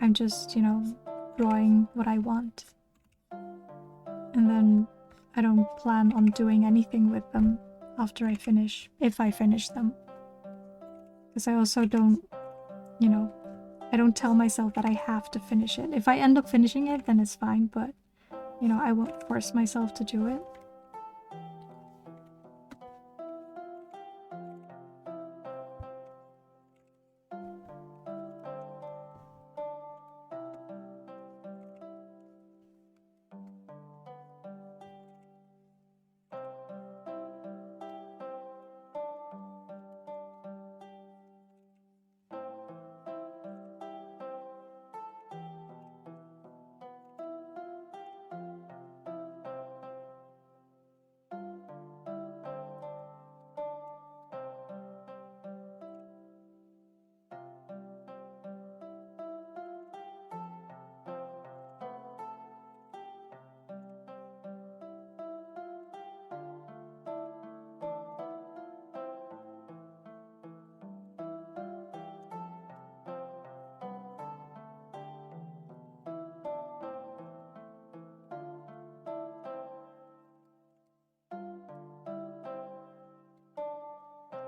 I'm just, you know, drawing what I want. And then I don't plan on doing anything with them after I finish, if I finish them. Because I also don't, you know, I don't tell myself that I have to finish it. If I end up finishing it, then it's fine, but, you know, I won't force myself to do it.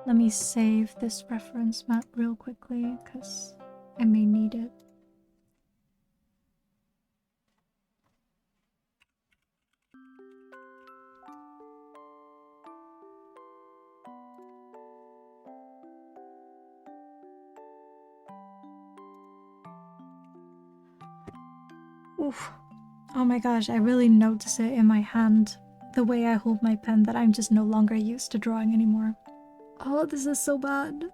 Let me save this reference map real quickly because I may need it. Oof. Oh my gosh, I really notice it in my hand, the way I hold my pen, that I'm just no longer used to drawing anymore. Oh, this is so bad.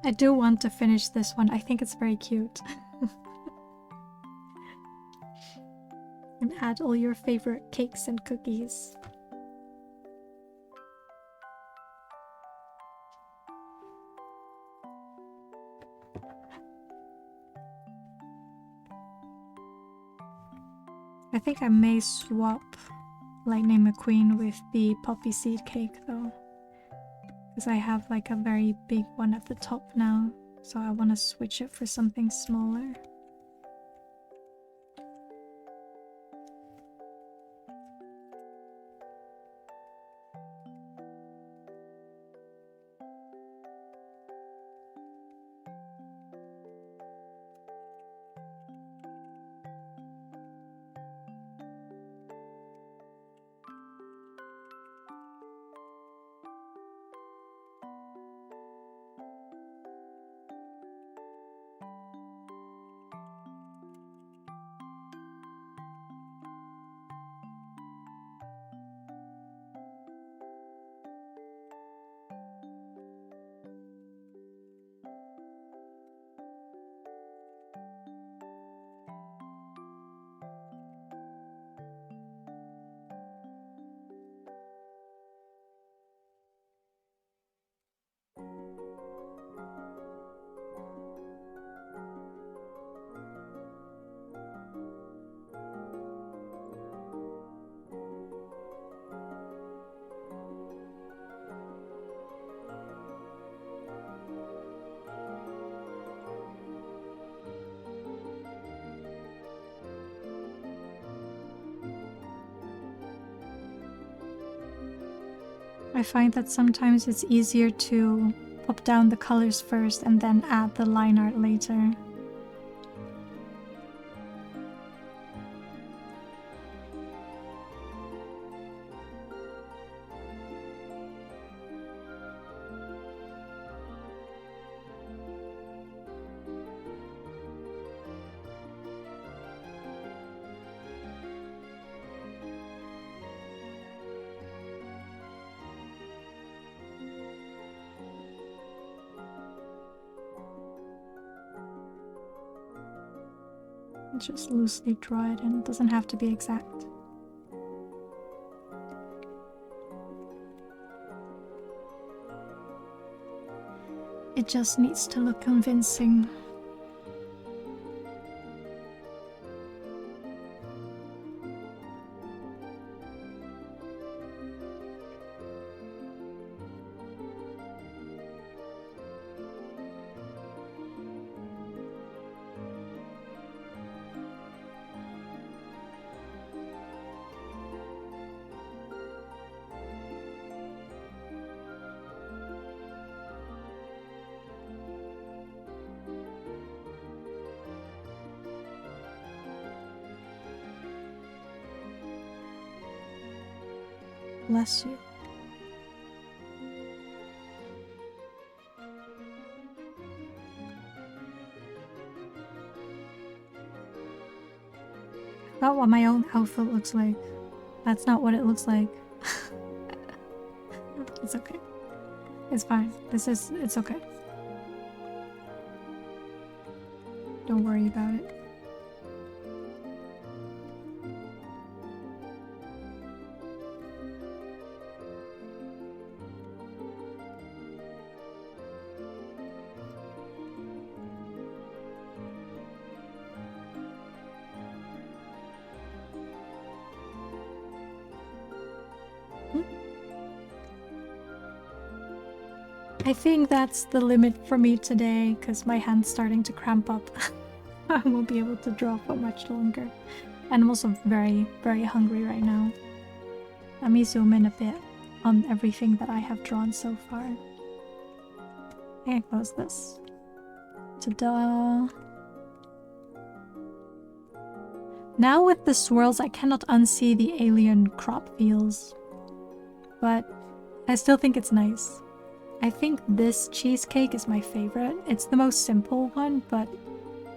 I do want to finish this one. I think it's very cute. And add all your favorite cakes and cookies. I think I may swap Lightning McQueen with the poppy seed cake though, because I have like a very big one at the top now, so I want to switch it for something smaller. I find that sometimes it's easier to pop down the colors first and then add the line art later. Just loosely draw it in, it doesn't have to be exact. It just needs to look convincing. Bless you. About what my own outfit looks like. That's not what it looks like. It's okay. It's fine. It's okay. Don't worry about it. I think that's the limit for me today because my hand's starting to cramp up. I won't be able to draw for much longer. And I'm also very, very hungry right now. Let me zoom in a bit on everything that I have drawn so far. I can close this. Ta-da! Now with the swirls, I cannot unsee the alien crop feels. But I still think it's nice. I think this cheesecake is my favorite. It's the most simple one, but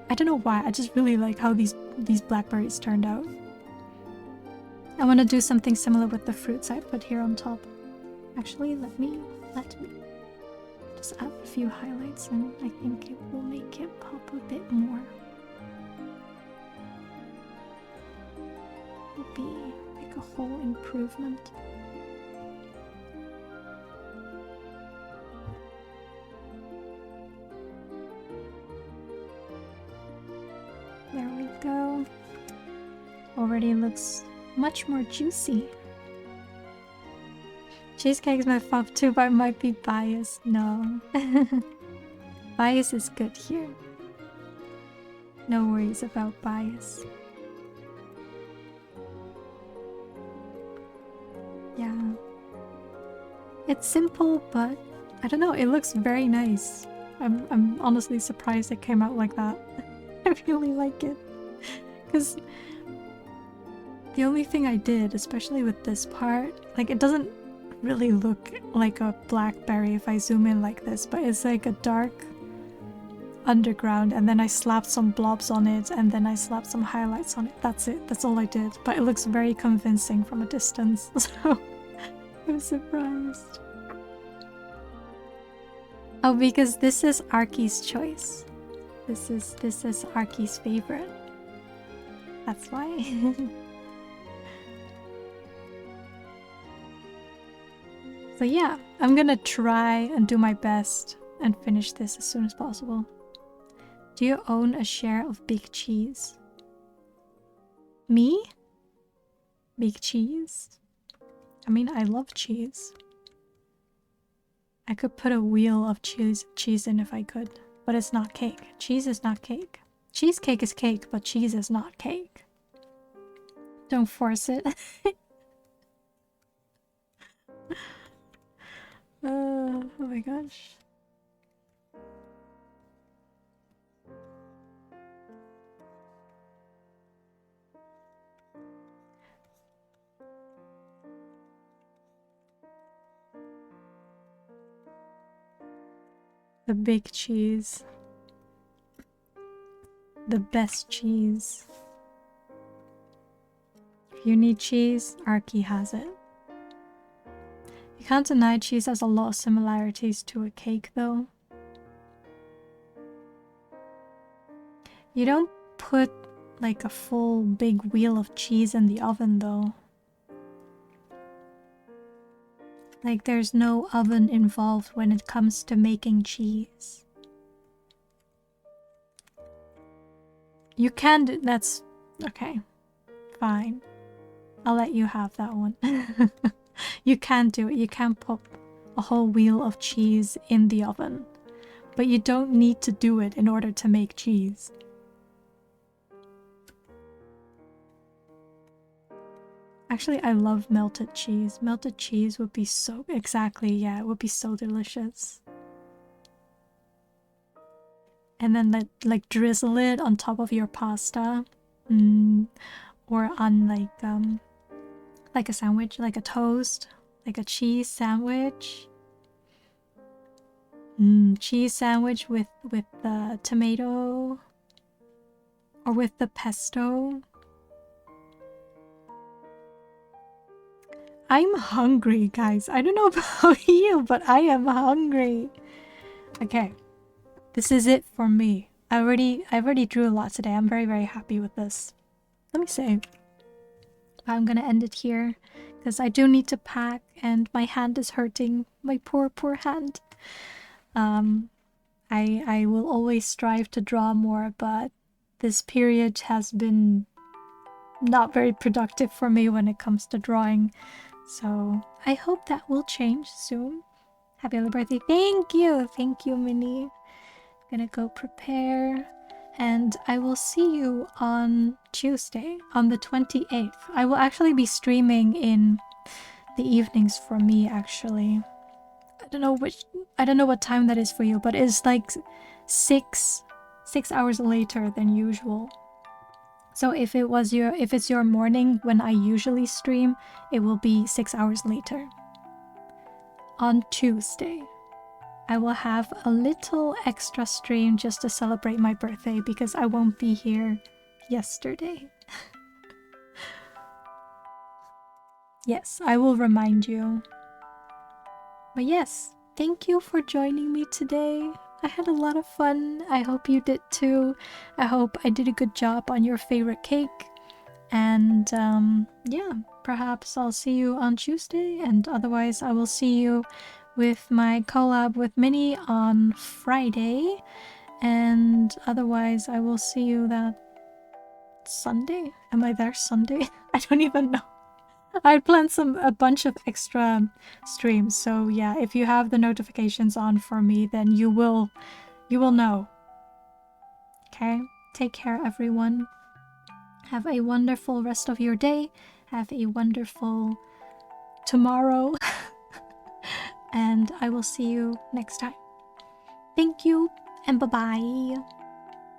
I don't know why. I just really like how these blackberries turned out. I want to do something similar with the fruits I put here on top. Actually, let me just add a few highlights and I think it will make it pop a bit more. Would be like a whole improvement. There we go. Already looks much more juicy. Cheesecake is my fav too, but I might be biased. No. Bias is good here. No worries about bias. Yeah. It's simple, but I don't know, it looks very nice. I'm honestly surprised it came out like that. I really like it. Because the only thing I did, especially with this part, like it doesn't really look like a blackberry if I zoom in like this, but it's like a dark underground and then I slapped some blobs on it and then I slapped some highlights on it. That's it. That's all I did. But it looks very convincing from a distance, so I'm surprised. Oh, because this is Arky's choice. This is Arky's favorite. That's why. So yeah, I'm gonna try and do my best and finish this as soon as possible. Do you own a share of Big Cheese? Me? Big Cheese? I mean, I love cheese. I could put a wheel of cheese in if I could, but it's not cake. Cheese is not cake. Cheesecake is cake, but cheese is not cake. Don't force it. Oh my gosh. The big cheese. The best cheese. If you need cheese, Arky has it. You can't deny cheese has a lot of similarities to a cake, though. You don't put like a full big wheel of cheese in the oven, though. Like, there's no oven involved when it comes to making cheese. You can do... That's... Okay. Fine. I'll let you have that one. You can do it. You can put a whole wheel of cheese in the oven. But you don't need to do it in order to make cheese. Actually, I love melted cheese. Melted cheese would be so... Exactly, yeah. It would be so delicious. And then like drizzle it on top of your pasta. Or on like a sandwich, like a toast, like a cheese sandwich. Cheese sandwich with the tomato or with the pesto. I'm hungry, guys. I don't know about you, but I am hungry. Okay, this is it for me. I already drew a lot today. I'm very, very happy with this. Let me save. I'm gonna end it here because I do need to pack and my hand is hurting. My poor hand. I will always strive to draw more, but this period has been not very productive for me when it comes to drawing. So I hope that will change soon. Happy early birthday. Thank you, Minnie. Gonna go prepare. And I will see you on Tuesday, on the 28th. I will actually be streaming in the evenings for me, actually. I don't know what time that is for you, but it's like 6 hours later than usual. So if it's your morning when I usually stream, it will be 6 hours later. On Tuesday, I will have a little extra stream just to celebrate my birthday because I won't be here yesterday. Yes, I will remind you. But yes, thank you for joining me today. I had a lot of fun. I hope you did too. I hope I did a good job on your favorite cake. And yeah, perhaps I'll see you on Tuesday, and otherwise I will see you with my collab with Minnie on Friday, and otherwise I will see you that Sunday. Am I there Sunday? I don't even know. I planned a bunch of extra streams, so yeah, if you have the notifications on for me, then you will know. Okay? Take care, everyone. Have a wonderful rest of your day. Have a wonderful tomorrow. And I will see you next time. Thank you, and bye-bye.